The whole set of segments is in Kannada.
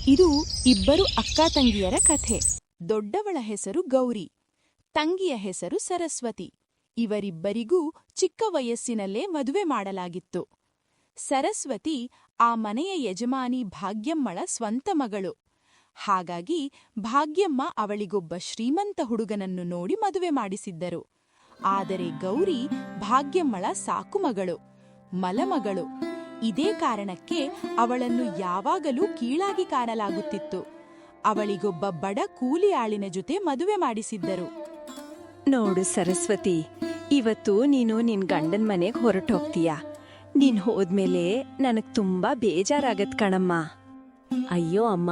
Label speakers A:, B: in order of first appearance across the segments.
A: ಇದು ಇಬ್ಬರು ಅಕ್ಕ-ತಂಗಿಯರ ಕಥೆ. ದೊಡ್ಡವಳ ಹೆಸರು ಗೌರಿ, ತಂಗಿಯ ಹೆಸರು ಸರಸ್ವತಿ. ಇವರಿಬ್ಬರಿಗೂ ಚಿಕ್ಕ ವಯಸ್ಸಿನಲ್ಲೇ ಮದುವೆ ಮಾಡಲಾಗಿತ್ತು. ಸರಸ್ವತಿ ಆ ಮನೆಯ ಯಜಮಾನಿ ಭಾಗ್ಯಮ್ಮಳ ಸ್ವಂತ ಮಗಳು. ಹಾಗಾಗಿ ಭಾಗ್ಯಮ್ಮ ಅವಳಿಗೊಬ್ಬ ಶ್ರೀಮಂತ ಹುಡುಗನನ್ನು ನೋಡಿ ಮದುವೆ ಮಾಡಿಸಿದ್ದರು. ಆದರೆ ಗೌರಿ ಭಾಗ್ಯಮ್ಮಳ ಸಾಕುಮಗಳು, ಮಲಮಗಳು. ಇದೇ ಕಾರಣಕ್ಕೆ ಅವಳನ್ನು ಯಾವಾಗಲೂ ಕೀಳಾಗಿ ಕಾಣಲಾಗುತ್ತಿತ್ತು. ಅವಳಿಗೊಬ್ಬ ಬಡ ಕೂಲಿ ಆಳಿನ ಜೊತೆ ಮದುವೆ ಮಾಡಿಸಿದ್ದರು.
B: ನೋಡು ಸರಸ್ವತಿ, ಇವತ್ತು ನೀನು ನಿನ್ ಗಂಡನ್ ಮನೆಗ್ ಹೊರಟೋಗ್ತೀಯ. ನೀನ್ ಹೋದ್ಮೇಲೆ ನನಗ್ ತುಂಬಾ ಬೇಜಾರಾಗತ್ ಕಣಮ್ಮ.
C: ಅಯ್ಯೋ ಅಮ್ಮ,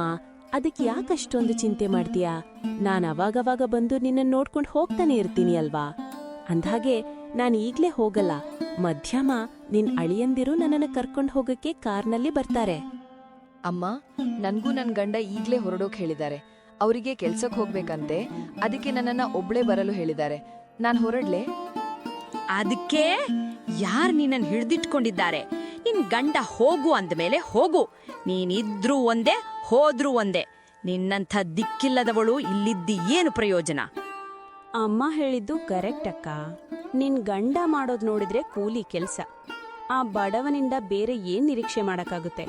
C: ಅದಕ್ಕೆ ಯಾಕಷ್ಟೊಂದು ಚಿಂತೆ ಮಾಡ್ತೀಯಾ? ನಾನ್ ಅವಾಗವಾಗ ಬಂದು ನಿನ್ನ ನೋಡ್ಕೊಂಡು ಹೋಗ್ತಾನೆ ಇರ್ತೀನಿ ಅಲ್ವಾ. ಅಂದ್ಹಾಗೆ ನಾನು ಈಗ್ಲೇ ಹೋಗಲ್ಲ. ಮಧ್ಯಾಹ್ನ ನಿನ್ ಅಳಿಯಂದಿರು ನನ್ನನ್ನ ಕರ್ಕೊಂಡು ಹೋಗಕ್ಕೆ ಕಾರ್ನಲ್ಲಿ ಬರ್ತಾರೆ.
D: ಅಮ್ಮ, ನನ್ಗೂ ನನ್ ಗಂಡ ಈಗ್ಲೇ ಹೊರಡೋಕ್ ಹೇಳಿದ್ದಾರೆ. ಅವರಿಗೆ ಕೆಲ್ಸಕ್ ಹೋಗ್ಬೇಕಂತೆ, ಅದಕ್ಕೆ ನನ್ನನ್ನ ಒಬ್ಳೇ ಬರಲು ಹೇಳಿದ್ದಾರೆ. ನಾನ್ ಹೊರಡ್ಲೆ?
E: ಅದಕ್ಕೆ ಯಾರ್ ನಿನ್ನನ್ ಹಿಡ್ದಿಟ್ಕೊಂಡಿದ್ದಾರೆ? ನಿನ್ ಗಂಡ ಹೋಗು ಅಂದ್ಮೇಲೆ ಹೋಗು. ನೀನಿದ್ರೂ ಒಂದೇ, ಹೋದ್ರೂ ಒಂದೇ. ನಿನ್ನಂಥ ದಿಕ್ಕಿಲ್ಲದವಳು ಇಲ್ಲಿದ್ದಿ ಏನು ಪ್ರಯೋಜನ?
C: ಅಮ್ಮ ಹೇಳಿದ್ದು ಕರೆಕ್ಟ್ ಅಕ್ಕ. ನಿನ್ ಗಂಡ ಮಾಡೋದ್ ನೋಡಿದ್ರೆ ಕೂಲಿ ಕೆಲ್ಸ. ಆ ಬಡವನಿಂದ ಬೇರೆ ಏನ್ ನಿರೀಕ್ಷೆ ಮಾಡಕ್ಕಾಗುತ್ತೆ?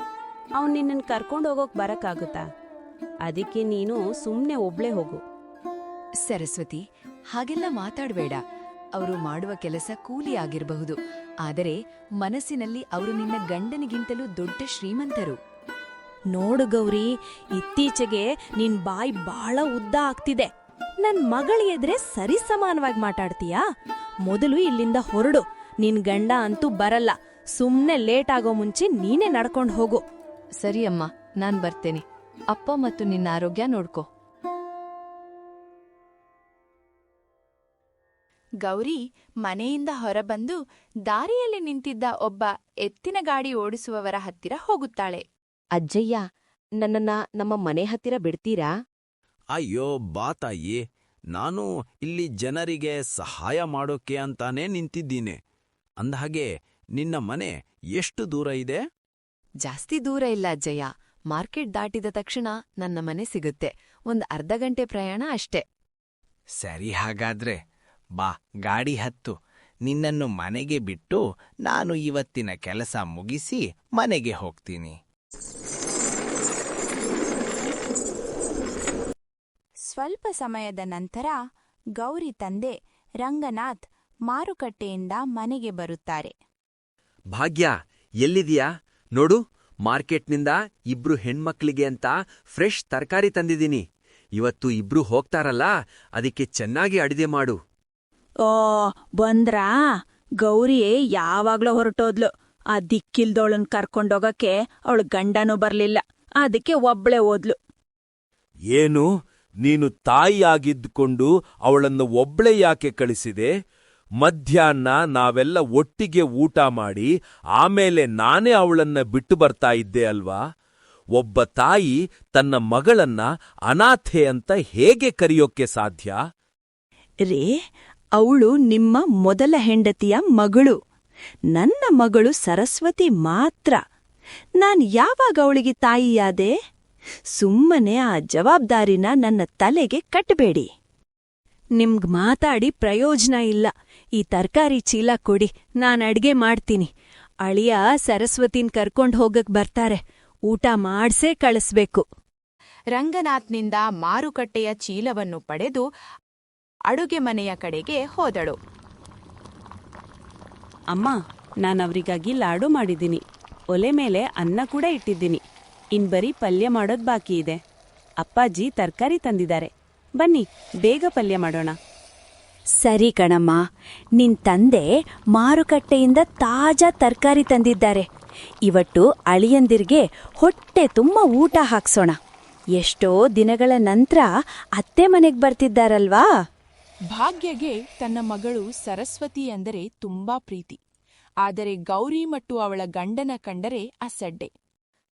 C: ಅವ್ನ್ ನಿನ್ನನ್ ಕರ್ಕೊಂಡೋಗೋಕ್ ಬರಕ್ಕಾಗುತ್ತಾ? ಅದಕ್ಕೆ ನೀನು ಸುಮ್ನೆ ಒಬ್ಳೇ ಹೋಗು.
D: ಸರಸ್ವತಿ, ಹಾಗೆಲ್ಲ ಮಾತಾಡ್ಬೇಡ. ಅವರು ಮಾಡುವ ಕೆಲಸ ಕೂಲಿ ಆಗಿರಬಹುದು, ಆದರೆ ಮನಸ್ಸಿನಲ್ಲಿ ಅವರು ನಿನ್ನ ಗಂಡನಿಗಿಂತಲೂ ದೊಡ್ಡ ಶ್ರೀಮಂತರು.
C: ನೋಡು ಗೌರಿ, ಇತ್ತೀಚೆಗೆ ನಿನ್ ಬಾಯಿ ಬಾಳ ಉದ್ದ ಆಗ್ತಿದೆ. ನನ್ ಮಗಳ ಎದ್ರೆ ಸರಿಸಮಾನವಾಗಿ ಮಾತಾಡ್ತೀಯಾ? ಮೊದಲು ಇಲ್ಲಿಂದ ಹೊರಡು. ನಿನ್ ಗಂಡ ಅಂತೂ ಬರಲ್ಲ. ಸುಮ್ನೆ ಲೇಟ್ ಆಗೋ ಮುಂಚೆ ನೀನೇ ನಡ್ಕೊಂಡು ಹೋಗು.
D: ಸರಿ ಅಮ್ಮ, ನಾನ್ ಬರ್ತೇನೆ. ಅಪ್ಪ ಮತ್ತು ನಿನ್ನ ಆರೋಗ್ಯ ನೋಡ್ಕೋ.
A: ಗೌರಿ ಮನೆಯಿಂದ ಹೊರಬಂದು ದಾರಿಯಲ್ಲಿ ನಿಂತಿದ್ದ ಒಬ್ಬ ಎತ್ತಿನ ಗಾಡಿ ಓಡಿಸುವವರ ಹತ್ತಿರ ಹೋಗುತ್ತಾಳೆ.
C: ಅಜ್ಜಯ್ಯ, ನನ್ನನ್ನ ನಮ್ಮ ಮನೆ ಹತ್ತಿರ ಬಿಡ್ತೀರಾ?
F: ಅಯ್ಯೋ ಬಾ ತಾಯಿ, ನಾನು ಇಲ್ಲಿ ಜನರಿಗೆ ಸಹಾಯ ಮಾಡೋಕೆ ಅಂತಾನೇ ನಿಂತಿದ್ದೀನಿ. ಅಂದ್ಹಾಗೆ ನಿನ್ನ ಮನೆ ಎಷ್ಟು ದೂರ ಇದೆ?
D: ಜಾಸ್ತಿ ದೂರ ಇಲ್ಲ ಅಜ್ಜಯ್ಯ. ಮಾರ್ಕೆಟ್ ದಾಟಿದ ತಕ್ಷಣ ನನ್ನ ಮನೆ ಸಿಗುತ್ತೆ. ಒಂದ್ ಅರ್ಧ ಗಂಟೆ ಪ್ರಯಾಣ ಅಷ್ಟೇ.
G: ಸರಿ, ಹಾಗಾದ್ರೆ ಬಾ, ಗಾಡಿ ಹತ್ತು. ನಿನ್ನನ್ನು ಮನೆಗೆ ಬಿಟ್ಟು ನಾನು ಇವತ್ತಿನ ಕೆಲಸ ಮುಗಿಸಿ ಮನೆಗೆ ಹೋಗ್ತೀನಿ.
A: ಸ್ವಲ್ಪ ಸಮಯದ ನಂತರ ಗೌರಿ ತಂದೆ ರಂಗನಾಥ್ ಮಾರುಕಟ್ಟೆಯಿಂದ ಮನೆಗೆ ಬರುತ್ತಾರೆ.
H: ಭಾಗ್ಯ, ಎಲ್ಲಿದೀಯಾ? ನೋಡು, ಮಾರ್ಕೆಟ್ನಿಂದ ಇಬ್ರು ಹೆಣ್ಮಕ್ಳಿಗೆ ಅಂತ ಫ್ರೆಶ್ ತರಕಾರಿ ತಂದಿದ್ದೀನಿ. ಇವತ್ತು ಇಬ್ರು ಹೋಗ್ತಾರಲ್ಲ, ಅದಕ್ಕೆ ಚೆನ್ನಾಗಿ ಅಡಿಗೆ ಮಾಡು.
B: ಓ, ಬಂದ್ರಾ? ಗೌರಿಯೇ ಯಾವಾಗ್ಲೋ ಹೊರಟೋದ್ಲು. ಆ ದಿಕ್ಕಿಲ್ದೋಳನ್ ಕರ್ಕೊಂಡೋಗಕ್ಕೆ ಅವಳ ಗಂಡನೂ ಬರ್ಲಿಲ್ಲ. ಅದಕ್ಕೆ ಒಬ್ಳೆ ಓದ್ಲು.
I: ಏನು, ನೀನು ತಾಯಿಯಾಗಿದ್ದುಕೊಂಡು ಅವಳನ್ನು ಒಬ್ಳೆ ಯಾಕೆ ಕಳಿಸಿದೆ? ಮಧ್ಯಾಹ್ನ ನಾವೆಲ್ಲ ಒಟ್ಟಿಗೆ ಊಟ ಮಾಡಿ ಆಮೇಲೆ ನಾನೇ ಅವಳನ್ನ ಬಿಟ್ಟು ಬರ್ತಾ ಇದ್ದೆ ಅಲ್ವಾ? ಒಬ್ಬ ತಾಯಿ ತನ್ನ ಮಗಳನ್ನ ಅನಾಥೆ ಅಂತ ಹೇಗೆ ಕರೆಯೋಕ್ಕೆ ಸಾಧ್ಯ?
B: ರೇ, ಅವಳು ನಿಮ್ಮ ಮೊದಲ ಹೆಂಡತಿಯ ಮಗಳು. ನನ್ನ ಮಗಳು ಸರಸ್ವತಿ ಮಾತ್ರ. ನಾನ್ ಯಾವಾಗ ಅವಳಿಗೆ ತಾಯಿಯಾದೆ? ಸುಮ್ಮನೆ ಆ ಜವಾಬ್ದಾರಿನ ನನ್ನ ತಲೆಗೆ ಕಟ್ಟಬೇಡಿ. ನಿಮ್ಗ್ ಮಾತಾಡಿ ಪ್ರಯೋಜನ ಇಲ್ಲ. ಈ ತರ್ಕಾರಿ ಚೀಲ ಕೊಡಿ, ನಾನ್ ಅಡ್ಗೆ ಮಾಡ್ತೀನಿ. ಅಳಿಯ ಸರಸ್ವತಿನ್ ಕರ್ಕೊಂಡ್ ಹೋಗಕ್ ಬರ್ತಾರೆ. ಊಟ ಮಾಡ್ಸೇ ಕಳಿಸ್ಬೇಕು.
A: ರಂಗನಾಥ್ನಿಂದ ಮಾರುಕಟ್ಟೆಯ ಚೀಲವನ್ನು ಪಡೆದು ಅಡುಗೆ ಮನೆಯ ಕಡೆಗೆ ಹೋದಳು.
C: ಅಮ್ಮ, ನಾನವ್ರಿಗಾಗಿ ಲಾಡು ಮಾಡಿದ್ದೀನಿ. ಒಲೆ ಮೇಲೆ ಅನ್ನ ಕೂಡ ಇಟ್ಟಿದ್ದೀನಿ. ಬರೀ ಪಲ್ಯ ಮಾಡೋದ್ ಬಾಕಿ ಇದೆ. ಅಪ್ಪಾಜಿ ತರ್ಕಾರಿ ತಂದಿದ್ದಾರೆ. ಬನ್ನಿ, ಬೇಗ ಪಲ್ಯ ಮಾಡೋಣ.
B: ಸರಿ ಕಣಮ್ಮ, ನಿನ್ ತಂದೆ ಮಾರುಕಟ್ಟೆಯಿಂದ ತಾಜಾ ತರ್ಕಾರಿ ತಂದಿದ್ದಾರೆ. ಇವತ್ತು ಅಳಿಯಂದಿರ್ಗೆ ಹೊಟ್ಟೆ ತುಂಬ ಊಟ ಹಾಕ್ಸೋಣ. ಎಷ್ಟೋ ದಿನಗಳ ನಂತರ ಅತ್ತೆ ಮನೆಗ್ ಬರ್ತಿದ್ದಾರಲ್ವಾ?
A: ಭಾಗ್ಯಗೆ ತನ್ನ ಮಗಳು ಸರಸ್ವತಿ ಅಂದರೆ ತುಂಬಾ ಪ್ರೀತಿ. ಆದರೆ ಗೌರಿ ಮತ್ತು ಅವಳ ಗಂಡನ ಕಂಡರೆ ಅಸಡ್ಡೆ.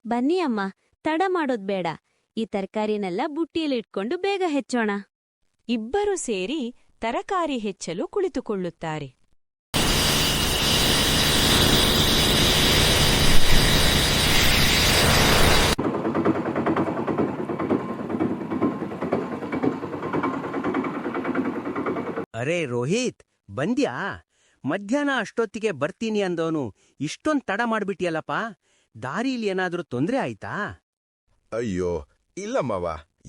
C: ಬನ್ನಿ ಅಮ್ಮ, ತಡ ಮಾಡೋದ್ ಬೇಡ. ಈ ತರಕಾರಿನೆಲ್ಲ ಬುಟ್ಟಿಯಲ್ಲಿಟ್ಕೊಂಡು ಬೇಗ ಹೆಚ್ಚೋಣ.
A: ಇಬ್ಬರು ಸೇರಿ ತರಕಾರಿ ಹೆಚ್ಚಲು ಕುಳಿತುಕೊಳ್ಳುತ್ತಾರೆ.
J: ಅರೇ ರೋಹಿತ್, ಬಂದ್ಯಾ? ಮಧ್ಯಾಹ್ನ ಅಷ್ಟೊತ್ತಿಗೆ ಬರ್ತೀನಿ ಅಂದೋನು ಇಷ್ಟೊಂದ್ ತಡ ಮಾಡ್ಬಿಟ್ಟಿಯಲ್ಲಪ್ಪ. ದಾರಿಲಿ ಏನಾದ್ರೂ ತೊಂದ್ರೆ ಆಯ್ತಾ?
K: ಅಯ್ಯೋ ಇಲ್ಲ ಮಾವ,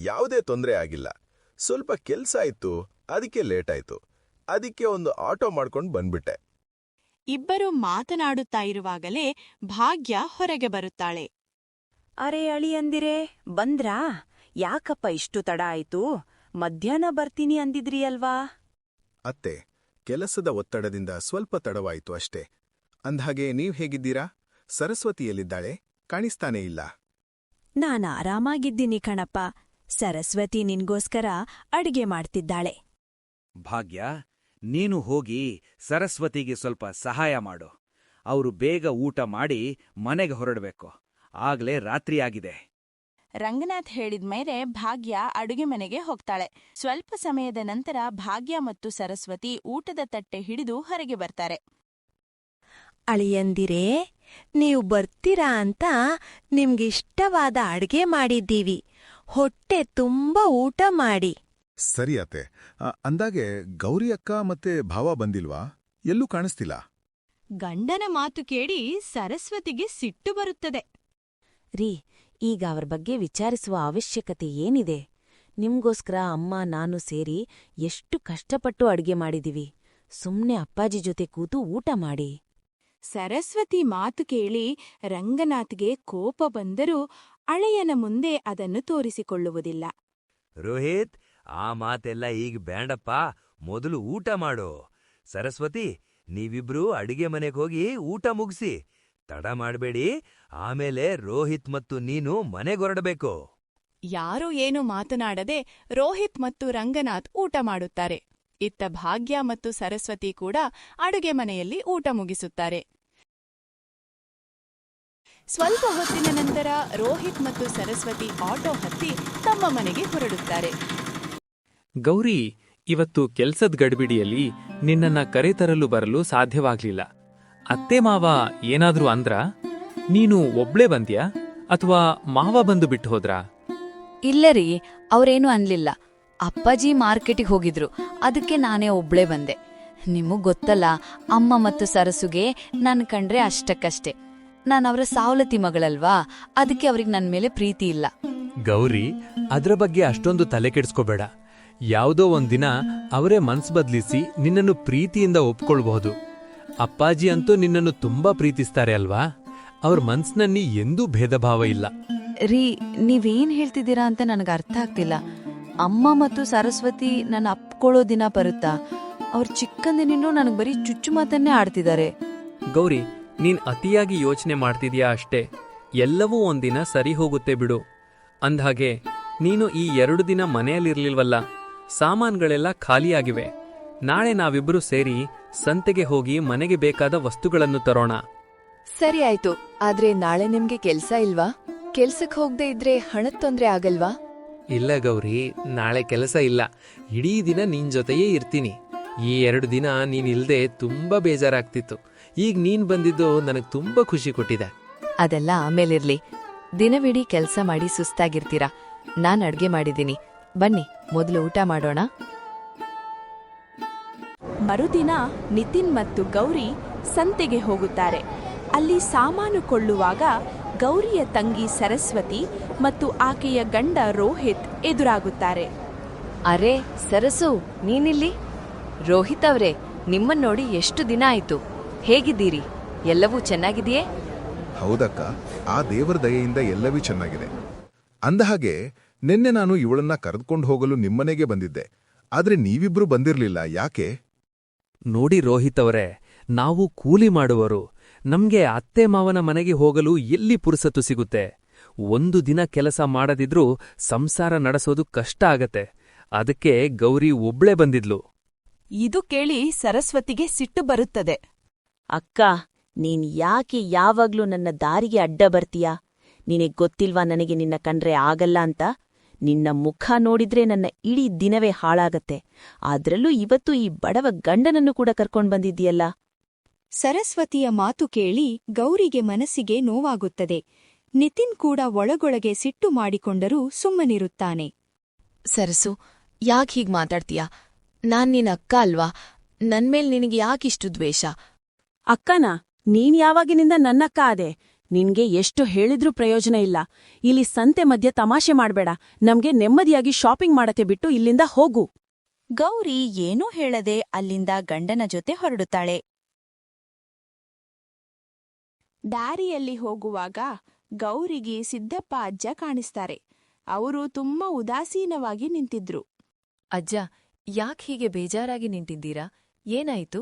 K: ಯಾವುದೇ ತೊಂದ್ರೆ ಆಗಿಲ್ಲ. ಸ್ವಲ್ಪ ಕೆಲ್ಸ ಇತ್ತು, ಅದಕ್ಕೆ ಲೇಟ್ ಆಯ್ತು. ಅದಕ್ಕೆ ಒಂದು ಆಟೋ ಮಾಡ್ಕೊಂಡು ಬಂದ್ಬಿಟ್ಟೆ.
A: ಇಬ್ಬರು ಮಾತನಾಡುತ್ತಾ ಇರುವಾಗಲೇ ಭಾಗ್ಯ ಹೊರಗೆ ಬರುತ್ತಾಳೆ.
B: ಅರೆ ಅಳಿಯಂದಿರೇ, ಬಂದ್ರಾ? ಯಾಕಪ್ಪ ಇಷ್ಟು ತಡ ಆಯ್ತು? ಮಧ್ಯಾಹ್ನ ಬರ್ತೀನಿ ಅಂದಿದ್ರಿ ಅಲ್ವಾ?
K: ಅತ್ತೆ, ಕೆಲಸದ ಒತ್ತಡದಿಂದ ಸ್ವಲ್ಪ ತಡವಾಯ್ತು ಅಷ್ಟೇ. ಅಂದ್ಹಾಗೆ ನೀವ್ ಹೇಗಿದ್ದೀರಾ? ಸರಸ್ವತಿಯಲ್ಲಿದ್ದಾಳೆ, ಕಾಣಿಸ್ತಾನೇ ಇಲ್ಲ.
C: ನಾನ್ ಆರಾಮಾಗಿದ್ದೀನಿ ಕಣಪ್ಪ. ಸರಸ್ವತಿ ನಿನ್ಗೋಸ್ಕರ ಅಡ್ಗೆ ಮಾಡ್ತಿದ್ದಾಳೆ.
L: ಭಾಗ್ಯ, ನೀನು ಹೋಗಿ ಸರಸ್ವತಿಗೆ ಸ್ವಲ್ಪ ಸಹಾಯ ಮಾಡು. ಅವರು ಬೇಗ ಊಟ ಮಾಡಿ ಮನೆಗೆ ಹೊರಡಬೇಕು. ಆಗ್ಲೇ ರಾತ್ರಿಯಾಗಿದೆ.
A: ರಂಗನಾಥ್ ಹೇಳಿದ್ಮೇಲೆ ಭಾಗ್ಯ ಅಡುಗೆ ಮನೆಗೆ ಹೋಗ್ತಾಳೆ. ಸ್ವಲ್ಪ ಸಮಯದ ನಂತರ ಭಾಗ್ಯ ಮತ್ತು ಸರಸ್ವತಿ ಊಟದ ತಟ್ಟೆ ಹಿಡಿದು ಹೊರಗೆ ಬರ್ತಾರೆ.
C: ಅಳಿಯಂದಿರೇ, ನೀವು ಬರ್ತೀರಾ ಅಂತ ನಿಮ್ಗಿಷ್ಟವಾದ ಅಡ್ಗೆ ಮಾಡಿದ್ದೀವಿ. ಹೊಟ್ಟೆ ತುಂಬ ಊಟ ಮಾಡಿ.
K: ಸರಿ ಅತ್ತೆ. ಅಂದಾಗೆ ಗೌರಿ ಅಕ್ಕ ಮತ್ತೆ ಭಾವ ಬಂದಿಲ್ವಾ? ಎಲ್ಲೂ ಕಾಣಿಸ್ತಿಲ್ಲ.
A: ಗಂಡನ ಮಾತು ಕೇಳಿ ಸರಸ್ವತಿಗೆ ಸಿಟ್ಟು ಬರುತ್ತದೆ.
M: ರೀ, ಈಗ ಅವ್ರ ಬಗ್ಗೆ ವಿಚಾರಿಸುವ ಅವಶ್ಯಕತೆ ಏನಿದೆ? ನಿಮ್ಗೋಸ್ಕರ ಅಮ್ಮ ನಾನು ಸೇರಿ ಎಷ್ಟು ಕಷ್ಟಪಟ್ಟು ಅಡ್ಗೆ ಮಾಡಿದೀವಿ. ಸುಮ್ನೆ ಅಪ್ಪಾಜಿ ಜೊತೆ ಕೂತು ಊಟ ಮಾಡಿ.
A: ಸರಸ್ವತಿ ಮಾತು ಕೇಳಿ ರಂಗನಾಥ್ಗೆ ಕೋಪ ಬಂದರೂ ಅಳೆಯನ ಮುಂದೆ ಅದನ್ನು ತೋರಿಸಿಕೊಳ್ಳುವುದಿಲ್ಲ.
H: ರೋಹಿತ್, ಆ ಮಾತೆಲ್ಲ ಈಗ ಬೇಡಪ್ಪ, ಮೊದಲು ಊಟ ಮಾಡು. ಸರಸ್ವತಿ, ನೀವಿಬ್ರೂ ಅಡಿಗೆ ಮನೆಗೆ ಹೋಗಿ ಊಟ ಮುಗಿಸಿ. ತಡ ಮಾಡಬೇಡಿ, ಆಮೇಲೆ ರೋಹಿತ್ ಮತ್ತು ನೀನು ಮನೆಗೊರಡಬೇಕು.
A: ಯಾರೂ ಏನೂ ಮಾತನಾಡದೆ ರೋಹಿತ್ ಮತ್ತು ರಂಗನಾಥ್ ಊಟ ಮಾಡುತ್ತಾರೆ. ಇತ್ತ ಭಾಗ್ಯ ಮತ್ತು ಸರಸ್ವತಿ ಕೂಡ ಅಡುಗೆ ಮನೆಯಲ್ಲಿ ಊಟ ಮುಗಿಸುತ್ತಾರೆ. ಸ್ವಲ್ಪ ಹೊತ್ತಿನ ನಂತರ ರೋಹಿತ್ ಮತ್ತು ಸರಸ್ವತಿ ಆಟೋ ಹತ್ತಿ ತಮ್ಮ ಮನೆಗೆ ಹೊರಡುತ್ತಾರೆ.
N: ಗೌರಿ, ಇವತ್ತು ಕೆಲ್ಸದ್ ಗಡ್ಬಿಡಿಯಲ್ಲಿ ನಿನ್ನನ್ನ ಕರೆತರಲು ಬರಲು ಸಾಧ್ಯವಾಗ್ಲಿಲ್ಲ. ಅತ್ತೆ ಮಾವ ಏನಾದ್ರೂ ಅಂದ್ರಾ? ನೀನು ಒಬ್ಳೇ ಬಂದ್ಯಾ ಅಥವಾ ಮಾವ ಬಂದು ಬಿಟ್ಟು ಹೋದ್ರಾ?
D: ಇಲ್ಲರೀ, ಅವ್ರೇನೂ ಅನ್ಲಿಲ್ಲ. ಅಪ್ಪಾಜಿ ಮಾರ್ಕೆಟಿಗೆ ಹೋಗಿದ್ರು, ಅದಕ್ಕೆ ನಾನೇ ಒಬ್ಳೇ ಬಂದೆ. ನಿಮಗ್ ಗೊತ್ತಲ್ಲ, ಅಮ್ಮ ಮತ್ತು ಸರಸುಗೆ ನನ್ ಕಂಡ್ರೆ ಅಷ್ಟಕ್ಕಷ್ಟೇ. ನಾನವರ ಸಾವಲತಿ ಮಗಳಲ್ವಾ, ಅದಕ್ಕೆ ಅವ್ರಿಗೆ ನನ್ ಮೇಲೆ ಪ್ರೀತಿ ಇಲ್ಲ.
N: ಗೌರಿ, ಅದ್ರ ಬಗ್ಗೆ ಅಷ್ಟೊಂದು ತಲೆ ಕೆಡಿಸ್ಕೋಬೇಡ. ಯಾವುದೋ ಒಂದಿನ ಅವರೇ ಮನ್ಸ್ ಬದ್ಲಿಸಿ ನಿನ್ನನ್ನು ಪ್ರೀತಿಯಿಂದ ಒಪ್ಕೊಳ್ಬಹುದು. ಅಪ್ಪಾಜಿ ಅಂತೂ ನಿನ್ನನ್ನು ತುಂಬಾ ಪ್ರೀತಿಸ್ತಾರೆ ಅಲ್ವಾ? ಅವ್ರ ಮನ್ಸ್ನಲ್ಲಿ ಎಂದೂ ಭೇದ ಭಾವ ಇಲ್ಲ.
D: ರೀ, ನೀವೇನ್ ಹೇಳ್ತಿದ್ದೀರಾ ಅಂತ ನನಗೆ ಅರ್ಥ ಆಗ್ತಿಲ್ಲ. ಅಮ್ಮ ಮತ್ತು ಸರಸ್ವತಿ ನನ್ನ ಅಪ್ಕೊಳ್ಳೋ ದಿನ ಬರುತ್ತಾ? ಅವ್ರ ಚಿಕ್ಕಂದಿನಿಂದ ನನಗೆ ಬರೀ ಚುಚ್ಚು ಮಾತನ್ನೇ ಆಡ್ತಿದ್ದಾರೆ.
N: ಗೌರಿ, ನೀನ್ ಅತಿಯಾಗಿ ಯೋಚನೆ ಮಾಡ್ತಿದ್ಯಾ ಅಷ್ಟೇ. ಎಲ್ಲವೂ ಒಂದಿನ ಸರಿ ಹೋಗುತ್ತೆ ಬಿಡು. ಅಂದ್ಹಾಗೆ ನೀನು ಈ 2 ದಿನ ಮನೆಯಲ್ಲಿರ್ಲಿಲ್ವಲ್ಲ, ಸಾಮಾನ್ಗಳೆಲ್ಲ ಖಾಲಿಯಾಗಿವೆ. ನಾಳೆ ನಾವಿಬ್ರು ಸೇರಿ ಸಂತೆಗೆ ಹೋಗಿ ಮನೆಗೆ ಬೇಕಾದ ವಸ್ತುಗಳನ್ನು ತರೋಣ.
D: ಸರಿ ಆಯ್ತು, ಆದ್ರೆ ನಾಳೆ ನಿಮ್ಗೆ ಕೆಲ್ಸ ಇಲ್ವಾ? ಕೆಲ್ಸಕ್ಕೆ ಹೋಗದೆ ಇದ್ರೆ ಹಣದ ತೊಂದ್ರೆ ಆಗಲ್ವಾ?
N: ಇಲ್ಲ ಗೌರಿ, ನಾಳೆ ಕೆಲಸ ಇಲ್ಲ. ಇಡೀ ದಿನ ನಿನ್ ಜೊತೆಯೇ ಇರ್ತೀನಿ. ಈ 2 ದಿನ ನೀನಿಲ್ದೆ ತುಂಬಾ ಬೇಜಾರಾಗ್ತಿತ್ತು. ಈಗ ನೀನ್ ಬಂದಿದ್ದು ನನಗ್ ತುಂಬಾ ಖುಷಿ ಕೊಟ್ಟಿದೆ.
D: ಅದೆಲ್ಲ ಆಮೇಲಿರ್ಲಿ. ದಿನವಿಡೀ ಕೆಲ್ಸ ಮಾಡಿ ಸುಸ್ತಾಗಿರ್ತೀರಾ. ನಾನ್ ಅಡ್ಗೆ ಮಾಡಿದ್ದೀನಿ, ಬನ್ನಿ ಮೊದಲು ಊಟ ಮಾಡೋಣ.
A: ಮರುದಿನ ನಿತಿನ್ ಮತ್ತು ಗೌರಿ ಸಂತೆಗೆ ಹೋಗುತ್ತಾರೆ. ಅಲ್ಲಿ ಸಾಮಾನು ಕೊಳ್ಳುವಾಗ ಗೌರಿಯ ತಂಗಿ ಸರಸ್ವತಿ ಮತ್ತು ಆಕೆಯ ಗಂಡ ರೋಹಿತ್ ಎದುರಾಗುತ್ತಾರೆ.
D: ಅರೆ ಸರಸು, ನೀನಿಲ್ಲಿ? ರೋಹಿತ್ ಅವ್ರೆ, ನಿಮ್ಮನ್ನ ನೋಡಿ ಎಷ್ಟು ದಿನ ಆಯ್ತು. ಹೇಗಿದ್ದೀರಿ? ಎಲ್ಲವೂ ಚೆನ್ನಾಗಿದೆಯೇ?
K: ಹೌದಕ್ಕ, ಆ ದೇವರ ದಯೆಯಿಂದ ಎಲ್ಲವೂ ಚೆನ್ನಾಗಿದೆ. ಅಂದಹಾಗೆ ನಿನ್ನೆ ನಾನು ಇವಳನ್ನ ಕರೆದುಕೊಂಡು ಹೋಗಲು ನಿಮ್ಮನೆಗೆ ಬಂದಿದ್ದೆ. ಆದ್ರೆ ನೀವಿಬ್ರು ಬಂದಿರ್ಲಿಲ್ಲ, ಯಾಕೆ?
N: ನೋಡಿ ರೋಹಿತ್ ಅವರೇ, ನಾವು ಕೂಲಿ ಮಾಡುವರು. ನಮ್ಗೆ ಅತ್ತೆ ಮಾವನ ಮನೆಗೆ ಹೋಗಲು ಎಲ್ಲಿ ಪುರುಸತ್ತು ಸಿಗುತ್ತೆ? 1 ದಿನ ಕೆಲಸ ಮಾಡದಿದ್ರೂ ಸಂಸಾರ ನಡೆಸೋದು ಕಷ್ಟ ಆಗತ್ತೆ. ಅದಕ್ಕೆ ಗೌರಿ ಒಬ್ಳೇ ಬಂದಿದ್ಲು.
A: ಇದು ಕೇಳಿ ಸರಸ್ವತಿಗೆ ಸಿಟ್ಟು ಬರುತ್ತದೆ.
M: ಅಕ್ಕ, ನೀನ್ ಯಾಕೆ ಯಾವಾಗ್ಲೂ ನನ್ನ ದಾರಿಗೆ ಅಡ್ಡ ಬರ್ತೀಯಾ? ನಿನಗ್ ಗೊತ್ತಿಲ್ವಾ ನನಗೆ ನಿನ್ನ ಕಂಡ್ರೆ ಆಗಲ್ಲ ಅಂತ? ನಿನ್ನ ಮುಖ ನೋಡಿದ್ರೆ ನನ್ನ ಇಡೀ ದಿನವೇ ಹಾಳಾಗತ್ತೆ. ಆದ್ರಲ್ಲೂ ಇವತ್ತು ಈ ಬಡವ ಗಂಡನನ್ನು ಕೂಡ ಕರ್ಕೊಂಡ್ ಬಂದಿದ್ದೀಯಲ್ಲ.
O: ಸರಸ್ವತಿಯ ಮಾತು ಕೇಳಿ ಗೌರಿಗೆ ಮನಸ್ಸಿಗೆ ನೋವಾಗುತ್ತದೆ. ನಿತಿನ್ ಕೂಡ ಒಳಗೊಳಗೆ ಸಿಟ್ಟು ಮಾಡಿಕೊಂಡರೂ ಸುಮ್ಮನಿರುತ್ತಾನೆ.
D: ಸರಸು, ಯಾಕೆ ಹೀಗ್ ಮಾತಾಡ್ತೀಯಾ? ನಾನ್ ನಿನ್ ಅಕ್ಕ ಅಲ್ವಾ, ನನ್ಮೇಲ್ ನಿನಗೆ ಯಾಕಿಷ್ಟು ದ್ವೇಷ?
B: ಅಕ್ಕನಾ? ನೀನ್ ಯಾವಾಗಿನಿಂದ ನನ್ನಕ್ಕ ಆದೆ? ನಿನ್ಗೆ ಎಷ್ಟು ಹೇಳಿದ್ರೂ ಪ್ರಯೋಜನ ಇಲ್ಲ. ಇಲ್ಲಿ ಸಂತೆ ಮಧ್ಯೆ ತಮಾಷೆ ಮಾಡ್ಬೇಡ. ನಮ್ಗೆ ನೆಮ್ಮದಿಯಾಗಿ ಶಾಪಿಂಗ್ ಮಾಡಕ್ಕೆ ಬಿಟ್ಟು ಇಲ್ಲಿಂದ ಹೋಗು.
O: ಗೌರಿ ಏನೂ ಹೇಳದೆ ಅಲ್ಲಿಂದ ಗಂಡನ ಜೊತೆ ಹೊರಡುತ್ತಾಳೆ. ದಾರಿಯಲ್ಲಿ ಹೋಗುವಾಗ ಗೌರಿಗೆ ಸಿದ್ದಪ್ಪ ಅಜ್ಜ ಕಾಣಿಸ್ತಾರೆ. ಅವರು ತುಂಬಾ ಉದಾಸೀನವಾಗಿ ನಿಂತಿದ್ರು.
D: ಅಜ್ಜ, ಯಾಕ್ ಹೀಗೆ ಬೇಜಾರಾಗಿ ನಿಂತಿದ್ದೀರಾ? ಏನಾಯ್ತು?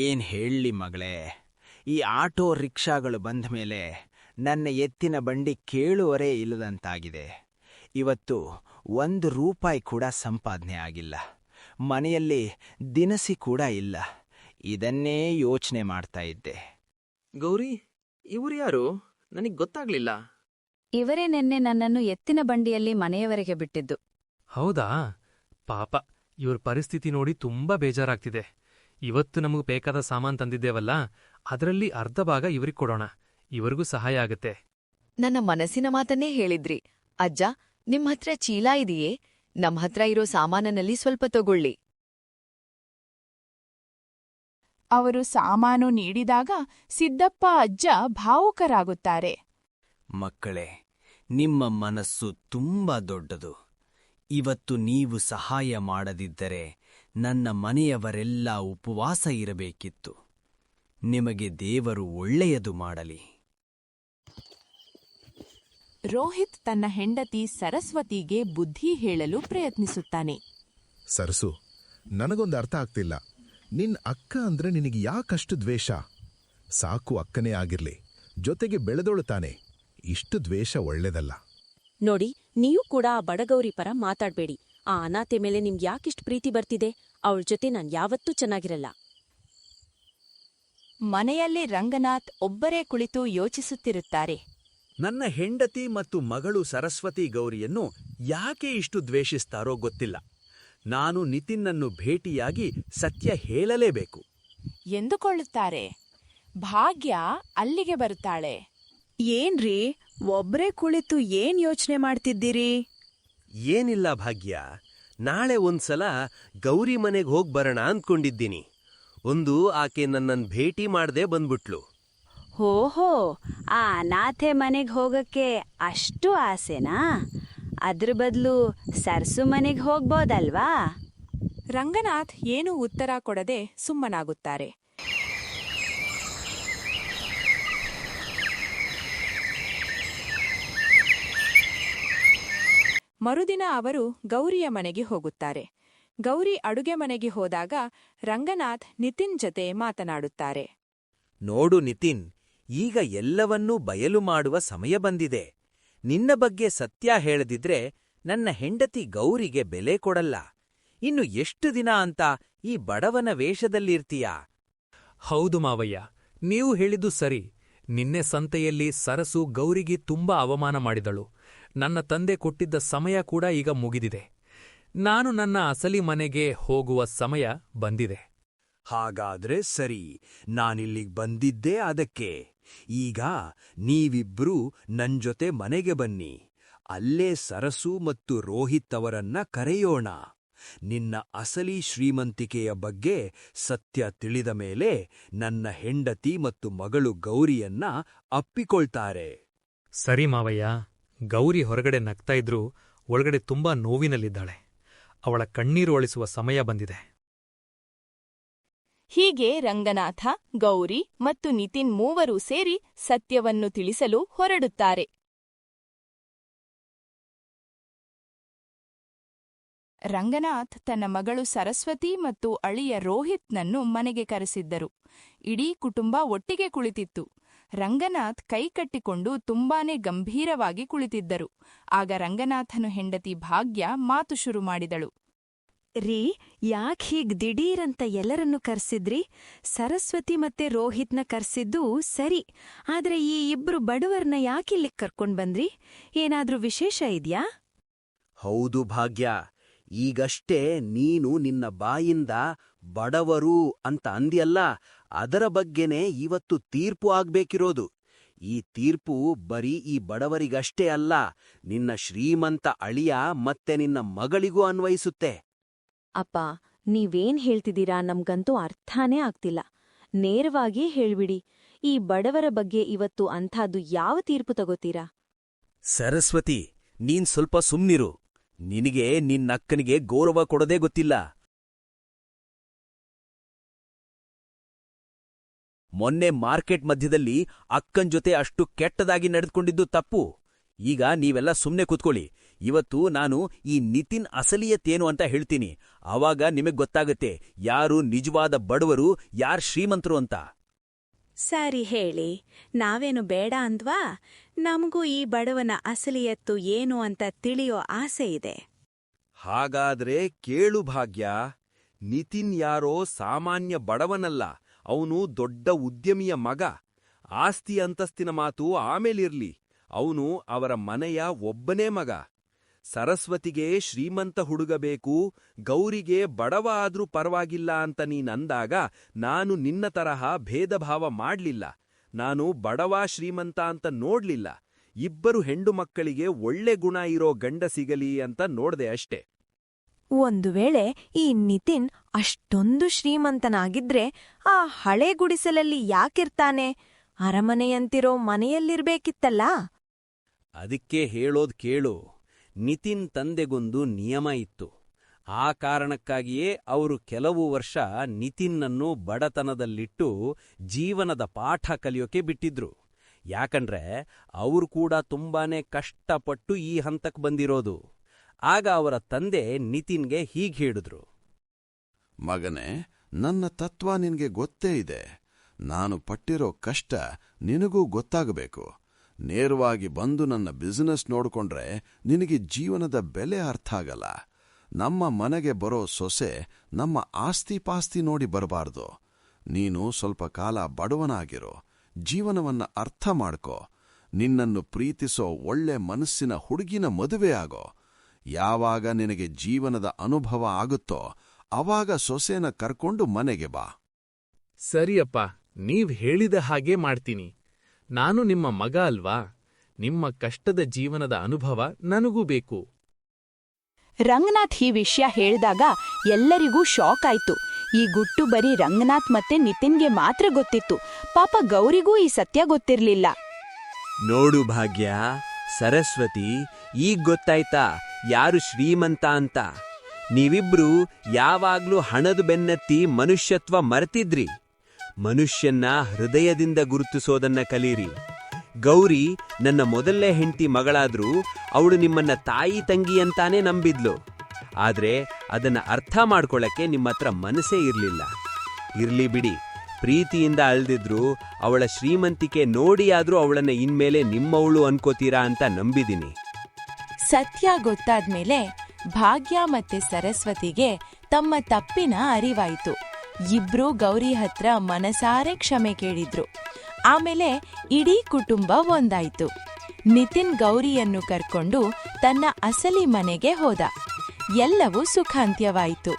G: ಏನ್ ಹೇಳಿ ಮಗಳೇ, ಈ ಆಟೋ ರಿಕ್ಷಾಗಳು ಬಂದ ಮೇಲೆ ನನ್ನ ಎತ್ತಿನ ಬಂಡಿ ಕೇಳುವರೇ ಇಲ್ಲದಂತಾಗಿದೆ. ಇವತ್ತು ₹1 ಕೂಡ ಸಂಪಾದನೆ ಆಗಿಲ್ಲ. ಮನೆಯಲ್ಲಿ ದಿನಸಿ ಕೂಡ ಇಲ್ಲ. ಇದನ್ನೇ ಯೋಚನೆ ಮಾಡ್ತಾ ಇದ್ದೆ.
N: ಗೌರಿ, ಇವ್ರು ಯಾರು? ನನಗ್ ಗೊತ್ತಾಗ್ಲಿಲ್ಲ.
D: ಇವರೇ ನೆನ್ನೆ ನನ್ನನ್ನು ಎತ್ತಿನ ಬಂಡಿಯಲ್ಲಿ ಮನೆಯವರೆಗೆ ಬಿಟ್ಟಿದ್ದು.
N: ಹೌದಾ? ಪಾಪ, ಇವ್ರ ಪರಿಸ್ಥಿತಿ ನೋಡಿ ತುಂಬಾ ಬೇಜಾರಾಗ್ತಿದೆ. ಇವತ್ತು ನಮಗೆ ಬೇಕಾದ ಸಾಮಾನ್ ತಂದಿದ್ದೇವಲ್ಲ, ಅದರಲ್ಲಿ ಅರ್ಧ ಭಾಗ ಇವ್ರಿಗೆ ಕೊಡೋಣ. ಇವರಿಗೂ ಸಹಾಯ ಆಗತ್ತೆ.
D: ನನ್ನ ಮನಸ್ಸಿನ ಮಾತನ್ನೇ ಹೇಳಿದ್ರಿ. ಅಜ್ಜ, ನಿಮ್ಹತ್ರ ಚೀಲ ಇದೆಯೇ? ನಮ್ಹತ್ರ ಇರೋ ಸಾಮಾನಿನಲ್ಲಿ ಸ್ವಲ್ಪ ತಗೊಳ್ಳಿ.
A: ಅವರು ಸಾಮಾನು ನೀಡಿದಾಗ ಸಿದ್ದಪ್ಪ ಅಜ್ಜ ಭಾವುಕರಾಗುತ್ತಾರೆ.
G: ಮಕ್ಕಳೇ, ನಿಮ್ಮ ಮನಸ್ಸು ತುಂಬಾ ದೊಡ್ಡದು. ಇವತ್ತು ನೀವು ಸಹಾಯ ಮಾಡದಿದ್ದರೆ ನನ್ನ ಮನೆಯವರೆಲ್ಲ ಉಪವಾಸ ಇರಬೇಕಿತ್ತು. ನಿಮಗೆ ದೇವರು ಒಳ್ಳೆಯದು ಮಾಡಲಿ.
A: ರೋಹಿತ್ ತನ್ನ ಹೆಂಡತಿ ಸರಸ್ವತಿಗೆ ಬುದ್ಧಿ ಹೇಳಲು ಪ್ರಯತ್ನಿಸುತ್ತಾನೆ.
K: ಸರಸು, ನನಗೊಂದು ಅರ್ಥ ಆಗ್ತಿಲ್ಲ. ನಿನ್ ಅಕ್ಕ ಅಂದ್ರೆ ನಿನಗೆ ಯಾಕಷ್ಟು ದ್ವೇಷ? ಸಾಕು ಅಕ್ಕನೇ ಆಗಿರ್ಲಿ, ಜೊತೆಗೆ ಬೆಳೆದೋಳು ತಾನೆ. ಇಷ್ಟು ದ್ವೇಷ ಒಳ್ಳೆದಲ್ಲ.
B: ನೋಡಿ, ನೀವು ಕೂಡ ಆ ಬಡಗೌರಿ ಪರ ಮಾತಾಡ್ಬೇಡಿ. ಆ ಅನಾಥೆ ಮೇಲೆ ನಿಮ್ಗೆ ಯಾಕಿಷ್ಟು ಪ್ರೀತಿ ಬರ್ತಿದೆ? ಅವಳ ಜೊತೆ ನಾನ್ ಯಾವತ್ತೂ ಚೆನ್ನಾಗಿರಲ್ಲ.
A: ಮನೆಯಲ್ಲಿ ರಂಗನಾಥ್ ಒಬ್ಬರೇ ಕುಳಿತು ಯೋಚಿಸುತ್ತಿರುತ್ತಾರೆ.
P: ನನ್ನ ಹೆಂಡತಿ ಮತ್ತು ಮಗಳು ಸರಸ್ವತಿ ಗೌರಿಯನ್ನು ಯಾಕೆ ಇಷ್ಟು ದ್ವೇಷಿಸ್ತಾರೋ ಗೊತ್ತಿಲ್ಲ. ನಾನು ನಿತಿನ್ನನ್ನು ಭೇಟಿಯಾಗಿ ಸತ್ಯ ಹೇಳಲೇಬೇಕು
A: ಎಂದುಕೊಳ್ಳುತ್ತಾರೆ. ಭಾಗ್ಯ ಅಲ್ಲಿಗೆ ಬರುತ್ತಾಳೆ.
B: ಏನ್ರೀ, ಒಬ್ರೇ ಕುಳಿತು ಏನ್ ಯೋಚನೆ ಮಾಡ್ತಿದ್ದೀರಿ?
J: ಏನಿಲ್ಲ ಭಾಗ್ಯ, ನಾಳೆ ಒಂದ್ಸಲ ಗೌರಿ ಮನೆಗೆ ಹೋಗ್ ಬರೋಣ ಅಂದ್ಕೊಂಡಿದ್ದೀನಿ. ಆಕೆ ನನ್ನನ್ ಭೇಟಿ ಮಾಡ್ದೆ ಬಂದ್ಬಿಟ್ಲು.
B: ಓಹೋ, ಆ ಅನಾಥೆ ಮನೆಗ್ ಹೋಗಕ್ಕೆ ಅಷ್ಟು ಆಸೆನಾ? ಅದ್ರ ಬದಲು ಸರ್ಸು ಮನೆಗ್ ಹೋಗ್ಬೋದಲ್ವಾ?
A: ರಂಗನಾಥ್ ಏನೂ ಉತ್ತರ ಕೊಡದೆ ಸುಮ್ಮನಾಗುತ್ತಾರೆ. ಮರುದಿನ ಅವರು ಗೌರಿಯ ಮನೆಗೆ ಹೋಗುತ್ತಾರೆ. ಗೌರಿ ಅಡುಗೆ ಮನೆಗೆ ಹೋದಾಗ ರಂಗನಾಥ್ ನಿತಿನ್ ಜೊತೆ ಮಾತನಾಡುತ್ತಾರೆ.
L: ನೋಡು ನಿತಿನ್, ಈಗ ಎಲ್ಲವನ್ನೂ ಬಯಲು ಮಾಡುವ ಸಮಯ ಬಂದಿದೆ. ನಿನ್ನ ಬಗ್ಗೆ ಸತ್ಯ ಹೇಳದಿದ್ರೆ ನನ್ನ ಹೆಂಡತಿ ಗೌರಿಗೆ ಬೆಲೆ ಕೊಡಲ್ಲ. ಇನ್ನು ಎಷ್ಟು ದಿನ ಅಂತ ಈ ಬಡವನ ವೇಷದಲ್ಲಿರ್ತೀಯಾ?
N: ಹೌದು ಮಾವಯ್ಯ, ನೀವು ಹೇಳಿದ್ದು ಸರಿ. ನಿನ್ನೆ ಸಂತೆಯಲ್ಲಿ ಸರಸು ಗೌರಿಗೆ ತುಂಬಾ ಅವಮಾನ ಮಾಡಿದಳು. ನನ್ನ ತಂದೆ ಕೊಟ್ಟಿದ್ದ ಸಮಯ ಕೂಡ ಈಗ ಮುಗಿದಿದೆ. ನಾನು ನನ್ನ ಅಸಲಿ ಮನೆಗೆ ಹೋಗುವ ಸಮಯ ಬಂದಿದೆ.
P: ಹಾಗಾದ್ರೆ ಸರಿ, ನಾನಿಲ್ಲಿಗ್ ಬಂದಿದ್ದೇ ಅದಕ್ಕೆ. ಈಗ ನೀವಿಬ್ರೂ ನನ್ಜೊತೆ ಮನೆಗೆ ಬನ್ನಿ. ಅಲ್ಲೇ ಸರಸು ಮತ್ತು ರೋಹಿತ್ ಅವರನ್ನ ಕರೆಯೋಣ. ನಿನ್ನ ಅಸಲಿ ಶ್ರೀಮಂತಿಕೆಯ ಬಗ್ಗೆ ಸತ್ಯ ತಿಳಿದ ಮೇಲೆ ನನ್ನ ಹೆಂಡತಿ ಮತ್ತು ಮಗಳು ಗೌರಿಯನ್ನ ಅಪ್ಪಿಕೊಳ್ತಾರೆ.
N: ಸರಿ ಮಾವಯ್ಯ. ಗೌರಿ ಹೊರಗಡೆ ನಗ್ತಾ ಇದ್ರೂ ಒಳಗಡೆ ತುಂಬಾ ನೋವಿನಲ್ಲಿದ್ದಾಳೆ. ಅವಳ ಕಣ್ಣೀರು ಒಳಿಸುವ ಸಮಯ ಬಂದಿದೆ.
A: ಹೀಗೆ ರಂಗನಾಥ, ಗೌರಿ ಮತ್ತು ನಿತಿನ್ ಮೂವರೂ ಸೇರಿ ಸತ್ಯವನ್ನು ತಿಳಿಸಲು ಹೊರಡುತ್ತಾರೆ. ರಂಗನಾಥ್ ತನ್ನ ಮಗಳು ಸರಸ್ವತಿ ಮತ್ತು ಅಳಿಯ ರೋಹಿತ್ನನ್ನು ಮನೆಗೆ ಕರೆಸಿದ್ದರು. ಇಡೀ ಕುಟುಂಬ ಒಟ್ಟಿಗೆ ಕುಳಿತಿತ್ತು. ರಂಗನಾಥ್ ಕೈಕಟ್ಟಿಕೊಂಡು ತುಂಬಾನೇ ಗಂಭೀರವಾಗಿ ಕುಳಿತಿದ್ದರು. ಆಗ ರಂಗನಾಥನು ಹೆಂಡತಿ ಭಾಗ್ಯ ಮಾತು ಶುರು ಮಾಡಿದಳು.
B: ರೀ, ಯಾಕ್ ಹೀಗ್ ದಿಢೀರಂತ ಎಲ್ಲರನ್ನೂ ಕರ್ಸಿದ್ರಿ? ಸರಸ್ವತಿ ಮತ್ತೆ ರೋಹಿತ್ನ ಕರ್ಸಿದ್ದು ಸರಿ, ಆದ್ರೆ ಈ ಇಬ್ರು ಬಡವರ್ನ ಯಾಕಿಲ್ಲಿಗ್ ಕರ್ಕೊಂಡ್ ಬಂದ್ರಿ? ಏನಾದ್ರೂ ವಿಶೇಷ ಇದ್ಯಾ?
J: ಹೌದು ಭಾಗ್ಯ, ಈಗಷ್ಟೇ ನೀನು ನಿನ್ನ ಬಾಯಿಂದ ಬಡವರು ಅಂತ ಅಂದ್ಯಲ್ಲ, ಅದರ ಬಗ್ಗೆನೇ ಇವತ್ತು ತೀರ್ಪು ಆಗ್ಬೇಕಿರೋದು. ಈ ತೀರ್ಪು ಬರೀ ಈ ಬಡವರಿಗಷ್ಟೇ ಅಲ್ಲ, ನಿನ್ನ ಶ್ರೀಮಂತ ಅಳಿಯ ಮತ್ತೆ ನಿನ್ನ ಮಗಳಿಗೂ ಅನ್ವಯಿಸುತ್ತೆ.
M: ಅಪ್ಪ,
C: ನೀವೇನ್ ಹೇಳ್ತಿದ್ದೀರಾ ನಮ್ಗಂತೂ ಅರ್ಥನೇ ಆಗ್ತಿಲ್ಲ. ನೇರವಾಗಿ ಹೇಳ್ಬಿಡಿ, ಈ ಬಡವರ ಬಗ್ಗೆ ಇವತ್ತು ಅಂಥದ್ದು ಯಾವ ತೀರ್ಪು ತಗೋತೀರಾ?
P: ಸರಸ್ವತಿ, ನೀನ್ ಸ್ವಲ್ಪ ಸುಮ್ನಿರು. ನಿನಗೆ ನಿನ್ನಕ್ಕನಿಗೆ ಗೌರವ ಕೊಡದೇ ಗೊತ್ತಿಲ್ಲ. ಮೊನ್ನೆ ಮಾರ್ಕೆಟ್ ಮಧ್ಯದಲ್ಲಿ ಅಕ್ಕನ್ ಜೊತೆ ಅಷ್ಟು ಕೆಟ್ಟದಾಗಿ ನಡೆದುಕೊಂಡಿದ್ದು ತಪ್ಪು. ಈಗ ನೀವೆಲ್ಲ ಸುಮ್ನೆ ಕೂತ್ಕೊಳ್ಳಿ. ಇವತ್ತು ನಾನು ಈ ನಿತಿನ್ ಅಸಲಿಯತ್ತೇನು ಅಂತ ಹೇಳ್ತೀನಿ. ಆವಾಗ ನಿಮಗ್ ಗೊತ್ತಾಗತ್ತೆ ಯಾರು ನಿಜವಾದ ಬಡವರು, ಯಾರ್ ಶ್ರೀಮಂತರು ಅಂತ.
O: ಸರಿ ಹೇಳಿ, ನಾವೇನು ಬೇಡ ಅಂದ್ವಾ? ನಮಗೂ ಈ ಬಡವನ ಅಸಲಿಯತ್ತು ಏನು ಅಂತ ತಿಳಿಯೋ ಆಸೆ ಇದೆ.
I: ಹಾಗಾದ್ರೆ ಕೇಳು ಭಾಗ್ಯ, ನಿತಿನ್ ಯಾರೋ ಸಾಮಾನ್ಯ ಬಡವನಲ್ಲ, ಅವನು ದೊಡ್ಡ ಉದ್ಯಮಿಯ ಮಗ. ಆಸ್ತಿ ಅಂತಸ್ತಿನ ಮಾತು ಆಮೇಲಿರ್ಲಿ, ಅವನು ಅವರ ಮನೆಯ ಒಬ್ಬನೇ ಮಗ. ಸರಸ್ವತಿಗೆ ಶ್ರೀಮಂತ ಹುಡುಗ ಬೇಕು, ಗೌರಿಗೆ ಬಡವ ಆದ್ರೂ ಪರವಾಗಿಲ್ಲ ಅಂತ ನೀನಂದಾಗ ನಾನು ನಿನ್ನ ತರಹ ಭೇದಭಾವ ಮಾಡ್ಲಿಲ್ಲ. ನಾನು ಬಡವ ಶ್ರೀಮಂತ ಅಂತ ನೋಡ್ಲಿಲ್ಲ. ಇಬ್ಬರು ಹೆಂಡು ಮಕ್ಕಳಿಗೆ ಒಳ್ಳೆ ಗುಣ ಇರೋ ಗಂಡ ಸಿಗಲಿ ಅಂತ ನೋಡ್ದೆ ಅಷ್ಟೆ.
C: ಒಂದು ವೇಳೆ ಈ ನಿತಿನ್ ಅಷ್ಟೊಂದು ಶ್ರೀಮಂತನಾಗಿದ್ರೆ ಆ ಹಳೆ ಗುಡಿಸಲಲ್ಲಿ ಯಾಕಿರ್ತಾನೆ? ಅರಮನೆಯಂತಿರೋ ಮನೆಯಲ್ಲಿರ್ಬೇಕಿತ್ತಲ್ಲ.
F: ಅದಕ್ಕೆ ಹೇಳೋದ್ ಕೇಳು. ನಿತಿನ್ ತಂದೆಗೊಂದು ನಿಯಮ ಇತ್ತು. ಆ ಕಾರಣಕ್ಕಾಗಿಯೇ ಅವರು ಕೆಲವು ವರ್ಷ ನಿತಿನ್ನನ್ನು ಬಡತನದಲ್ಲಿಟ್ಟು ಜೀವನದ ಪಾಠ ಕಲಿಯೋಕೆ ಬಿಟ್ಟಿದ್ರು. ಯಾಕಂದ್ರೆ ಅವರು ಕೂಡ ತುಂಬಾನೇ ಕಷ್ಟಪಟ್ಟು ಈ ಹಂತಕ್ಕೆ ಬಂದಿರೋದು. ಆಗ ಅವರ ತಂದೆ ನಿತಿನ್ಗೆ ಹೀಗ್ ಹೇಳಿದ್ರು.
K: ಮಗನೇ, ನನ್ನ ತತ್ವ ನಿನಗೆ ಗೊತ್ತೇ ಇದೆ. ನಾನು ಪಟ್ಟಿರೋ ಕಷ್ಟ ನಿನಗೂ ಗೊತ್ತಾಗಬೇಕು. ನೇರವಾಗಿ ಬಂದು ನನ್ನ ಬಿಸಿನೆಸ್ ನೋಡ್ಕೊಂಡ್ರೆ ನಿನಗೆ ಜೀವನದ ಬೆಲೆ ಅರ್ಥ ಆಗಲ್ಲ. ನಮ್ಮ ಮನೆಗೆ ಬರೋ ಸೊಸೆ ನಮ್ಮ ಆಸ್ತಿ ಪಾಸ್ತಿ ನೋಡಿ ಬರಬಾರ್ದು. ನೀನು ಸ್ವಲ್ಪ ಕಾಲ ಬಡವನಾಗಿರೋ, ಜೀವನವನ್ನ ಅರ್ಥ ಮಾಡ್ಕೋ. ನಿನ್ನನ್ನು ಪ್ರೀತಿಸೋ ಒಳ್ಳೆ ಮನಸ್ಸಿನ ಹುಡುಗಿನ ಮದುವೆ ಆಗೋ. ಯಾವಾಗ ನಿನಗೆ ಜೀವನದ ಅನುಭವ ಆಗುತ್ತೋ ಅವಾಗ ಸೊಸೆನ ಕರ್ಕೊಂಡು ಮನೆಗೆ ಬಾ.
N: ಸರಿಯಪ್ಪ, ನೀವ್ ಹೇಳಿದ ಹಾಗೆ ಮಾಡ್ತೀನಿ. ನಾನು ನಿಮ್ಮ ಮಗ ಅಲ್ವಾ? ನಿಮ್ಮ ಕಷ್ಟದ ಜೀವನದ ಅನುಭವ ನನಗೂ ಬೇಕು.
A: ರಂಗನಾಥ್ ಈ ವಿಷಯ ಹೇಳಿದಾಗ ಎಲ್ಲರಿಗೂ ಶಾಕ್ ಆಯ್ತು. ಈ ಗುಟ್ಟು ಬರೀ ರಂಗನಾಥ್ ಮತ್ತೆ ನಿತಿನ್ಗೆ ಮಾತ್ರ ಗೊತ್ತಿತ್ತು. ಪಾಪ ಗೌರಿಗೂ ಈ ಸತ್ಯ ಗೊತ್ತಿರ್ಲಿಲ್ಲ.
H: ನೋಡು ಭಾಗ್ಯ, ಸರಸ್ವತಿ, ಈಗ ಗೊತ್ತಾಯ್ತಾ ಯಾರು ಶ್ರೀಮಂತ ಅಂತ? ನೀವಿಬ್ರು ಯಾವಾಗ್ಲೂ ಹಣದ ಬೆನ್ನತ್ತಿ ಮನುಷ್ಯತ್ವ ಮರೆತಿದ್ರಿ. ಮನುಷ್ಯನ್ನ ಹೃದಯದಿಂದ ಗುರುತಿಸೋದನ್ನ ಕಲೀರಿ. ಗೌರಿ ನನ್ನ ಮೊದಲನೇ ಹೆಂಡತಿ ಮಗಳಾದ್ರೂ ಅವಳು ನಿಮ್ಮನ್ನ ತಾಯಿ ತಂಗಿ ಅಂತಾನೇ ನಂಬಿದ್ಲು. ಆದ್ರೆ ಅದನ್ನ ಅರ್ಥ ಮಾಡ್ಕೊಳ್ಳಕ್ಕೆ ನಿಮ್ಮತ್ರ ಮನಸ್ಸೇ ಇರ್ಲಿಲ್ಲ. ಇರ್ಲಿ ಬಿಡಿ, ಪ್ರೀತಿಯಿಂದ ಅಳ್ದಿದ್ರು ಅವಳ ಶ್ರೀಮಂತಿಕೆ ನೋಡಿಯಾದ್ರೂ ಅವಳನ್ನ ಇನ್ಮೇಲೆ ನಿಮ್ಮವಳು ಅನ್ಕೋತೀರಾ ಅಂತ ನಂಬಿದ್ದೀನಿ.
A: ಸತ್ಯ ಗೊತ್ತಾದ್ಮೇಲೆ ಭಾಗ್ಯ ಮತ್ತೆ ಸರಸ್ವತಿಗೆ ತಮ್ಮ ತಪ್ಪಿನ ಅರಿವಾಯಿತು. ಇಬ್ರೂ ಗೌರಿ ಹತ್ರ ಮನಸಾರೆ ಕ್ಷಮೆ ಕೇಳಿದ್ರು. ಆಮೇಲೆ ಇಡೀ ಕುಟುಂಬ ಒಂದಾಯ್ತು. ನಿತಿನ್ ಗೌರಿಯನ್ನು ಕರ್ಕೊಂಡು ತನ್ನ ಅಸಲಿ ಮನೆಗೆ ಹೋದ. ಎಲ್ಲವೂ ಸುಖಾಂತ್ಯವಾಯಿತು.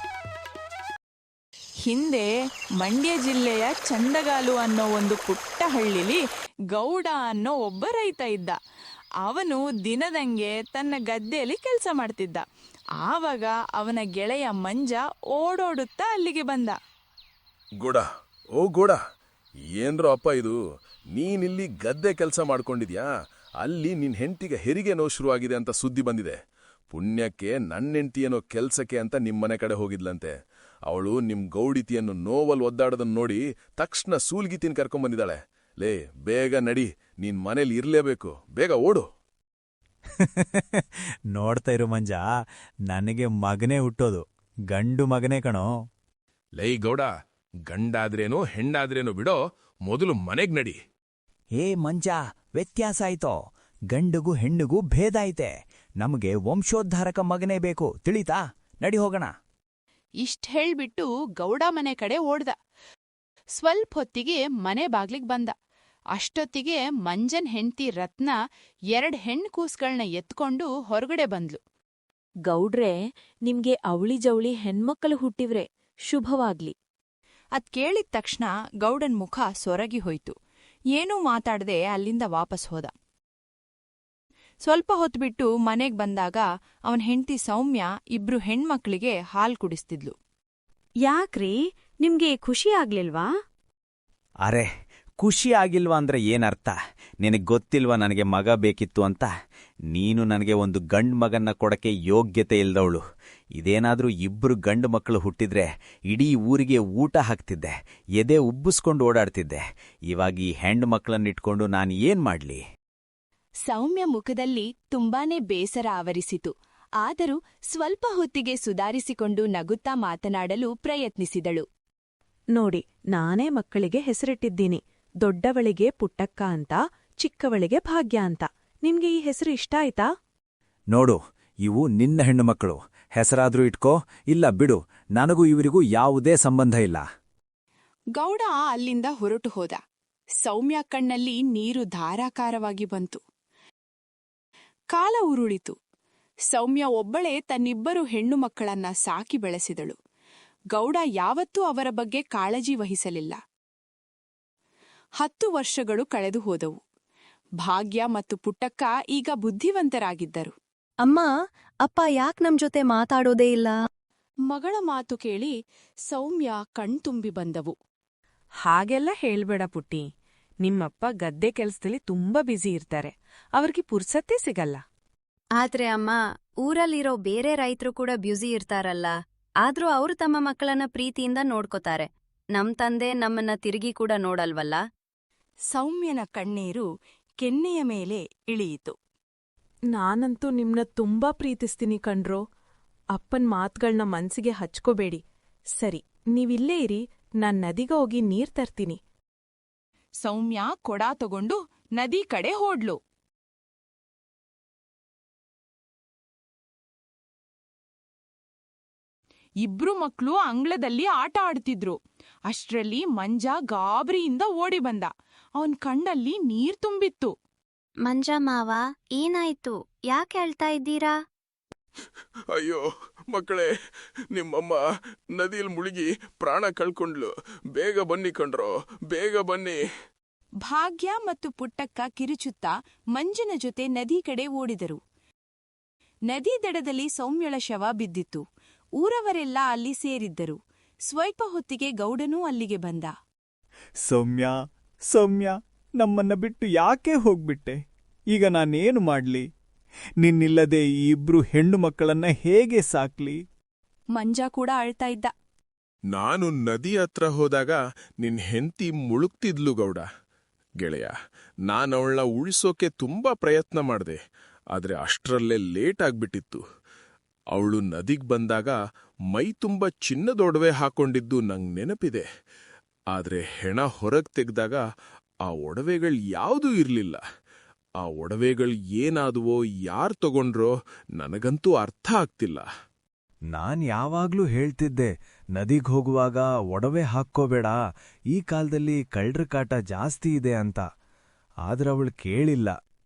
A: ಹಿಂದೆ ಮಂಡ್ಯ ಜಿಲ್ಲೆಯ ಚಂದಗಾಲು ಅನ್ನೋ ಒಂದು ಪುಟ್ಟ ಹಳ್ಳಿಲಿ ಗೌಡ ಅನ್ನೋ ಒಬ್ಬ ರೈತ ಇದ್ದ. ಅವನು ದಿನದಂಗೆ ತನ್ನ ಗದ್ದೆಯಲ್ಲಿ ಕೆಲಸ ಮಾಡ್ತಿದ್ದ. ಆವಾಗ ಅವನ ಗೆಳೆಯ ಮಂಜ ಓಡೋಡುತ್ತಾ ಅಲ್ಲಿಗೆ ಬಂದ.
Q: ಗೋಡ, ಓ ಗೋಡ, ಏನ್ರೋ ಅಪ್ಪ ಇದು? ನೀನಿಲ್ಲಿ ಗದ್ದೆ ಕೆಲಸ ಮಾಡ್ಕೊಂಡಿದ್ಯಾ? ಅಲ್ಲಿ ನಿನ್ ಹೆಂಡತಿಗೆ ಹೆರಿಗೆ ನೋವು ಶುರುವಾಗಿದೆ ಅಂತ ಸುದ್ದಿ ಬಂದಿದೆ. ಪುಣ್ಯಕ್ಕೆ ನನ್ನ ಹೆಂಡತಿಯೇನೋ ಕೆಲ್ಸಕ್ಕೆ ಅಂತ ನಿಮ್ಮನೆ ಕಡೆ ಹೋಗಿದ್ಲಂತೆ. ಅವಳು ನಿಮ್ ಗೌಡಿತಿಯನ್ನು ನೋವಲ್ಲಿ ಒದ್ದಾಡೋದನ್ನ ನೋಡಿ ತಕ್ಷಣ ಸೂಲ್ಗಿತಿನ ಕರ್ಕೊಂಬಂದಿದ್ದಾಳೆ. ಲೇ, ಬೇಗ ನಡಿ, ನೀನ್ ಮನೇಲಿ ಇರ್ಲೇಬೇಕು, ಬೇಗ ಓಡು.
R: ನೋಡ್ತಾ ಇರು ಮಂಜ, ನನಗೆ ಮಗನೇ ಹುಟ್ಟೋದು, ಗಂಡು ಮಗನೇ ಕಣೋ.
Q: ಲೈ ಗೌಡ, ಗಂಡಾದ್ರೇನೋ ಹೆಣ್ಣಾದ್ರೇನೋ ಬಿಡೋ, ಮೊದಲು ಮನೆಗ್ ನಡಿ.
R: ಏ ಮಂಜ, ವ್ಯತ್ಯಾಸ ಆಯ್ತೋ. ಗಂಡಿಗೂ ಹೆಣ್ಣಿಗೂ ಭೇದ ಐತೆ. ನಮಗೆ ವಂಶೋದ್ಧಾರಕ ಮಗನೇ ಬೇಕು, ತಿಳಿತಾ? ನಡಿ ಹೋಗೋಣ.
A: ಇಷ್ಟ್ ಹೇಳ್ಬಿಟ್ಟು ಗೌಡ ಮನೆ ಕಡೆ ಓಡ್ದ. ಸ್ವಲ್ಪ ಹೊತ್ತಿಗೆ ಮನೆ ಬಾಗ್ಲಿಗ್ ಬಂದ. ಅಷ್ಟೊತ್ತಿಗೆ ಮಂಜನ್ ಹೆಂಡ್ತಿ ರತ್ನ 2 ಹೆಣ್ಣು ಕೂಸ್ಗಳನ್ನ ಎತ್ಕೊಂಡು ಹೊರಗಡೆ ಬಂದ್ಲು.
C: ಗೌಡ್ರೆ, ನಿಮ್ಗೆ ಅವಳಿ ಜವಳಿ ಹೆಣ್ಮಕ್ಕಳು ಹುಟ್ಟಿವ್ರೆ, ಶುಭವಾಗ್ಲಿ.
A: ಅದ್ ಕೇಳಿದ ತಕ್ಷಣ ಗೌಡನ್ ಮುಖ ಸೊರಗಿ ಹೋಯ್ತು. ಏನೂ ಮಾತಾಡದೆ ಅಲ್ಲಿಂದ ವಾಪಸ್ ಹೋದ. ಸ್ವಲ್ಪ ಹೊತ್ಬಿಟ್ಟು ಮನೆಗ್ ಬಂದಾಗ ಅವನ್ ಹೆಂಡ್ತಿ ಸೌಮ್ಯ 2 ಹೆಣ್ಮಕ್ಳಿಗೆ ಹಾಲ್ ಕುಡಿಸ್ತಿದ್ಲು.
O: ಯಾಕ್ರೀ ನಿಮ್ಗೆ ಖುಷಿ ಆಗ್ಲಿಲ್ವಾ?
R: ಅರೆ, ಖುಷಿ ಆಗಿಲ್ವಾ ಅಂದ್ರೆ ಏನರ್ಥ? ನಿನಗೆ ಗೊತ್ತಿಲ್ವಾ ನನಗೆ ಮಗ ಬೇಕಿತ್ತು ಅಂತ? ನೀನು ನನಗೆ ಒಂದು ಗಂಡು ಮಗನ್ನ ಕೊಡಕ್ಕೆ ಯೋಗ್ಯತೆ ಇಲ್ದವಳು. ಇದೇನಾದ್ರೂ ಇಬ್ರು ಗಂಡು ಮಕ್ಕಳು ಹುಟ್ಟಿದ್ರೆ ಇಡೀ ಊರಿಗೆ ಊಟ ಹಾಕ್ತಿದ್ದೆ, ಎದೆ ಉಬ್ಬಿಸ್ಕೊಂಡು ಓಡಾಡ್ತಿದ್ದೆ. ಇವಾಗ ಈ ಹೆಣ್ಣು ಮಕ್ಕಳನ್ನಿಟ್ಕೊಂಡು ನಾನು ಏನ್ ಮಾಡ್ಲಿ?
A: ಸೌಮ್ಯ ಮುಖದಲ್ಲಿ ತುಂಬಾನೇ ಬೇಸರ ಆವರಿಸಿತು. ಆದರೂ ಸ್ವಲ್ಪ ಹೊತ್ತಿಗೆ ಸುಧಾರಿಸಿಕೊಂಡು ನಗುತ್ತಾ ಮಾತನಾಡಲು ಪ್ರಯತ್ನಿಸಿದಳು.
O: ನೋಡಿ, ನಾನೇ ಮಕ್ಕಳಿಗೆ ಹೆಸರಿಟ್ಟಿದ್ದೀನಿ. ದೊಡ್ಡವಳಿಗೆ ಪುಟ್ಟಕ್ಕ ಅಂತ, ಚಿಕ್ಕವಳಿಗೆ ಭಾಗ್ಯ ಅಂತ. ನಿಮ್ಗೆ ಈ ಹೆಸರು ಇಷ್ಟ ಆಯ್ತಾ?
R: ನೋಡು, ಇವು ನಿನ್ನ ಹೆಣ್ಣು ಮಕ್ಕಳು. ಹೆಸರಾದ್ರೂ ಇಟ್ಕೋ, ಇಲ್ಲ ಬಿಡು. ನನಗೂ ಇವರಿಗೂ ಯಾವುದೇ ಸಂಬಂಧ ಇಲ್ಲ.
A: ಗೌಡ ಅಲ್ಲಿಂದ ಹೊರಟು ಹೋದ. ಸೌಮ್ಯ ಕಣ್ಣಲ್ಲಿ ನೀರು ಧಾರಾಕಾರವಾಗಿ ಬಂತು. ಕಾಲ ಉರುಳಿತು. ಸೌಮ್ಯ ಒಬ್ಬಳೇ ತನ್ನಿಬ್ಬರು ಹೆಣ್ಣು ಮಕ್ಕಳನ್ನ ಸಾಕಿ ಬೆಳೆಸಿದಳು. ಗೌಡ ಯಾವತ್ತೂ ಅವರ ಬಗ್ಗೆ ಕಾಳಜಿ ವಹಿಸಲಿಲ್ಲ. 10 ವರ್ಷಗಳು ಕಳೆದು ಹೋದವು. ಭಾಗ್ಯ ಮತ್ತು ಪುಟ್ಟಕ್ಕ ಈಗ ಬುದ್ಧಿವಂತರಾಗಿದ್ದರು.
C: ಅಮ್ಮ, ಅಪ್ಪ ಯಾಕ್ ನಮ್ ಜೊತೆ ಮಾತಾಡೋದೇ ಇಲ್ಲ?
A: ಮಗಳ ಮಾತು ಕೇಳಿ ಸೌಮ್ಯ ಕಣ್ತುಂಬಿ ಬಂದವು.
S: ಹಾಗೆಲ್ಲ ಹೇಳ್ಬೇಡ ಪುಟ್ಟಿ. ನಿಮ್ಮಪ್ಪ ಗದ್ದೆ ಕೆಲ್ಸದಲ್ಲಿ ತುಂಬಾ ಬ್ಯುಸಿ ಇರ್ತಾರೆ. ಅವ್ರಿಗೆ ಪುರ್ಸತ್ತೇ ಸಿಗಲ್ಲ.
T: ಆದ್ರೆ ಅಮ್ಮ, ಊರಲ್ಲಿರೋ ಬೇರೆ ರೈತರು ಕೂಡ ಬ್ಯುಸಿ ಇರ್ತಾರಲ್ಲ. ಆದ್ರೂ ಅವ್ರು ತಮ್ಮ ಮಕ್ಕಳನ್ನ ಪ್ರೀತಿಯಿಂದ ನೋಡ್ಕೋತಾರೆ. ನಮ್ ತಂದೆ ನಮ್ಮನ್ನ ತಿರುಗಿ ಕೂಡ ನೋಡಲ್ವಲ್ಲ.
A: ಸೌಮ್ಯನ ಕಣ್ಣೀರು ಕೆನ್ನೆಯ ಮೇಲೆ ಇಳಿಯಿತು.
S: ನಾನಂತೂ ನಿಮ್ನ ತುಂಬಾ ಪ್ರೀತಿಸ್ತೀನಿ ಕಣ್ರೋ. ಅಪ್ಪನ್ ಮಾತ್ಗಳ್ನ ಮನ್ಸಿಗೆ ಹಚ್ಕೋಬೇಡಿ. ಸರಿ, ನೀವಿಲ್ಲೇ ಇರಿ, ನಾನ್ ನದಿಗೆ ಹೋಗಿ ನೀರ್ ತರ್ತೀನಿ.
A: ಸೌಮ್ಯ ಕೊಡ ತಗೊಂಡು ನದಿ ಕಡೆ ಹೋಡ್ಲು. ಇಬ್ರು ಮಕ್ಳು ಅಂಗಳದಲ್ಲಿ ಆಟ ಆಡ್ತಿದ್ರು. ಅಷ್ಟ್ರಲ್ಲಿ ಮಂಜ ಗಾಬರಿಯಿಂದ ಓಡಿ ಬಂದ. ಅವನ್ ಕಣ್ಣಲ್ಲಿ ನೀರ್ ತುಂಬಿತ್ತು.
T: ಮಂಜ ಮಾವ, ಏನಾಯ್ತು? ಯಾಕೆ ಅಳ್ತಾ ಇದ್ದೀರಾ?
Q: ಅಯ್ಯೋ ಮಕ್ಕಳೇ, ನಿಮ್ಮಮ್ಮ ನದಿಯಲ್ಲಿ ಮುಳುಗಿ ಪ್ರಾಣ ಕಳ್ಕೊಂಡ್ಲು. ಬೇಗ ಬನ್ನಿ ಕಣ್ರೋ, ಬೇಗ ಬನ್ನಿ.
A: ಭಾಗ್ಯ ಮತ್ತು ಪುಟ್ಟಕ್ಕ ಕಿರುಚುತ್ತಾ ಮಂಜನ ಜೊತೆ ನದಿ ಕಡೆ ಓಡಿದರು. ನದಿ ದಡದಲ್ಲಿ ಸೌಮ್ಯಳ ಶವ ಬಿದ್ದಿತ್ತು. ಊರವರೆಲ್ಲ ಅಲ್ಲಿ ಸೇರಿದ್ದರು. ಸ್ವಲ್ಪ ಹೊತ್ತಿಗೆ ಗೌಡನೂ ಅಲ್ಲಿಗೆ ಬಂದ.
R: ಸೌಮ್ಯ, ಸೌಮ್ಯ, ನಮ್ಮನ್ನ ಬಿಟ್ಟು ಯಾಕೆ ಹೋಗ್ಬಿಟ್ಟೆ? ಈಗ ನಾನೇನು ಮಾಡ್ಲಿ? ನಿನ್ನಿಲ್ಲದೆ ಈ ಇಬ್ರು ಹೆಣ್ಣು ಮಕ್ಕಳನ್ನ ಹೇಗೆ ಸಾಕ್ಲಿ?
A: ಮಂಜ ಕೂಡ ಅಳ್ತಾ ಇದ್ದ.
Q: ನಾನು ನದಿ ಹತ್ರ ಹೋದಾಗ ನಿನ್ ಹೆಂಡ್ತಿ ಮುಳುಗ್ತಿದ್ಲು ಗೌಡ. ಗೆಳೆಯ, ನಾನವಳನ್ನ ಉಳಿಸೋಕೆ ತುಂಬಾ ಪ್ರಯತ್ನ ಮಾಡ್ದೆ. ಆದ್ರೆ ಅಷ್ಟ್ರಲ್ಲೇ ಲೇಟ್ ಆಗ್ಬಿಟ್ಟಿತ್ತು. ಅವಳು ನದಿಗ್ ಬಂದಾಗ ಮೈ ತುಂಬ ಚಿನ್ನದೊಡವೆ ಹಾಕೊಂಡಿದ್ದು ನಂಗ್ ನೆನಪಿದೆ. ಆದ್ರೆ ಹೆಣ ಹೊರಗ್ ತೆಗ್ದಾಗ ಆ ಒಡವೆಗಳು ಯಾವುದೂ ಇರ್ಲಿಲ್ಲ. ಆ ಒಡವೆಗಳು ಏನಾದುವೋ, ಯಾರ್ ತಗೊಂಡ್ರೋ ನನಗಂತೂ ಅರ್ಥ ಆಗ್ತಿಲ್ಲ.
R: ನಾನ್ ಯಾವಾಗ್ಲೂ ಹೇಳ್ತಿದ್ದೆ, ನದಿಗ್ ಹೋಗುವಾಗ ಒಡವೆ ಹಾಕ್ಕೋಬೇಡ, ಈ ಕಾಲದಲ್ಲಿ ಕಳ್ರ ಕಾಟ ಜಾಸ್ತಿ ಇದೆ ಅಂತ. ಆದ್ರವಳು ಕೇಳಿಲ್ಲ.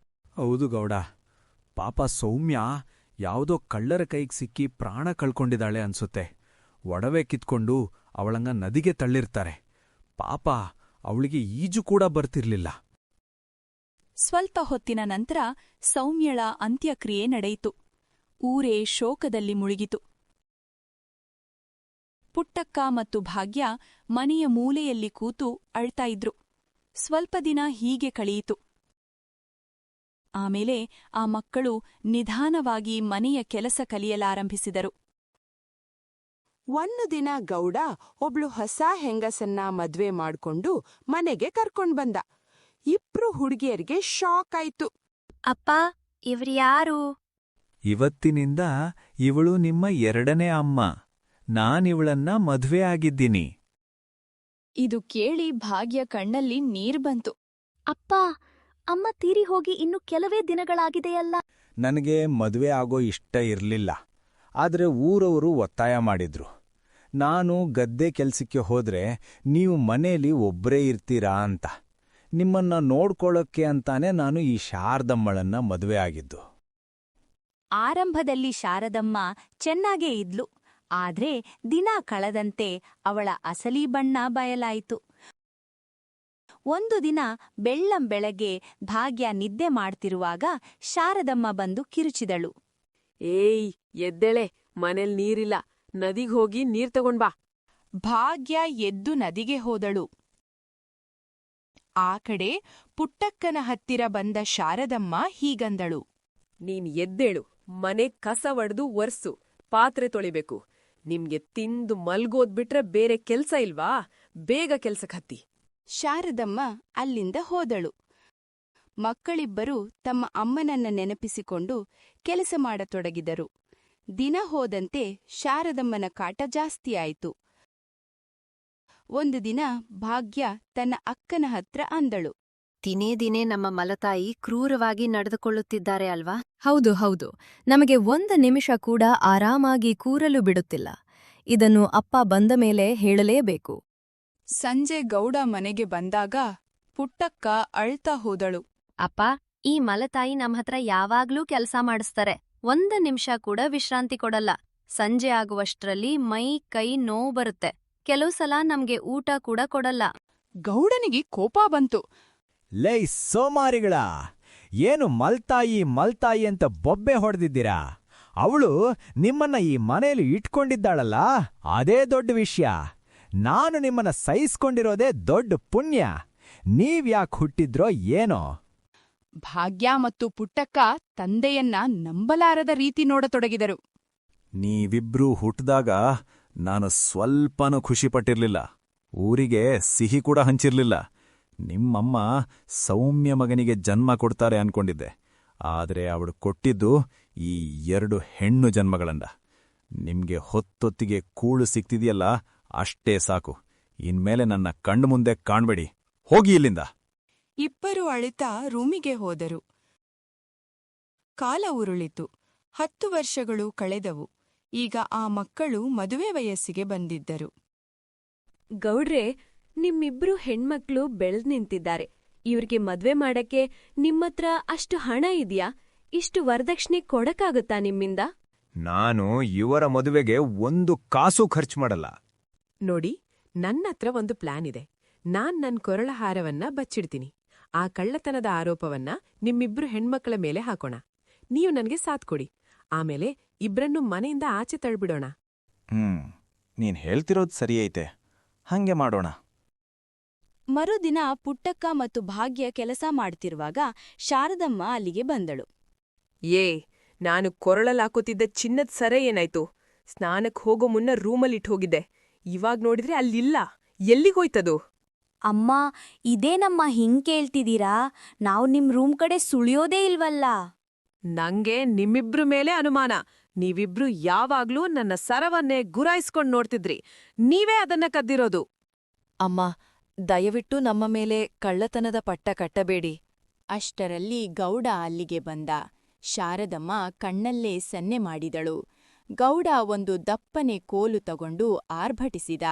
R: ಹೌದು ಗೌಡ, ಪಾಪ ಸೌಮ್ಯ ಯಾವುದೋ ಕಳ್ಳರ ಕೈಗೆ ಸಿಕ್ಕಿ ಪ್ರಾಣ ಕಳ್ಕೊಂಡಿದ್ದಾಳೆ ಅನ್ಸುತ್ತೆ. ಒಡವೆ ಕಿತ್ಕೊಂಡು ಅವಳಂಗ ನದಿಗೆ ತಳ್ಳಿರ್ತಾರೆ. ಪಾಪ ಅವಳಿಗೆ ಈಜು ಕೂಡ ಬರ್ತಿರ್ಲಿಲ್ಲ.
A: ಸ್ವಲ್ಪ ಹೊತ್ತಿನ ನಂತರ ಸೌಮ್ಯಳ ಅಂತ್ಯಕ್ರಿಯೆ ನಡೆಯಿತು. ಊರೇ ಶೋಕದಲ್ಲಿ ಮುಳುಗಿತು. ಪುಟ್ಟಕ್ಕ ಮತ್ತು ಭಾಗ್ಯ ಮನೆಯ ಮೂಲೆಯಲ್ಲಿ ಕೂತು ಅಳ್ತಾ ಇದ್ರು. ಸ್ವಲ್ಪ ದಿನ ಹೀಗೆ ಕಳೆಯಿತು. ಆಮೇಲೆ ಆ ಮಕ್ಕಳು ನಿಧಾನವಾಗಿ ಮನೆಯ ಕೆಲಸ ಕಲಿಯಲಾರಂಭಿಸಿದರು.
U: ಒಂದು ದಿನ ಗೌಡ ಒಬ್ಳು ಹೊಸ ಹೆಂಗಸನ್ನ ಮದ್ವೆ ಮಾಡ್ಕೊಂಡು ಮನೆಗೆ ಕರ್ಕೊಂಡ್ಬಂದ. ಇಬ್ರು ಹುಡುಗಿಯರಿಗೆ ಶಾಕ್ ಆಯ್ತು.
T: ಅಪ್ಪ, ಇವ್ರ್ಯಾರು?
R: ಇವತ್ತಿನಿಂದ ಇವಳು ನಿಮ್ಮ ಎರಡನೇ ಅಮ್ಮ. ನಾನಿವಳನ್ನ ಮದ್ವೆ ಆಗಿದ್ದೀನಿ.
A: ಇದು ಕೇಳಿ ಭಾಗ್ಯ ಕಣ್ಣಲ್ಲಿ ನೀರ್ ಬಂತು.
C: ಅಪ್ಪ, ಅಮ್ಮ ತೀರಿ ಹೋಗಿ ಇನ್ನು ಕೆಲವೇ ದಿನಗಳಾಗಿದೆಯಲ್ಲ.
R: ನನಗೆ ಮದುವೆ ಆಗೋ ಇಷ್ಟ ಇರ್ಲಿಲ್ಲ. ಆದ್ರೆ ಊರವರು ಒತ್ತಾಯ ಮಾಡಿದ್ರು. ನಾನು ಗದ್ದೆ ಕೆಲ್ಸಕ್ಕೆ ಹೋದ್ರೆ ನೀವು ಮನೇಲಿ ಒಬ್ರೇ ಇರ್ತೀರಾ ಅಂತ. ನಿಮ್ಮನ್ನ ನೋಡ್ಕೊಳ್ಳೋಕ್ಕೆ ಅಂತಾನೆ ನಾನು ಈ ಶಾರದಮ್ಮಳನ್ನ ಮದುವೆ ಆಗಿದ್ದು.
E: ಆರಂಭದಲ್ಲಿ ಶಾರದಮ್ಮ ಚೆನ್ನಾಗೇ ಇದ್ಲು. ಆದ್ರೆ ದಿನ ಕಳೆದಂತೆ ಅವಳ ಅಸಲಿ ಬಣ್ಣ ಬಯಲಾಯಿತು. ಒಂದು ದಿನ ಬೆಳ್ಳಂಬೆಳಗ್ಗೆ ಭಾಗ್ಯ ನಿದ್ದೆ ಮಾಡ್ತಿರುವಾಗ ಶಾರದಮ್ಮ ಬಂದು ಕಿರುಚಿದಳು.
S: ಏಯ್, ಎದ್ದೇಳೆ, ಮನೇಲ್ ನೀರಿಲ್ಲ, ನದಿಗ್ ಹೋಗಿ ನೀರ್ ತಗೊಂಡ್ಬಾ.
A: ಭಾಗ್ಯ ಎದ್ದು ನದಿಗೆ ಹೋದಳು. ಆ ಕಡೆ ಪುಟ್ಟಕ್ಕನ ಹತ್ತಿರ ಬಂದ ಶಾರದಮ್ಮ ಹೀಗಂದಳು.
D: ನೀನ್ ಎದ್ದೇಳು, ಮನೆ ಕಸ ಒಡ್ದು ಒರ್ಸು, ಪಾತ್ರೆ ತೊಳಿಬೇಕು. ನಿಮ್ಗೆ ತಿಂದು ಮಲ್ಗೋದ್ಬಿಟ್ರೆ ಬೇರೆ ಕೆಲ್ಸ ಇಲ್ವಾ? ಬೇಗ ಕೆಲ್ಸಕ್ ಹತ್ತಿ.
A: ಶಾರದಮ್ಮ ಅಲ್ಲಿಂದ ಹೋದಳು. ಮಕ್ಕಳಿಬ್ಬರೂ ತಮ್ಮ ಅಮ್ಮನನ್ನ ನೆನಪಿಸಿಕೊಂಡು ಕೆಲಸ ಮಾಡತೊಡಗಿದರು. ದಿನ ಹೋದಂತೆ ಶಾರದಮ್ಮನ ಕಾಟ ಜಾಸ್ತಿಯಾಯಿತು. ಒಂದು ದಿನ ಭಾಗ್ಯ ತನ್ನ ಅಕ್ಕನ ಹತ್ರ ಅಂದಳು.
T: ದಿನೇ ದಿನೇ ನಮ್ಮ ಮಲತಾಯಿ ಕ್ರೂರವಾಗಿ ನಡೆದುಕೊಳ್ಳುತ್ತಿದ್ದಾರೆ ಅಲ್ವಾ? ಹೌದು ಹೌದು, ನಮಗೆ ಒಂದು ನಿಮಿಷ ಕೂಡ ಆರಾಮಾಗಿ ಕೂರಲು ಬಿಡುತ್ತಿಲ್ಲ. ಇದನ್ನು ಅಪ್ಪ ಬಂದ ಮೇಲೆ ಹೇಳಲೇಬೇಕು.
A: ಸಂಜೆ ಗೌಡ ಮನೆಗೆ ಬಂದಾಗ ಪುಟ್ಟಕ್ಕ ಅಳ್ತಾ ಹೋದಳು.
T: ಅಪ್ಪ, ಈ ಮಲತಾಯಿ ನಮ್ಹತ್ರ ಯಾವಾಗ್ಲೂ ಕೆಲ್ಸ ಮಾಡಿಸ್ತಾರೆ. ಒಂದು ನಿಮಿಷ ಕೂಡ ವಿಶ್ರಾಂತಿ ಕೊಡಲ್ಲ. ಸಂಜೆ ಆಗುವಷ್ಟ್ರಲ್ಲಿ ಮೈ ಕೈ ನೋವು ಬರುತ್ತೆ. ಕೆಲವು ಸಲ ನಮ್ಗೆ ಊಟ ಕೂಡ ಕೊಡಲ್ಲ.
A: ಗೌಡನಿಗೆ ಕೋಪ ಬಂತು.
V: ಲೈ ಸೋಮಾರಿಗಳ, ಏನು ಮಲ್ತಾಯಿ ಅಂತ ಬೊಬ್ಬೆ ಹೊಡೆದಿದ್ದೀರಾ? ಅವಳು ನಿಮ್ಮನ್ನ ಈ ಮನೆಯಲ್ಲಿ ಇಟ್ಕೊಂಡಿದ್ದಾಳಲ್ಲ, ಅದೇ ದೊಡ್ಡ ವಿಷಯ. ನಾನು ನಿಮ್ಮನ್ನ ಸಹಿಸ್ಕೊಂಡಿರೋದೇ ದೊಡ್ಡ ಪುಣ್ಯ. ನೀವ್ಯಾಕ್ ಹುಟ್ಟಿದ್ರೋ ಏನೋ?
A: ಭಾಗ್ಯ ಮತ್ತು ಪುಟ್ಟಕ್ಕ ತಂದೆಯನ್ನ ನಂಬಲಾರದ ರೀತಿ ನೋಡತೊಡಗಿದರು.
R: ನೀವಿಬ್ರೂ ಹುಟ್ಟಿದಾಗ ನಾನು ಸ್ವಲ್ಪನೂ ಖುಷಿಪಟ್ಟಿರ್ಲಿಲ್ಲ. ಊರಿಗೆ ಸಿಹಿ ಕೂಡ ಹಂಚಿರ್ಲಿಲ್ಲ. ನಿಮ್ಮಮ್ಮ ಸೌಮ್ಯ ಮಗನಿಗೆ ಜನ್ಮ ಕೊಡ್ತಾರೆ ಅನ್ಕೊಂಡಿದ್ದೆ. ಆದರೆ ಅವಳು ಕೊಟ್ಟಿದ್ದು ಈ 2 ಹೆಣ್ಣು ಜನ್ಮಗಳನ್ನ. ನಿಮ್ಗೆ ಹೊತ್ತೊತ್ತಿಗೆ ಕೂಳು ಸಿಕ್ತಿದೆಯಲ್ಲ, ಅಷ್ಟೇ ಸಾಕು. ಇನ್ಮೇಲೆ ನನ್ನ ಕಣ್ಣು ಮುಂದೆ ಕಾಣ್ಬೇಡಿ. ಹೋಗಿ ಇಲ್ಲಿಂದ.
A: ಇಬ್ಬರು ಅಳಿತಾ ರೂಮಿಗೆ ಹೋದರು. ಕಾಲ ಉರುಳಿತು. 10 ವರ್ಷಗಳು ಕಳೆದವು. ಈಗ ಆ ಮಕ್ಕಳು ಮದುವೆ ವಯಸ್ಸಿಗೆ ಬಂದಿದ್ದರು.
C: ಗೌಡ್ರೆ, ನಿಮ್ಮಿಬ್ರು ಹೆಣ್ಮಕ್ಳು ಬೆಳೆದ್ ನಿಂತಿದ್ದಾರೆ. ಇವ್ರಿಗೆ ಮದ್ವೆ ಮಾಡಕ್ಕೆ ನಿಮ್ಮತ್ರ ಅಷ್ಟು ಹಣ ಇದ್ಯಾ? ಇಷ್ಟು ವರದಕ್ಷಿಣೆ ಕೊಡಕ್ಕಾಗುತ್ತಾ ನಿಮ್ಮಿಂದ?
R: ನಾನು ಇವರ ಮದುವೆಗೆ 1 ಕಾಸು ಖರ್ಚು ಮಾಡಲ್ಲ.
D: ನೋಡಿ, ನನ್ನತ್ರ ಒಂದು ಪ್ಲಾನ್ ಇದೆ. ನಾನ್ ನನ್ ಕೊರಳ ಹಾರವನ್ನ ಬಚ್ಚಿಡ್ತೀನಿ. ಆ ಕಳ್ಳತನದ ಆರೋಪವನ್ನ ನಿಮ್ಮಿಬ್ರು ಹೆಣ್ಮಕ್ಳ ಮೇಲೆ ಹಾಕೋಣ. ನೀವು ನನ್ಗೆ ಸಾಥ್ ಕೊಡಿ. ಆಮೇಲೆ ಇಬ್ರನ್ನು ಮನೆಯಿಂದ ಆಚೆ ತಳ್ಬಿಡೋಣ.
R: ನೀನ್ ಹೇಳ್ತಿರೋದು ಸರಿ ಐತೆ. ಹಂಗೆ ಮಾಡೋಣ.
W: ಮರುದಿನ ಪುಟ್ಟಕ್ಕ ಮತ್ತು ಭಾಗ್ಯ ಕೆಲಸ ಮಾಡ್ತಿರುವಾಗ ಶಾರದಮ್ಮ ಅಲ್ಲಿಗೆ ಬಂದಳು.
D: ನಾನು ಕೊರಳಲ್ಲಾಕೋತಿದ್ದ ಚಿನ್ನದ ಸರ ಏನಾಯ್ತು? ಸ್ನಾನಕ್ ಹೋಗೋ ಮುನ್ನ ರೂಮಲ್ಲಿಟ್ಟು ಹೋಗಿದ್ದೆ. ಇವಾಗ್ ನೋಡಿದ್ರೆ ಅಲ್ಲಿಲ್ಲ. ಎಲ್ಲಿಗೋಯ್ತದು?
W: ಅಮ್ಮ, ಇದೇನಮ್ಮ ಹಿಂಗ್ ಕೇಳ್ತಿದೀರಾ? ನಾವು ನಿಮ್ ರೂಮ್ ಕಡೆ ಸುಳಿಯೋದೇ ಇಲ್ವಲ್ಲ.
D: ನಂಗೆ ನಿಮ್ಮಿಬ್ರು ಮೇಲೆ ಅನುಮಾನ. ನೀವಿಬ್ರು ಯಾವಾಗ್ಲೂ ನನ್ನ ಸರವನ್ನೇ ಗುರಾಯಿಸ್ಕೊಂಡ್ ನೋಡ್ತಿದ್ರಿ. ನೀವೇ ಅದನ್ನ ಕದ್ದಿರೋದು.
X: ಅಮ್ಮ, ದಯವಿಟ್ಟು ನಮ್ಮ ಮೇಲೆ ಕಳ್ಳತನದ ಪಟ್ಟ ಕಟ್ಟಬೇಡಿ.
A: ಅಷ್ಟರಲ್ಲಿ ಗೌಡ ಅಲ್ಲಿಗೆ ಬಂದ. ಶಾರದಮ್ಮ ಕಣ್ಣಲ್ಲೇ ಸನ್ನೆ ಮಾಡಿದಳು. ಗೌಡ ಒಂದು ದಪ್ಪನೆ ಕೋಲು ತಗೊಂಡು ಆರ್ಭಟಿಸಿದ.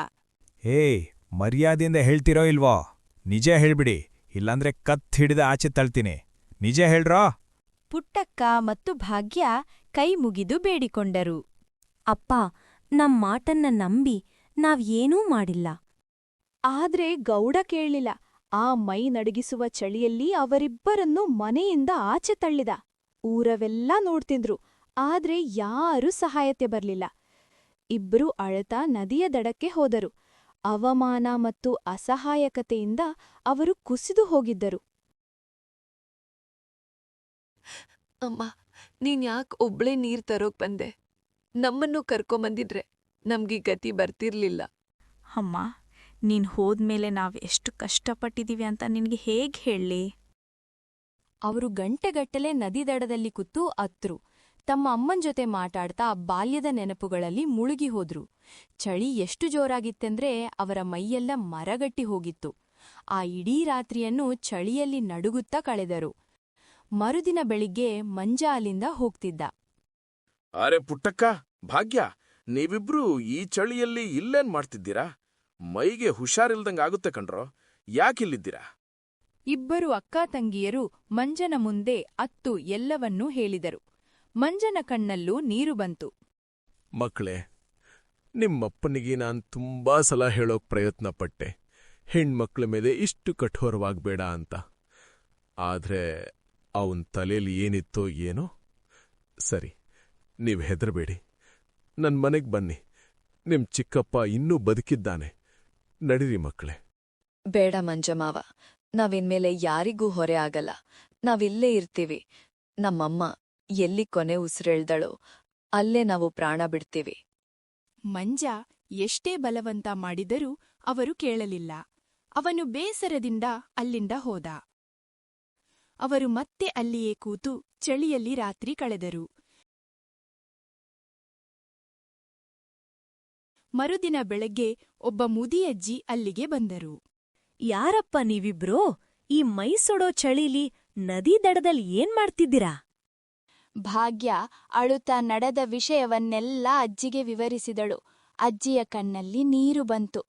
R: ಮರ್ಯಾದೆಯಿಂದ ಹೇಳ್ತಿರೋ ಇಲ್ವೋ? ನಿಜ ಹೇಳ್ಬಿಡಿ, ಇಲ್ಲಾಂದ್ರೆ ಕತ್ ಹಿಡಿದ ಆಚೆ ತಳ್ತೀನಿ. ನಿಜ ಹೇಳ್ರೋ?
W: ಪುಟ್ಟಕ್ಕ ಮತ್ತು ಭಾಗ್ಯ ಕೈ ಮುಗಿದು ಬೇಡಿಕೊಂಡರು.
C: ಅಪ್ಪ, ನಮ್ ಮಾತನ್ನ ನಂಬಿ ನಾವ್ ಏನೂ ಮಾಡಿಲ್ಲ.
W: ಆದ್ರೆ ಗೌಡ ಕೇಳಲಿಲ್ಲ. ಆ ಮೈ ನಡಗಿಸುವ ಚಳಿಯಲ್ಲಿ ಅವರಿಬ್ಬರನ್ನೂ ಮನೆಯಿಂದ ಆಚೆ ತಳ್ಳಿದ. ಊರವೆಲ್ಲ ನೋಡ್ತಿದ್ರು, ಆದ್ರೆ ಯಾರೂ ಸಹಾಯತೆ ಬರ್ಲಿಲ್ಲ. ಇಬ್ರೂ ಅಳತಾ ನದಿಯ ದಡಕ್ಕೆ ಹೋದರು. ಅವಮಾನ ಮತ್ತು ಅಸಹಾಯಕತೆಯಿಂದ ಅವರು ಕುಸಿದು ಹೋಗಿದ್ದರು.
Y: ಅಮ್ಮ, ನೀನ್ ಯಾಕ್ ಒಬ್ಳೇ ನೀರ್ ತರೋಕ್ ಬಂದೆ? ನಮ್ಮನ್ನು ಕರ್ಕೊಂಬಂದಿದ್ರೆ ನಮ್ಗೀ ಗತಿ ಬರ್ತಿರ್ಲಿಲ್ಲ.
Z: ಅಮ್ಮ, ನೀನ್ ಹೋದ್ಮೇಲೆ ನಾವ್ ಎಷ್ಟು ಕಷ್ಟಪಟ್ಟಿದೀವಿ ಅಂತ ನಿನ್ಗೆ ಹೇಗ್ ಹೇಳಿ?
A: ಅವರು ಗಂಟೆಗಟ್ಟಲೆ ನದಿ ದಡದಲ್ಲಿ ಕೂತು ಅತ್ರು. ತಮ್ಮ ಅಮ್ಮನ್ ಜೊತೆ ಮಾತಾಡ್ತಾ ಬಾಲ್ಯದ ನೆನಪುಗಳಲ್ಲಿ ಮುಳುಗಿ ಹೋದ್ರು. ಚಳಿ ಎಷ್ಟು ಜೋರಾಗಿತ್ತೆಂದ್ರೆ ಅವರ ಮೈಯೆಲ್ಲ ಮರಗಟ್ಟಿ ಹೋಗಿತ್ತು. ಆ ಇಡೀ ರಾತ್ರಿಯನ್ನು ಚಳಿಯಲ್ಲಿ ನಡುಗುತ್ತಾ ಕಳೆದರು. ಮರುದಿನ ಬೆಳಿಗ್ಗೆ ಮಂಜ ಅಲ್ಲಿಂದ ಹೋಗ್ತಿದ್ದ.
Q: ಅರೆ ಪುಟ್ಟಕ್ಕ, ಭಾಗ್ಯ, ನೀವಿಬ್ರು ಈ ಚಳಿಯಲ್ಲಿ ಇಲ್ಲೇನ್ ಮಾಡ್ತಿದ್ದೀರಾ? ಮೈಗೆ ಹುಷಾರಿಲ್ದಂಗಾಗುತ್ತೆ ಕಣ್ರೋ. ಯಾಕಿಲ್ಲಿದ್ದೀರಾ?
A: ಇಬ್ಬರು ಅಕ್ಕ ತಂಗಿಯರು ಮಂಜನ ಮುಂದೆ ಅತ್ತು ಎಲ್ಲವನ್ನೂ ಹೇಳಿದರು. ಮಂಜನ ಕಣ್ಣಲ್ಲೂ ನೀರು ಬಂತು.
Q: ಮಕ್ಕಳೇ, ನಿಮ್ಮಪ್ಪನಿಗೆ ನಾನ್ ತುಂಬಾ ಸಲ ಹೇಳೋಕ್ ಪ್ರಯತ್ನ ಪಟ್ಟೆ, ಹೆಣ್ಮಕ್ಳ ಮೇಲೆ ಇಷ್ಟು ಕಠೋರವಾಗ್ಬೇಡ ಅಂತ. ಆದ್ರೆ ಅವನ್ ತಲೆಯಲ್ಲಿ ಏನಿತ್ತೋ ಏನೋ. ಸರಿ, ನೀವ್ ಹೆದರ್ಬೇಡಿ. ನನ್ ಮನೆಗ್ ಬನ್ನಿ, ನಿಮ್ ಚಿಕ್ಕಪ್ಪ ಇನ್ನೂ ಬದುಕಿದ್ದಾನೆ. ನಡಿರಿ ಮಕ್ಕಳೇ.
X: ಬೇಡ ಮಂಜಮಾವ, ನಾವಿನ್ಮೇಲೆ ಯಾರಿಗೂ ಹೊರೆ ಆಗಲ್ಲ. ನಾವಿಲ್ಲೇ ಇರ್ತೀವಿ. ನಮ್ಮಮ್ಮ ಎಲ್ಲಿ ಕೊನೆ ಉಸಿರೆಳ್ದಳೋ ಅಲ್ಲೇ ನಾವು ಪ್ರಾಣ ಬಿಡ್ತೀವಿ.
A: ಮಂಜ ಎಷ್ಟೇ ಬಲವಂತ ಮಾಡಿದರೂ ಅವರು ಕೇಳಲಿಲ್ಲ. ಅವನು ಬೇಸರದಿಂದ ಅಲ್ಲಿಂದ ಹೋದ. ಅವರು ಮತ್ತೆ ಅಲ್ಲಿಯೇ ಕೂತು ಚಳಿಯಲ್ಲಿ ರಾತ್ರಿ ಕಳೆದರು. ಮರುದಿನ ಬೆಳಗ್ಗೆ ಒಬ್ಬ ಮುದಿಯಜ್ಜಿ ಅಲ್ಲಿಗೆ ಬಂದರು.
C: ಯಾರಪ್ಪ ನೀವಿಬ್ರು? ಈ ಮೈ ಸುಡೋ ಚಳಿಲಿ ನದಿ ದಡದಲ್ಲಿ ಏನ್ ಮಾಡ್ತಿದ್ದೀರಾ?
W: ಭಾಗ್ಯ ಅಳುತ್ತಾ ನಡೆದ ವಿಷಯವನ್ನೆಲ್ಲ ಅಜ್ಜಿಗೆ ವಿವರಿಸಿದಳು. ಅಜ್ಜಿಯ ಕಣ್ಣಲ್ಲಿ ನೀರು ಬಂತು.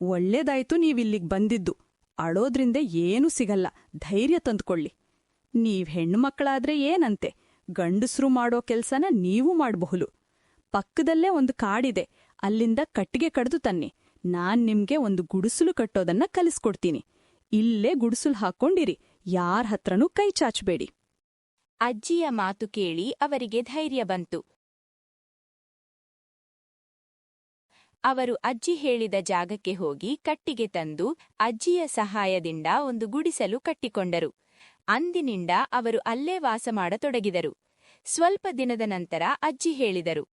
B: ಒಳ್ಳೇದಾಯ್ತು ನೀವಿಲ್ಲಿಗ್ ಬಂದಿದ್ದು. ಅಳೋದ್ರಿಂದ ಏನೂ ಸಿಗಲ್ಲ, ಧೈರ್ಯ ತಂದ್ಕೊಳ್ಳಿ. ನೀವ್ ಹೆಣ್ಮಕ್ಳಾದ್ರೆ ಏನಂತೆ, ಗಂಡಸ್ರು ಮಾಡೋ ಕೆಲ್ಸನ ನೀವು ಮಾಡ್ಬಹುದು. ಪಕ್ಕದಲ್ಲೇ ಒಂದು ಕಾಡಿದೆ, ಅಲ್ಲಿಂದ ಕಟ್ಟಿಗೆ ಕಡ್ದು ತನ್ನಿ. ನಾನ್ ನಿಮ್ಗೆ ಒಂದು ಗುಡಿಸಲು ಕಟ್ಟೋದನ್ನ ಕಲಿಸ್ಕೊಡ್ತೀನಿ. ಇಲ್ಲೇ ಗುಡಿಸಲು ಹಾಕ್ಕೊಂಡಿರಿ, ಯಾರ ಹತ್ರನೂ ಕೈ ಚಾಚಬೇಡಿ.
A: ಅಜ್ಜಿಯ ಮಾತು ಕೇಳಿ ಅವರಿಗೆ ಧೈರ್ಯ ಬಂತು. ಅವರು ಅಜ್ಜಿ ಹೇಳಿದ ಜಾಗಕ್ಕೆ ಹೋಗಿ ಕಟ್ಟಿಗೆ ತಂದು ಅಜ್ಜಿಯ ಸಹಾಯದಿಂದ ಒಂದು ಗುಡಿಸಲು ಕಟ್ಟಿಕೊಂಡರು. ಅಂದಿನಿಂದ ಅವರು ಅಲ್ಲೇ ವಾಸ ಮಾಡತೊಡಗಿದರು. ಸ್ವಲ್ಪ ದಿನದ ನಂತರ ಅಜ್ಜಿ ಹೇಳಿದರು,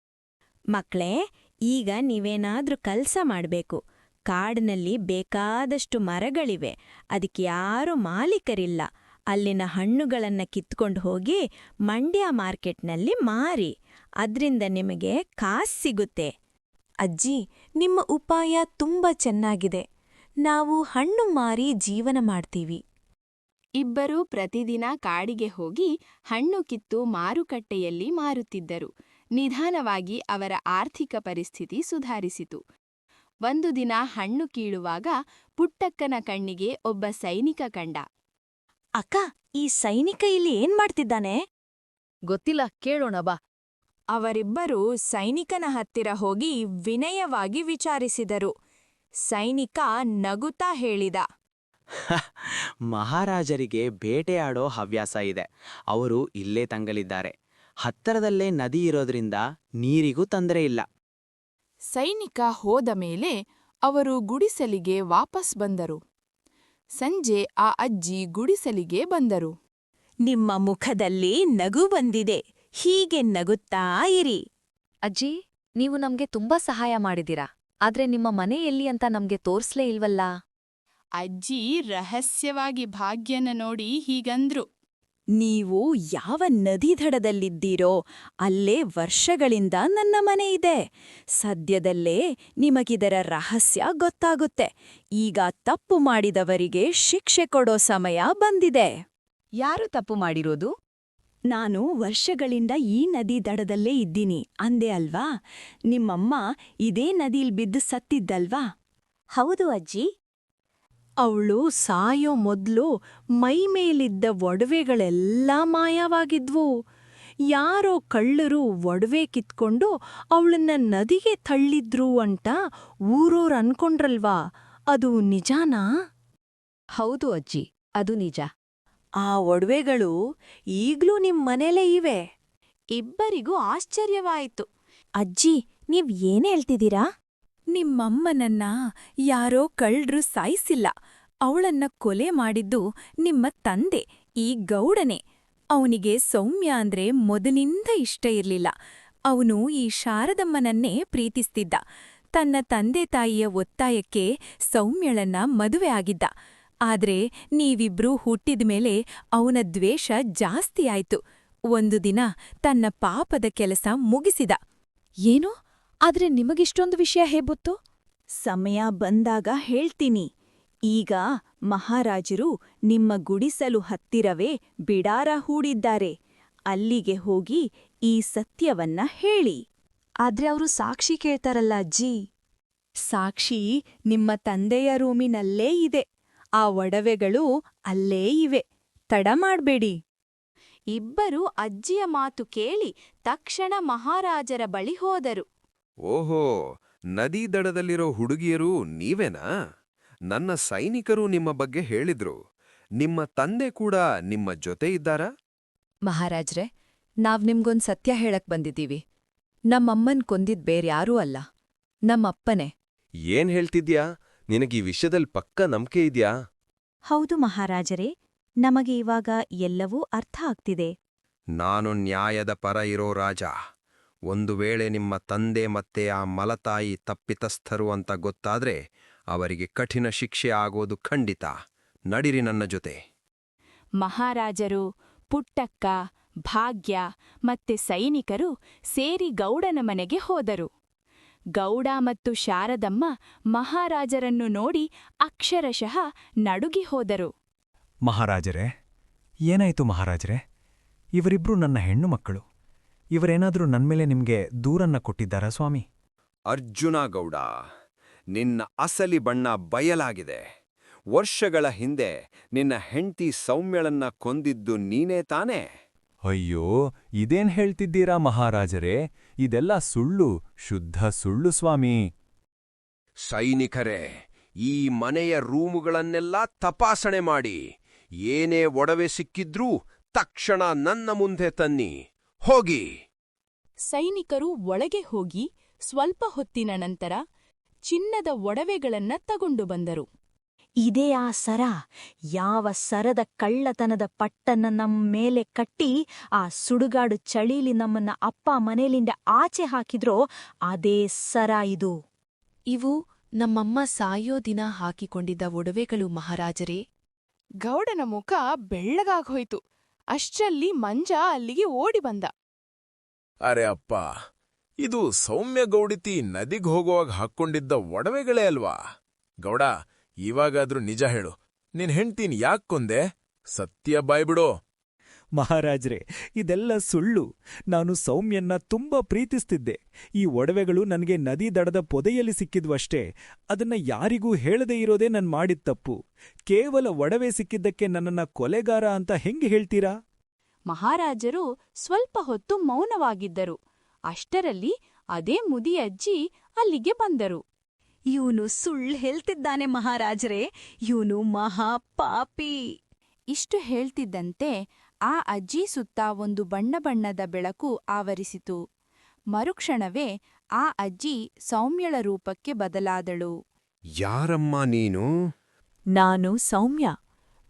W: ಮಕ್ಳೇ, ಈಗ ನೀವೇನಾದ್ರೂ ಕೆಲ್ಸ ಮಾಡ್ಬೇಕು. ಕಾಡಿನಲ್ಲಿ ಬೇಕಾದಷ್ಟು ಮರಗಳಿವೆ, ಅದಕ್ಕೆ ಯಾರೂ ಮಾಲೀಕರಿಲ್ಲ. ಅಲ್ಲಿನ ಹಣ್ಣುಗಳನ್ನ ಕಿತ್ಕೊಂಡು ಹೋಗಿ ಮಂಡ್ಯ ಮಾರ್ಕೆಟ್ನಲ್ಲಿ ಮಾರಿ, ಅದ್ರಿಂದ ನಿಮಗೆ ಕಾಸು ಸಿಗುತ್ತೆ.
G: ಅಜ್ಜಿ, ನಿಮ್ಮ ಉಪಾಯ ತುಂಬಾ ಚೆನ್ನಾಗಿದೆ. ನಾವು ಹಣ್ಣು ಮಾರಿ ಜೀವನ ಮಾಡ್ತೀವಿ.
A: ಇಬ್ಬರೂ ಪ್ರತಿದಿನ ಕಾಡಿಗೆ ಹೋಗಿ ಹಣ್ಣು ಕಿತ್ತು ಮಾರುಕಟ್ಟೆಯಲ್ಲಿ ಮಾರುತ್ತಿದ್ದರು. ನಿಧಾನವಾಗಿ ಅವರ ಆರ್ಥಿಕ ಪರಿಸ್ಥಿತಿ ಸುಧಾರಿಸಿತು. ಒಂದು ದಿನ ಹಣ್ಣು ಕೀಳುವಾಗ ಪುಟ್ಟಕ್ಕನ ಕಣ್ಣಿಗೆ ಒಬ್ಬ ಸೈನಿಕ ಕಂಡ.
W: ಅಕ್ಕ, ಈ ಸೈನಿಕ ಇಲ್ಲಿ ಏನ್ ಮಾಡ್ತಿದ್ದಾನೆ?
X: ಗೊತ್ತಿಲ್ಲ, ಕೇಳೋಣ ಬಾ.
A: ಅವರಿಬ್ಬರೂ ಸೈನಿಕನ ಹತ್ತಿರ ಹೋಗಿ ವಿನಯವಾಗಿ ವಿಚಾರಿಸಿದರು. ಸೈನಿಕ ನಗುತ್ತಾ ಹೇಳಿದ,
J: ಮಹಾರಾಜರಿಗೆ ಬೇಟೆಯಾಡೋ ಹವ್ಯಾಸ ಇದೆ. ಅವರು ಇಲ್ಲೇ ತಂಗಲಿದ್ದಾರೆ. ಹತ್ತರದಲ್ಲೇ ನದಿ ಇರೋದ್ರಿಂದ ನೀರಿಗೂ ತೊಂದರೆ ಇಲ್ಲ.
A: ಸೈನಿಕ ಹೋದ ಮೇಲೆ ಅವರು ಗುಡಿಸಲಿಗೆ ವಾಪಸ್ ಬಂದರು. ಸಂಜೆ ಆ ಅಜ್ಜಿ ಗುಡಿಸಲಿಗೆ ಬಂದರು.
W: ನಿಮ್ಮ ಮುಖದಲ್ಲಿ ನಗು ಬಂದಿದೆ, ಹೀಗೆ ನಗುತ್ತಾ ಇರಿ.
X: ಅಜ್ಜಿ, ನೀವು ನಮ್ಗೆ ತುಂಬಾ ಸಹಾಯ ಮಾಡಿದೀರಾ. ಆದ್ರೆ ನಿಮ್ಮ ಮನೆ ಎಲ್ಲಿ ಅಂತ ನಮ್ಗೆ ತೋರ್ಸ್ಲೇ ಇಲ್ವಲ್ಲ.
A: ಅಜ್ಜಿ ರಹಸ್ಯವಾಗಿ ಭಾಗ್ಯನ ನೋಡಿ ಹೀಗಂದ್ರು,
W: ನೀವು ಯಾವ ನದಿ ದಡದಲ್ಲಿದ್ದೀರೋ ಅಲ್ಲೇ ವರ್ಷಗಳಿಂದ ನನ್ನ ಮನೆ ಇದೆ. ಸದ್ಯದಲ್ಲೇ ನಿಮಗಿದರ ರಹಸ್ಯ ಗೊತ್ತಾಗುತ್ತೆ. ಈಗ ತಪ್ಪು ಮಾಡಿದವರಿಗೆ ಶಿಕ್ಷೆ ಕೊಡೋ ಸಮಯ ಬಂದಿದೆ.
X: ಯಾರು ತಪ್ಪು ಮಾಡಿರೋದು?
W: ನಾನು ವರ್ಷಗಳಿಂದ ಈ ನದಿ ದಡದಲ್ಲೇ ಇದ್ದೀನಿ ಅಂದೆ ಅಲ್ವಾ? ನಿಮ್ಮಮ್ಮ ಇದೇ ನದಿಲ್ ಬಿದ್ದು ಸತ್ತಿದ್ದಲ್ವಾ? ಹೌದು ಅಜ್ಜಿ.
C: ಅವಳು ಸಾಯೋ ಮೊದ್ಲು ಮೈಮೇಲಿದ್ದ ಒಡವೆಗಳೆಲ್ಲ ಮಾಯವಾಗಿದ್ವು. ಯಾರೋ ಕಳ್ಳರು ಒಡವೆ ಕಿತ್ಕೊಂಡು ಅವಳನ್ನ ನದಿಗೆ ತಳ್ಳಿದ್ರು ಅಂತ ಊರೋರ್ ಅನ್ಕೊಂಡ್ರಲ್ವಾ? ಅದು ನಿಜಾನಾ?
X: ಹೌದು ಅಜ್ಜಿ, ಅದು ನಿಜ.
C: ಆ ಒಡವೆಗಳು ಈಗ್ಲೂ ನಿಮ್ ಮನೇಲೇ ಇವೆ.
A: ಇಬ್ಬರಿಗೂ ಆಶ್ಚರ್ಯವಾಯಿತು.
W: ಅಜ್ಜಿ, ನೀವ್ ಏನ್ ಹೇಳ್ತಿದ್ದೀರಾ?
Z: ನಿಮ್ಮಮ್ಮನನ್ನ ಯಾರೋ ಕಳ್ರು ಸಾಯಿಸಿಲ್ಲ. ಅವಳನ್ನ ಕೊಲೆ ಮಾಡಿದ್ದು ನಿಮ್ಮ ತಂದೆ, ಈ ಗೌಡನೇ. ಅವನಿಗೆ ಸೌಮ್ಯ ಅಂದ್ರೆ ಮೊದಲಿಂದ ಇಷ್ಟ ಇರ್ಲಿಲ್ಲ. ಅವನು ಈ ಶಾರದಮ್ಮನನ್ನೇ ಪ್ರೀತಿಸ್ತಿದ್ದ. ತನ್ನ ತಂದೆ ತಾಯಿಯ ಒತ್ತಾಯಕ್ಕೆ ಸೌಮ್ಯಳನ್ನ ಮದುವೆ ಆಗಿದ್ದ. ಆದ್ರೆ ನೀವಿಬ್ರೂ ಹುಟ್ಟಿದ್ಮೇಲೆ ಅವನ ದ್ವೇಷ ಜಾಸ್ತಿ ಆಯ್ತು. ಒಂದು ದಿನ ತನ್ನ ಪಾಪದ ಕೆಲಸ ಮುಗಿಸಿದ.
X: ಏನು? ಆದ್ರೆ ನಿಮಗಿಷ್ಟೊಂದು ವಿಷಯ ಹೇಗೊತ್ತು?
W: ಸಮಯ ಬಂದಾಗ ಹೇಳ್ತೀನಿ. ಈಗ ಮಹಾರಾಜರು ನಿಮ್ಮ ಗುಡಿಸಲು ಹತ್ತಿರವೇ ಬಿಡಾರ ಹೂಡಿದ್ದಾರೆ. ಅಲ್ಲಿಗೆ ಹೋಗಿ ಈ ಸತ್ಯವನ್ನ ಹೇಳಿ.
X: ಆದ್ರೆ ಅವರು ಸಾಕ್ಷಿ ಕೇಳ್ತಾರಲ್ಲ ಅಜ್ಜಿ.
W: ಸಾಕ್ಷಿ ನಿಮ್ಮ ತಂದೆಯ ರೂಮಿನಲ್ಲೇ ಇದೆ. ಆ ಒಡವೆಗಳು ಅಲ್ಲೇ ಇವೆ. ತಡ ಮಾಡ್ಬೇಡಿ.
A: ಇಬ್ಬರೂ ಅಜ್ಜಿಯ ಮಾತು ಕೇಳಿ ತಕ್ಷಣ ಮಹಾರಾಜರ ಬಳಿ ಹೋದರು.
L: ಓಹೋ, ನದಿ ದಡದಲ್ಲಿರೋ ಹುಡುಗಿಯರು ನೀವೇನಾ? ನನ್ನ ಸೈನಿಕರು ನಿಮ್ಮ ಬಗ್ಗೆ ಹೇಳಿದ್ರು. ನಿಮ್ಮ ತಂದೆ ಕೂಡ ನಿಮ್ಮ ಜೊತೆ ಇದ್ದಾರಾ?
X: ಮಹಾರಾಜ್ರೆ, ನಾವ್ ನಿಮ್ಗೊಂದ್ ಸತ್ಯ ಹೇಳಕ್ ಬಂದಿದ್ದೀವಿ. ನಮ್ಮಮ್ಮನ್ ಕೊಂದಿದ್ ಬೇರ್ಯಾರೂ ಅಲ್ಲ. ನಮ್ಮಪ್ಪನೇ.
F: ಏನ್ ಹೇಳ್ತಿದ್ಯಾ? ನಿನಗೀ ವಿಷಯದಲ್ಲಿ ಪಕ್ಕ ನಂಬಿಕೆ ಇದ್ಯಾ?
W: ಹೌದು ಮಹಾರಾಜರೇ, ನಮಗೆ ಇವಾಗ ಎಲ್ಲವೂ ಅರ್ಥ ಆಗ್ತಿದೆ.
L: ನಾನು ನ್ಯಾಯದ ಪರ ಇರೋ ರಾಜ. ಒಂದು ವೇಳೆ ನಿಮ್ಮ ತಂದೆ ಮತ್ತೆ ಆ ಮಲತಾಯಿ ತಪ್ಪಿತಸ್ಥರು ಅಂತ ಗೊತ್ತಾದ್ರೆ ಅವರಿಗೆ ಕಠಿಣ ಶಿಕ್ಷೆ ಆಗೋದು ಖಂಡಿತ. ನಡಿರಿ ನನ್ನ ಜೊತೆ.
A: ಮಹಾರಾಜರು, ಪುಟ್ಟಕ್ಕ, ಭಾಗ್ಯ ಮತ್ತೆ ಸೈನಿಕರು ಸೇರಿ ಗೌಡನ ಮನೆಗೆ ಹೋದರು. ಗೌಡ ಮತ್ತು ಶಾರದಮ್ಮ ಮಹಾರಾಜರನ್ನು ನೋಡಿ ಅಕ್ಷರಶಃ ನಡುಗಿ ಹೋದರು.
R: ಮಹಾರಾಜರೇ, ಏನಾಯ್ತು ಮಹಾರಾಜರೇ? ಇವರಿಬ್ರು ನನ್ನ ಹೆಣ್ಣು ಮಕ್ಕಳು. ಇವರೇನಾದ್ರೂ ನನ್ಮೇಲೆ ನಿಮ್ಗೆ ದೂರನ್ನ ಕೊಟ್ಟಿದ್ದಾರಾ ಸ್ವಾಮಿ?
L: ಅರ್ಜುನ ಗೌಡ, ನಿನ್ನ ಅಸಲಿ ಬಣ್ಣ ಬಯಲಾಗಿದೆ. ವರ್ಷಗಳ ಹಿಂದೆ ನಿನ್ನ ಹೆಂಡ್ತಿ ಸೌಮ್ಯಳನ್ನ ಕೊಂದಿದ್ದು ನೀನೇ ತಾನೇ?
R: ಅಯ್ಯೋ, ಇದೇನ್ ಹೇಳ್ತಿದ್ದೀರಾ ಮಹಾರಾಜರೇ? ಇದೆಲ್ಲ ಸುಳ್ಳು, ಶುದ್ಧ ಸುಳ್ಳು ಸ್ವಾಮಿ.
L: ಸೈನಿಕರೇ, ಈ ಮನೆಯ ರೂಮುಗಳನ್ನೆಲ್ಲ ತಪಾಸಣೆ ಮಾಡಿ ಏನೇ ಒಡವೆ ಸಿಕ್ಕಿದ್ರೂ ತಕ್ಷಣ ನನ್ನ ಮುಂದೆ ತನ್ನಿ. ಹೋಗಿ.
A: ಸೈನಿಕರು ಒಳಗೆ ಹೋಗಿ ಸ್ವಲ್ಪ ಹೊತ್ತಿನ ನಂತರ ಚಿನ್ನದ ಒಡವೆಗಳನ್ನ ತಗೊಂಡು ಬಂದರು.
W: ಇದೇ ಆ ಸರ. ಯಾವ ಸರದ ಕಳ್ಳತನದ ಪಟ್ಟನ್ನ ನಮ್ಮ ಮೇಲೆ ಕಟ್ಟಿ ಆ ಸುಡುಗಾಡು ಚಳೀಲಿ ನಮ್ಮನ್ನ ಅಪ್ಪ ಮನೇಲಿಂದ ಆಚೆ ಹಾಕಿದ್ರೋ ಅದೇ ಸರ ಇದು.
D: ಇವು ನಮ್ಮಮ್ಮ ಸಾಯೋ ದಿನ ಹಾಕಿಕೊಂಡಿದ್ದ ಒಡವೆಗಳು ಮಹಾರಾಜರೇ.
A: ಗೌಡನ ಮುಖ ಬೆಳ್ಳಗಾಗ್ಹೋಯ್ತು. ಅಷ್ಟರಲ್ಲಿ ಮಂಜ ಅಲ್ಲಿಗೆ ಓಡಿ ಬಂದ.
Q: ಅರೆ ಅಪ್ಪ, ಇದು ಸೌಮ್ಯ ಗೌಡಿತಿ ನದಿಗ್ ಹೋಗುವಾಗ ಹಾಕ್ಕೊಂಡಿದ್ದ ಒಡವೆಗಳೇ ಅಲ್ವಾ? ಗೌಡ, ಇವಾಗಾದ್ರೂ ನಿಜ ಹೇಳು, ನಿನ್ ಹೆಂಡ್ತೀನ್ ಯಾಕ್ ಕೊಂದೆ? ಸತ್ಯ ಬಾಯ್ಬಿಡೋ.
R: ಮಹಾರಾಜ್ರೆ, ಇದೆಲ್ಲ ಸುಳ್ಳು. ನಾನು ಸೌಮ್ಯನ್ನ ತುಂಬಾ ಪ್ರೀತಿಸ್ತಿದ್ದೆ. ಈ ಒಡವೆಗಳು ನನಗೆ ನದಿ ದಡದ ಪೊದೆಯಲ್ಲಿ ಸಿಕ್ಕಿದ್ವಷ್ಟೇ. ಅದನ್ನ ಯಾರಿಗೂ ಹೇಳದೇ ಇರೋದೇ ನನ್ ಮಾಡಿದ ತಪ್ಪು. ಕೇವಲ ಒಡವೆ ಸಿಕ್ಕಿದ್ದಕ್ಕೆ ನನ್ನನ್ನ ಕೊಲೆಗಾರ ಅಂತ ಹೆಂಗೆ ಹೇಳ್ತೀರಾ?
A: ಮಹಾರಾಜರು ಸ್ವಲ್ಪ ಹೊತ್ತು ಮೌನವಾಗಿದ್ದರು. ಅಷ್ಟರಲ್ಲಿ ಅದೇ ಮುದಿಯಜ್ಜಿ ಅಲ್ಲಿಗೆ ಬಂದರು.
W: ಇವನು ಸುಳ್ಳು ಹೇಳ್ತಿದ್ದಾನೆ ಮಹಾರಾಜರೇ, ಇವನು ಮಹಾಪಾಪಿ.
A: ಇಷ್ಟು ಹೇಳ್ತಿದ್ದಂತೆ ಆ ಅಜ್ಜಿ ಸುತ್ತ ಒಂದು ಬಣ್ಣ ಬಣ್ಣದ ಬೆಳಕು ಆವರಿಸಿತು. ಮರುಕ್ಷಣವೇ ಆ ಅಜ್ಜಿ ಸೌಮ್ಯಳ ರೂಪಕ್ಕೆ ಬದಲಾದಳು.
L: ಯಾರಮ್ಮ ನೀನು?
S: ನಾನು ಸೌಮ್ಯ.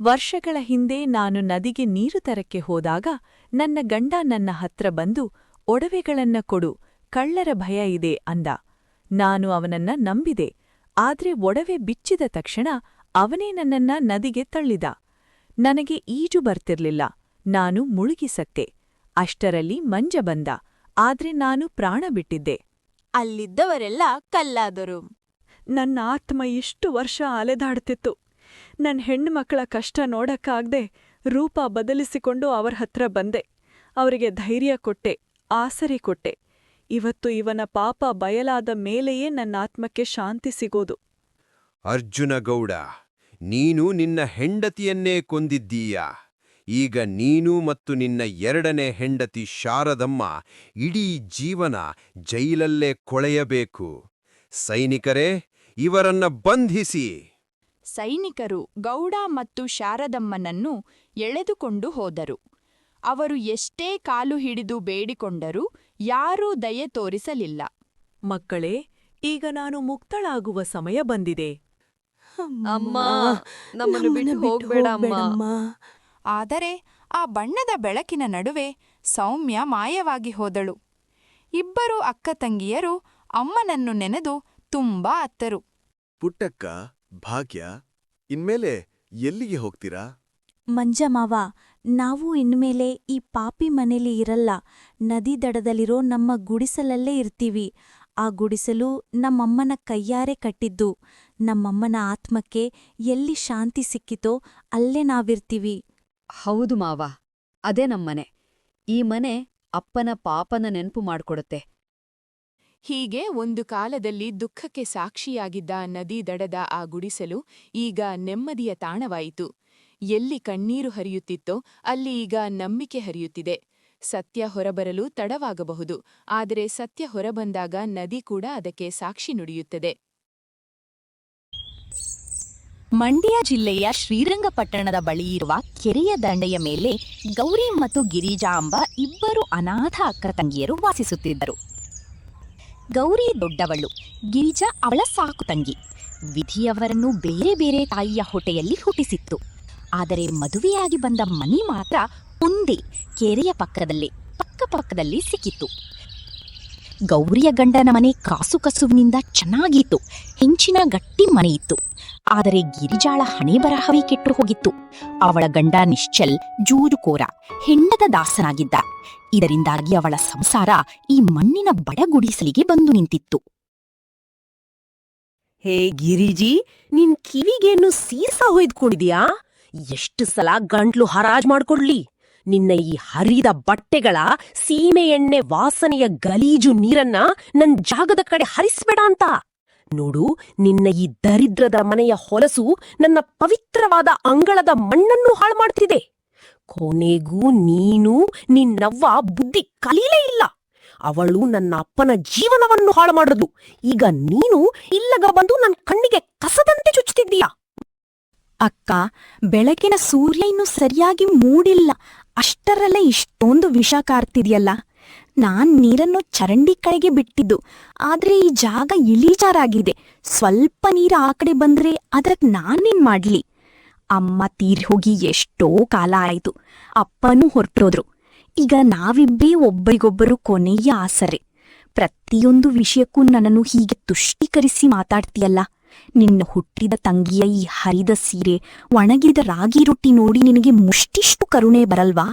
S: ವರ್ಷಗಳ ಹಿಂದೆ ನಾನು ನದಿಗೆ ನೀರು ತರಕ್ಕೆ ಹೋದಾಗ ನನ್ನ ಗಂಡ ನನ್ನ ಹತ್ರ ಬಂದು ಒಡವೆಗಳನ್ನ ಕೊಡು, ಕಳ್ಳರ ಭಯ ಇದೆ ಅಂದ. ನಾನು ಅವನನ್ನ ನಂಬಿದೆ. ಆದ್ರೆ ಒಡವೆ ಬಿಚ್ಚಿದ ತಕ್ಷಣ ಅವನೇ ನನ್ನನ್ನ ನದಿಗೆ ತಳ್ಳಿದ. ನನಗೆ ಈಜು ಬರ್ತಿರ್ಲಿಲ್ಲ. ನಾನು ಮುಳುಗಿಸತ್ತೆ. ಅಷ್ಟರಲ್ಲಿ ಮಂಜ ಬಂದ. ಆದ್ರೆ ನಾನು ಪ್ರಾಣ ಬಿಟ್ಟಿದ್ದೆ.
A: ಅಲ್ಲಿದ್ದವರೆಲ್ಲ ಕಲ್ಲಾದರು.
B: ನನ್ನ ಆತ್ಮ ಇಷ್ಟು ವರ್ಷ ಅಲೆದಾಡ್ತಿತ್ತು. ನನ್ ಹೆಣ್ಣುಮಕ್ಕಳ ಕಷ್ಟ ನೋಡಕ್ಕಾಗ್ದೆ ರೂಪ ಬದಲಿಸಿಕೊಂಡು ಅವರ ಹತ್ರ ಬಂದೆ. ಅವರಿಗೆ ಧೈರ್ಯ ಕೊಟ್ಟೆ, ಆಸರೆ ಕೊಟ್ಟೆ. ಇವತ್ತು ಇವನ ಪಾಪ ಬಯಲಾದ ಮೇಲೆಯೇ ನನ್ನ ಆತ್ಮಕ್ಕೆ ಶಾಂತಿ ಸಿಗೋದು.
L: ಅರ್ಜುನ ಗೌಡ, ನೀನು ನಿನ್ನ ಹೆಂಡತಿಯನ್ನೇ ಕೊಂದಿದ್ದೀಯ. ಈಗ ನೀನು ಮತ್ತು ನಿನ್ನ ಎರಡನೇ ಹೆಂಡತಿ ಶಾರದಮ್ಮ ಇಡೀ ಜೀವನ ಜೈಲಲ್ಲೇ ಕೊಳೆಯಬೇಕು. ಸೈನಿಕರೇ, ಇವರನ್ನ ಬಂಧಿಸಿ.
A: ಸೈನಿಕರು ಗೌಡ ಮತ್ತು ಶಾರದಮ್ಮನನ್ನು ಎಳೆದುಕೊಂಡು ಹೋದರು. ಅವರು ಎಷ್ಟೇ ಕಾಲು ಹಿಡಿದು ಬೇಡಿಕೊಂಡರೂ ಯಾರೂ ದಯೆ ತೋರಿಸಲಿಲ್ಲ.
S: ಮಕ್ಕಳೇ, ಈಗ ನಾನು ಮುಕ್ತಳಾಗುವ ಸಮಯ ಬಂದಿದೆ.
Y: ಅಮ್ಮ, ನಮ್ಮನ್ನು ಬಿಟ್ಟು ಹೋಗ್ಬೇಡ ಅಮ್ಮ.
A: ಆದರೆ ಆ ಬಣ್ಣದ ಬೆಳಕಿನ ನಡುವೆ ಸೌಮ್ಯ ಮಾಯವಾಗಿ ಹೋದಳು. ಇಬ್ಬರು ಅಕ್ಕ ತಂಗಿಯರು ಅಮ್ಮನನ್ನು ನೆನೆದು ತುಂಬಾ ಅತ್ತರು.
I: ಪುಟ್ಟಕ್ಕ, ಭಾಗ್ಯ, ಇನ್ಮೇಲೆ ಎಲ್ಲಿಗೆ ಹೋಗ್ತೀರಾ?
W: ಮಂಜಮಾವ, ನಾವು ಇನ್ಮೇಲೆ ಈ ಪಾಪಿ ಮನೇಲಿ ಇರಲ್ಲ. ನದಿ ದಡದಲ್ಲಿರೋ ನಮ್ಮ ಗುಡಿಸಲಲ್ಲೇ ಇರ್ತೀವಿ. ಆ ಗುಡಿಸಲು ನಮ್ಮಮ್ಮನ ಕೈಯಾರೆ ಕಟ್ಟಿದ್ದು. ನಮ್ಮಮ್ಮನ ಆತ್ಮಕ್ಕೆ ಎಲ್ಲಿ ಶಾಂತಿ ಸಿಕ್ಕಿತೋ ಅಲ್ಲೇ ನಾವಿರ್ತೀವಿ.
X: ಹೌದು ಮಾವ, ಅದೇ ನಮ್ಮನೆ. ಈ ಮನೆ ಅಪ್ಪನ ಪಾಪನ ನೆನ್ಪು ಮಾಡ್ಕೊಡುತ್ತೆ.
A: ಹೀಗೆ ಒಂದು ಕಾಲದಲ್ಲಿ ದುಃಖಕ್ಕೆ ಸಾಕ್ಷಿಯಾಗಿದ್ದ ನದಿ ದಡದ ಆ ಗುಡಿಸಲು ಈಗ ನೆಮ್ಮದಿಯ ತಾಣವಾಯಿತು. ಎಲ್ಲಿ ಕಣ್ಣೀರು ಹರಿಯುತ್ತಿತ್ತೋ ಅಲ್ಲಿ ಈಗ ನಂಬಿಕೆ ಹರಿಯುತ್ತಿದೆ. ಸತ್ಯ ಹೊರಬರಲು ತಡವಾಗಬಹುದು, ಆದರೆ ಸತ್ಯ ಹೊರಬಂದಾಗ ನದಿ ಕೂಡ ಅದಕ್ಕೆ ಸಾಕ್ಷಿ ನುಡಿಯುತ್ತದೆ.
E: ಮಂಡ್ಯ ಜಿಲ್ಲೆಯ ಶ್ರೀರಂಗಪಟ್ಟಣದ ಬಳಿಯಿರುವ ಕೆರೆಯ ದಂಡೆಯ ಮೇಲೆ ಗೌರಿ ಮತ್ತು ಗಿರಿಜಾಂಬ ಇಬ್ಬರು ಅನಾಥ ಅಕ್ಕ ತಂಗಿಯರು ವಾಸಿಸುತ್ತಿದ್ದರು. ಗೌರಿ ದೊಡ್ಡವಳು, ಗಿರಿಜಾ ಅವಳ ಸಾಕು ತಂಗಿ. ವಿಧಿಯವರನ್ನು ಬೇರೆ ಬೇರೆ ತಾಯಿಯ ಹೊಟ್ಟೆಯಲ್ಲಿ ಹುಟ್ಟಿಸಿತ್ತು. ಆದರೆ ಮದುವೆಯಾಗಿ ಬಂದ ಮನಿ ಮಾತ್ರ ಒಂದೇ ಕೆರೆಯ ಪಕ್ಕದಲ್ಲಿ ಸಿಕ್ಕಿತ್ತು. ಗೌರಿಯ ಗಂಡನ ಮನೆ ಕಾಸುಕಸುವಿನಿಂದ ಚೆನ್ನಾಗಿತ್ತು, ಹೆಂಚಿನ ಗಟ್ಟಿ ಮನೆಯಿತ್ತು. ಆದರೆ ಗಿರಿಜಾಳ ಹಣೆ ಬರಹವೇ ಕೆಟ್ಟು ಹೋಗಿತ್ತು. ಅವಳ ಗಂಡ ನಿಶ್ಚಲ್, ಜೂಜುಕೋರ, ಹೆಂಡದ ದಾಸನಾಗಿದ್ದ. ಇದರಿಂದಾಗಿ ಅವಳ ಸಂಸಾರ ಈ ಮಣ್ಣಿನ ಬಡಗುಡಿಸಲಿಗೆ ಬಂದು ನಿಂತಿತ್ತು.
H: ಹೇ ಗಿರಿಜಿ, ನಿನ್ ಕಿವಿಗೇನು ಸೀಸ ಹೊಯ್ದುಕೊಂಡಿದ್ಯಾ? ಎಷ್ಟು ಸಲ ಗಂಟ್ಲು ಹರಾಜ್ ಮಾಡ್ಕೊಡ್ಲಿ? ನಿನ್ನ ಈ ಹರಿದ ಬಟ್ಟೆಗಳ ಸೀಮೆ ಎಣ್ಣೆ ವಾಸನೆಯ ಗಲೀಜು ನೀರನ್ನ ನನ್ ಜಾಗದ ಕಡೆ ಹರಿಸ್ಬೇಡ ಅಂತ. ನೋಡು, ನಿನ್ನ ಈ ದರಿದ್ರದ ಮನೆಯ ಹೊಲಸು ನನ್ನ ಪವಿತ್ರವಾದ ಅಂಗಳದ ಮಣ್ಣನ್ನು ಹಾಳು ಮಾಡ್ತಿದೆ. ಕೊನೆಗೂ ನೀನು ನಿನ್ನವ್ವ ಬುದ್ಧಿ ಕಲೀಲೇ ಇಲ್ಲ. ಅವಳು ನನ್ನ ಅಪ್ಪನ ಜೀವನವನ್ನು ಹಾಳು ಮಾಡೋದು. ಈಗ ನೀನು ಇಲ್ಲಗ ಬಂದು ನನ್ನ ಕಣ್ಣಿಗೆ ಕಸದಂತೆ ಚುಚ್ಚುತ್ತಿದ್ದೀಯಾ?
Z: ಅಕ್ಕ, ಬೆಳಕಿನ ಸೂರ್ಯ ಇನ್ನೂ ಸರಿಯಾಗಿ ಮೂಡಿಲ್ಲ, ಅಷ್ಟರಲ್ಲೇ ಇಷ್ಟೊಂದು ವಿಷ ಕಾರ್ತಿದ್ಯಲ್ಲ. ನಾನ್ ನೀರನ್ನು ಚರಂಡಿ ಕಡೆಗೆ ಬಿಟ್ಟಿದ್ದು, ಆದ್ರೆ ಈ ಜಾಗ ಇಳಿಜಾರಾಗಿದೆ. ಸ್ವಲ್ಪ ನೀರು ಆ ಕಡೆ ಬಂದ್ರೆ ಅದಕ್ಕೆ ನಾನೇನ್ ಮಾಡ್ಲಿ? ಅಮ್ಮ ತೀರಿ ಹೋಗಿ ಎಷ್ಟೋ ಕಾಲ ಆಯ್ತು, ಅಪ್ಪನೂ ಹೊರಟೋದ್ರು. ಈಗ ನಾವಿಬ್ಬೇ ಒಬ್ಬರಿಗೊಬ್ಬರು ಕೊನೆಯ ಆಸರೆ. ಪ್ರತಿಯೊಂದು ವಿಷಯಕ್ಕೂ ನನ್ನನ್ನು ಹೀಗೆ ತುಷ್ಟೀಕರಿಸಿ ಮಾತಾಡ್ತೀಯಲ್ಲ. ನಿನ್ನ ಹುಟ್ಟಿದ ತಂಗಿಯ ಈ ಹರಿದ ಸೀರೆ, ಒಣಗಿದ ರಾಗಿ ರೊಟ್ಟಿ ನೋಡಿ ನಿನಗೆ ಮುಷ್ಟಿಷ್ಟು ಕರುಣೆ ಬರಲ್ವಾ?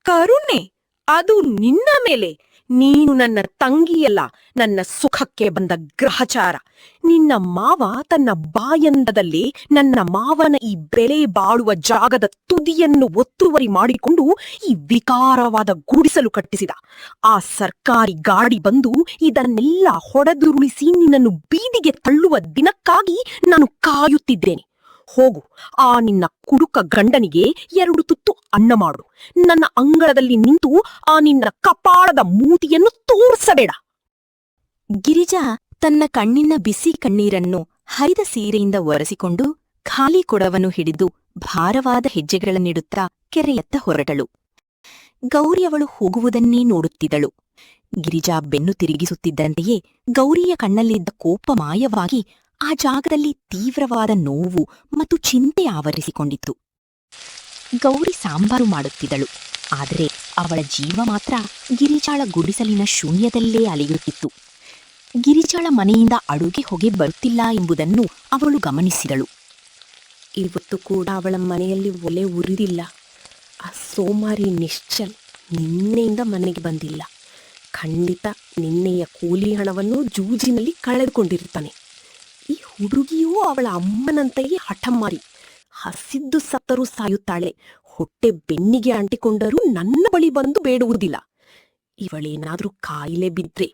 H: ಕರುಣೆ? ಅದು ನಿನ್ನ ಮೇಲೆ? ನೀನು ನನ್ನ ತಂಗಿಯಲ್ಲ, ನನ್ನ ಸುಖಕ್ಕೆ ಬಂದ ಗ್ರಹಚಾರ. ನಿನ್ನ ಮಾವ ತನ್ನ ಬಾಯಂದದಲ್ಲಿ ನನ್ನ ಮಾವನ ಈ ಬೆಲೆ ಬಾಳುವ ಜಾಗದ ತುದಿಯನ್ನು ಒತ್ತುವರಿ ಮಾಡಿಕೊಂಡು ಈ ವಿಕಾರವಾದ ಗುಡಿಸಲು ಕಟ್ಟಿಸಿದ. ಆ ಸರ್ಕಾರಿ ಗಾಡಿ ಬಂದು ಇದನ್ನೆಲ್ಲ ಹೊಡೆದುರುಳಿಸಿ ನಿನ್ನನ್ನು ಬೀದಿಗೆ ತಳ್ಳುವ ದಿನಕ್ಕಾಗಿ ನಾನು ಕಾಯುತ್ತಿದ್ದೇನೆ. ಹೋಗು, ಆ ನಿನ್ನ ಕುಡುಕ ಗಂಡನಿಗೆ 2 ತುತ್ತು ಅನ್ನ ಮಾಡು. ನನ್ನ ಅಂಗಳದಲ್ಲಿ ನಿಂತು ಆ ನಿನ್ನ ಕಪಾಳದ ಮೂತಿಯನ್ನು ತೋರಿಸಬೇಡ.
Z: ಗಿರಿಜಾ ತನ್ನ ಕಣ್ಣಿನ ಬಿಸಿ ಕಣ್ಣೀರನ್ನು ಹರಿದ ಸೀರೆಯಿಂದ ಒರೆಸಿಕೊಂಡು ಖಾಲಿ ಕೊಡವನ್ನು ಹಿಡಿದು ಭಾರವಾದ ಹೆಜ್ಜೆಗಳನ್ನಿಡುತ್ತಾ ಕೆರೆಯತ್ತ ಹೊರಟಳು. ಗೌರಿ ಅವಳು ಹೋಗುವುದನ್ನೇ ನೋಡುತ್ತಿದ್ದಳು. ಗಿರಿಜಾ ಬೆನ್ನು ತಿರುಗಿಸುತ್ತಿದ್ದಂತೆಯೇ ಗೌರಿಯ ಕಣ್ಣಲ್ಲಿದ್ದ ಕೋಪ ಮಾಯವಾಗಿ ಆ ಜಾಗದಲ್ಲಿ ತೀವ್ರವಾದ ನೋವು ಮತ್ತು ಚಿಂತೆ ಆವರಿಸಿಕೊಂಡಿತ್ತು. ಗೌರಿ ಸಾಂಬಾರು ಮಾಡುತ್ತಿದ್ದಳು, ಆದರೆ ಅವಳ ಜೀವ ಮಾತ್ರ ಗಿರಿಜಾಳ ಗುಡಿಸಲಿನ ಶೂನ್ಯದಲ್ಲೇ ಅಲೆಯುತ್ತಿತ್ತು. ಗಿರಿಜಾಳ ಮನೆಯಿಂದ ಅಡುಗೆ ಹೊಗೆ ಬರುತ್ತಿಲ್ಲ ಎಂಬುದನ್ನು ಅವಳು ಗಮನಿಸಿದಳು.
H: ಇವತ್ತು ಕೂಡ ಅವಳ ಮನೆಯಲ್ಲಿ ಒಲೆ ಉರಿದಿಲ್ಲ. ಆ ಸೋಮಾರಿ ನಿಶ್ಚಲ್ ನಿನ್ನೆಯಿಂದ ಮನೆಗೆ ಬಂದಿಲ್ಲ. ಖಂಡಿತ ನಿನ್ನೆಯ ಕೂಲಿ ಹಣವನ್ನು ಜೂಜಿನಲ್ಲಿ ಕಳೆದುಕೊಂಡಿರ್ತಾನೆ. ಈ ಹುಡುಗಿಯೂ ಅವಳ ಅಮ್ಮನಂತೆಯೇ ಹಠಮಾರಿ. ಹಸಿದ್ದು ಸತ್ತರೂ ಸಾಯುತ್ತಾಳೆ, ಹೊಟ್ಟೆ ಬೆನ್ನಿಗೆ ಅಂಟಿಕೊಂಡರೂ ನನ್ನ ಬಳಿ ಬಂದು ಬೇಡುವುದಿಲ್ಲ. ಇವಳೇನಾದ್ರೂ ಕಾಯಿಲೆ ಬಿದ್ರೆ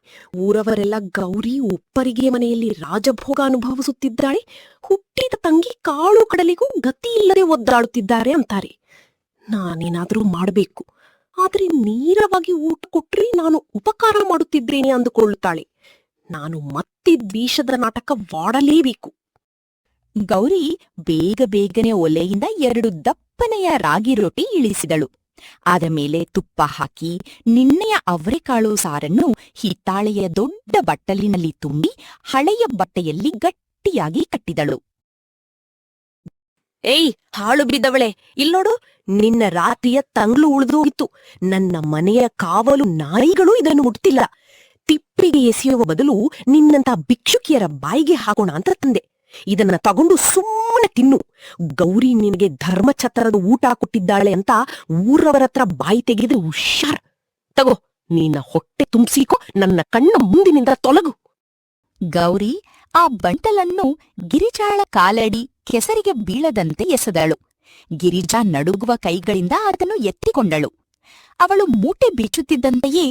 H: ಊರವರೆಲ್ಲ ಗೌರಿ ಒಪ್ಪರಿಗೆ ಮನೆಯಲ್ಲಿ ರಾಜಭೋಗ ಅನುಭವಿಸುತ್ತಿದ್ದಾಳೆ, ಹುಟ್ಟಿದ ತಂಗಿ ಕಾಳು ಕಡಲಿಗೂ ಗತಿ ಇಲ್ಲದೆ ಒದ್ದಾಡುತ್ತಿದ್ದಾರೆ ಅಂತಾರೆ. ನಾನೇನಾದ್ರೂ ಮಾಡಬೇಕು, ಆದರೆ ನೇರವಾಗಿ ಊಟ ಕೊಟ್ರೆ ನಾನು ಉಪಕಾರ ಮಾಡುತ್ತಿದ್ದೇನೆ ಅಂದುಕೊಳ್ಳುತ್ತಾಳೆ. ನಾನು ಮತ್ತೆ ದ್ವೇಷದ ನಾಟಕ ವಾಡಲೇಬೇಕು.
E: ಗೌರಿ ಬೇಗನೆ ಒಲೆಯಿಂದ 2 ದಪ್ಪನೆಯ ರಾಗಿ ರೊಟ್ಟಿ ಇಳಿಸಿದಳು. ಆದ ಮೇಲೆ ತುಪ್ಪ ಹಾಕಿ ನಿನ್ನೆಯ ಅವರೆಕಾಳು ಸಾರನ್ನು ಹಿತ್ತಾಳೆಯ ದೊಡ್ಡ ಬಟ್ಟಲಿನಲ್ಲಿ ತುಂಬಿ ಹಳೆಯ ಬಟ್ಟೆಯಲ್ಲಿ ಗಟ್ಟಿಯಾಗಿ ಕಟ್ಟಿದಳು.
H: ಏಯ್ ಹಾಳು ಬಿದ್ದವಳೆ, ಇಲ್ಲೋಡು, ನಿನ್ನ ರಾತ್ರಿಯ ತಂಗ್ಳು ಉಳಿದೋಗಿತ್ತು. ನನ್ನ ಮನೆಯ ಕಾವಲು ನಾಯಿಗಳು ಇದನ್ನು ಮುಟ್ತಿಲ್ಲ. ತಿಪ್ಪಿಗೆ ಎಸೆಯುವ ಬದಲು ನಿನ್ನಂತ ಭಿಕ್ಷುಕಿಯರ ಬಾಯಿಗೆ ಹಾಕೋಣ ಅಂತ ತಂದೆ. ಇದನ್ನ ತಗೊಂಡು ಸುಮ್ಮನೆ ತಿನ್ನು. ಗೌರಿ ನಿನಗೆ ಧರ್ಮಛತ್ರದ ಊಟ ಕೊಟ್ಟಿದ್ದಾಳೆ ಅಂತ ಊರವರತ್ರ ಬಾಯಿ ತೆಗೆದ್ರೆ ಹುಷಾರ್. ತಗೋ, ನಿನ್ನ ಹೊಟ್ಟೆ ತುಂಬಿಸಿಕೋ, ನನ್ನ ಕಣ್ಣ ಮುಂದಿನಿಂದ ತೊಲಗು.
E: ಗೌರಿ ಆ ಬಂಟಲನ್ನು ಗಿರಿಜಾಳ ಕಾಲಡಿ ಕೆಸರಿಗೆ ಬೀಳದಂತೆ ಎಸೆದಳು. ಗಿರಿಜಾ ನಡುಗುವ ಕೈಗಳಿಂದ ಅದನ್ನು ಎತ್ತಿಕೊಂಡಳು. ಅವಳು ಮೂಟೆ ಬಿಚ್ಚುತ್ತಿದ್ದಂತೆಯೇ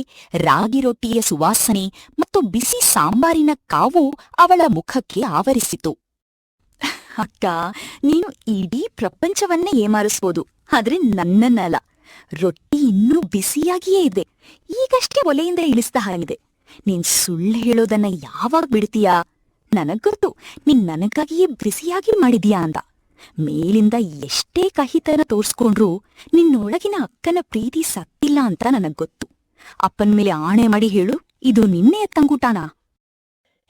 E: ರಾಗಿ ರೊಟ್ಟಿಯ ಸುವಾಸನೆ ಮತ್ತು ಬಿಸಿ ಸಾಂಬಾರಿನ ಕಾವು ಅವಳ ಮುಖಕ್ಕೆ ಆವರಿಸಿತು. ಅಕ್ಕ, ನೀನು ಇಡೀ ಪ್ರಪಂಚವನ್ನೇ ಏಮಾರಿಸ್ಬೋದು, ಆದ್ರೆ ನನ್ನನ್ನಲ್ಲ. ರೊಟ್ಟಿ ಇನ್ನೂ ಬಿಸಿಯಾಗಿಯೇ ಇದೆ, ಈಗಷ್ಟೇ ಒಲೆಯಿಂದ ಇಳಿಸ್ದ ಹಾಗಿದೆ. ನೀನ್ ಸುಳ್ಳು ಹೇಳೋದನ್ನ ಯಾವಾಗ ಬಿಡ್ತೀಯಾ? ನನಗೊತ್ತು, ನೀನ್ ನನಗಾಗಿಯೇ ಬಿಸಿಯಾಗಿ ಮಾಡಿದೀಯಾ ಅಂತ. ಮೇಲಿಂದ ಎಷ್ಟೇ ಕಹಿತನ ತೋರ್ಸ್ಕೊಂಡ್ರೂ ನಿನ್ನೊಳಗಿನ ಅಕ್ಕನ ಪ್ರೀತಿ ಸತ್ತಿಲ್ಲ ಅಂತ ನನಗೊತ್ತು. ಅಪ್ಪನ ಮೇಲೆ ಆಣೆ ಮಾಡಿ ಹೇಳು,
Z: ಇದು ನಿನ್ನೆಯ ತಂಗೂಟಾನ?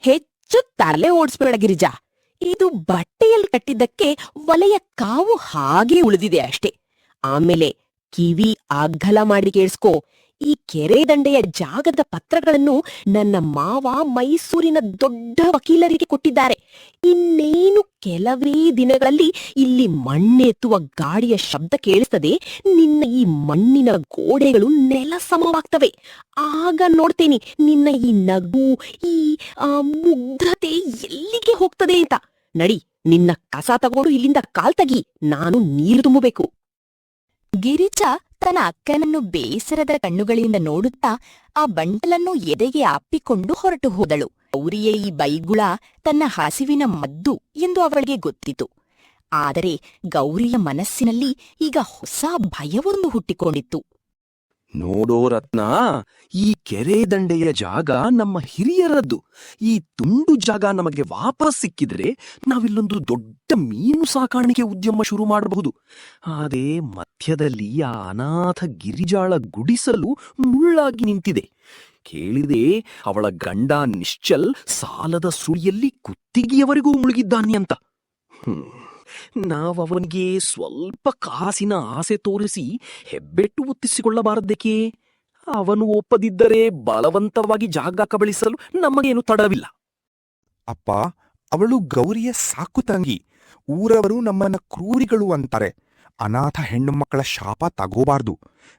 H: ಹೆಚ್ಚು ತಲೆ ಓಡಿಸ್ಬೇಡ ಗಿರಿಜಾ. ಇದು ಬಟ್ಟೆಯಲ್ಲಿ ಕಟ್ಟಿದ್ದಕ್ಕೆ ವಲೆಯ ಕಾವು ಹಾಗೆ ಉಳಿದಿದೆ ಅಷ್ಟೇ. ಆಮೇಲೆ ಕಿವಿ ಅಗ್ಗಲ ಮಾಡಿ ಕೇಳಿಸ್ಕೋ. ಈ ಕೆರೆ ದಂಡೆಯ ಜಾಗದ ಪತ್ರಗಳನ್ನು ನನ್ನ ಮಾವ ಮೈಸೂರಿನ ದೊಡ್ಡ ವಕೀಲರಿಗೆ ಕೊಟ್ಟಿದ್ದಾರೆ. ಇನ್ನೇನು ಕೆಲವೇ ದಿನಗಳಲ್ಲಿ ಇಲ್ಲಿ ಮಣ್ಣೆತ್ತುವ ಗಾಡಿಯ ಶಬ್ದ ಕೇಳಿಸ್ತದೆ. ನಿನ್ನ ಈ ಮಣ್ಣಿನ ಗೋಡೆಗಳು ನೆಲ ಸಮವಾಗ್ತವೆ. ಆಗ ನೋಡ್ತೇನೆ ನಿನ್ನ ಈ ನಗು, ಈ ಮುಗ್ಧತೆ ಎಲ್ಲಿಗೆ ಹೋಗ್ತದೆ ಅಂತ. ನಡಿ, ನಿನ್ನ ಕಸ ತಗೊಂಡು ಇಲ್ಲಿಂದ ಕಾಲ್ ತೆಗಿ, ನಾನು ನೀರು ತುಂಬಬೇಕು.
E: ಗಿರಿಜಾ ತನ್ನ ಅಕ್ಕನನ್ನು ಬೇಸರದ ಕಣ್ಣುಗಳಿಂದ ನೋಡುತ್ತಾ ಆ ಬಂಟಲನ್ನು ಎದೆಗೆ ಅಪ್ಪಿಕೊಂಡು ಹೊರಟು ಹೋದಳು. ಗೌರಿಯ ಈ ಬೈಗುಳ ತನ್ನ ಹಸಿವಿನ ಮದ್ದು ಎಂದು ಅವಳಿಗೆ ಗೊತ್ತಿತು. ಆದರೆ ಗೌರಿಯ ಮನಸ್ಸಿನಲ್ಲಿ ಈಗ ಹೊಸ ಭಯವೊಂದು ಹುಟ್ಟಿಕೊಂಡಿತ್ತು.
K: ನೋಡೋ ರತ್ನ, ಈ ಕೆರೆ ದಂಡೆಯ ಜಾಗ ನಮ್ಮ ಹಿರಿಯರದ್ದು. ಈ ತುಂಡು ಜಾಗ ನಮಗೆ ವಾಪಸ್ ಸಿಕ್ಕಿದ್ರೆ ನಾವಿಲ್ಲೊಂದು ದೊಡ್ಡ ಮೀನು ಸಾಕಾಣಿಕೆ ಉದ್ಯಮ ಶುರು ಮಾಡಬಹುದು. ಆದರೆ ಮಧ್ಯದಲ್ಲಿ ಆ ಅನಾಥ ಗಿರಿಜಾಳ ಗುಡಿಸಲು ಮುಳ್ಳಾಗಿ ನಿಂತಿದೆ. ಕೇಳಿದೆ, ಅವಳ ಗಂಡ ನಿಶ್ಚಲ್ ಸಾಲದ ಸುಳಿಯಲ್ಲಿ ಕುತ್ತಿಗೆಯವರೆಗೂ ಮುಳುಗಿದ್ದಾನೆ ಅಂತ. ನಾವವನಿಗೆ ಸ್ವಲ್ಪ ಕಾಸಿನ ಆಸೆ ತೋರಿಸಿ ಹೆಬ್ಬೆಟ್ಟು ಒತ್ತಿಸಿಕೊಳ್ಳಬಾರದೇಕೆ? ಅವನು ಒಪ್ಪದಿದ್ದರೆ ಬಲವಂತವಾಗಿ ಜಾಗ ಕಬಳಿಸಲು ನಮಗೇನು ತಡವಿಲ್ಲ.
M: ಅಪ್ಪ, ಅವಳು ಗೌರಿಯ ಸಾಕು ತಂಗಿ. ಊರವರು ನಮ್ಮನ್ನ ಕ್ರೂರಿಗಳು ಅಂತಾರೆ. ಅನಾಥ ಹೆಣ್ಣು ಮಕ್ಕಳ ಶಾಪ ತಗೋಬಾರ್ದು.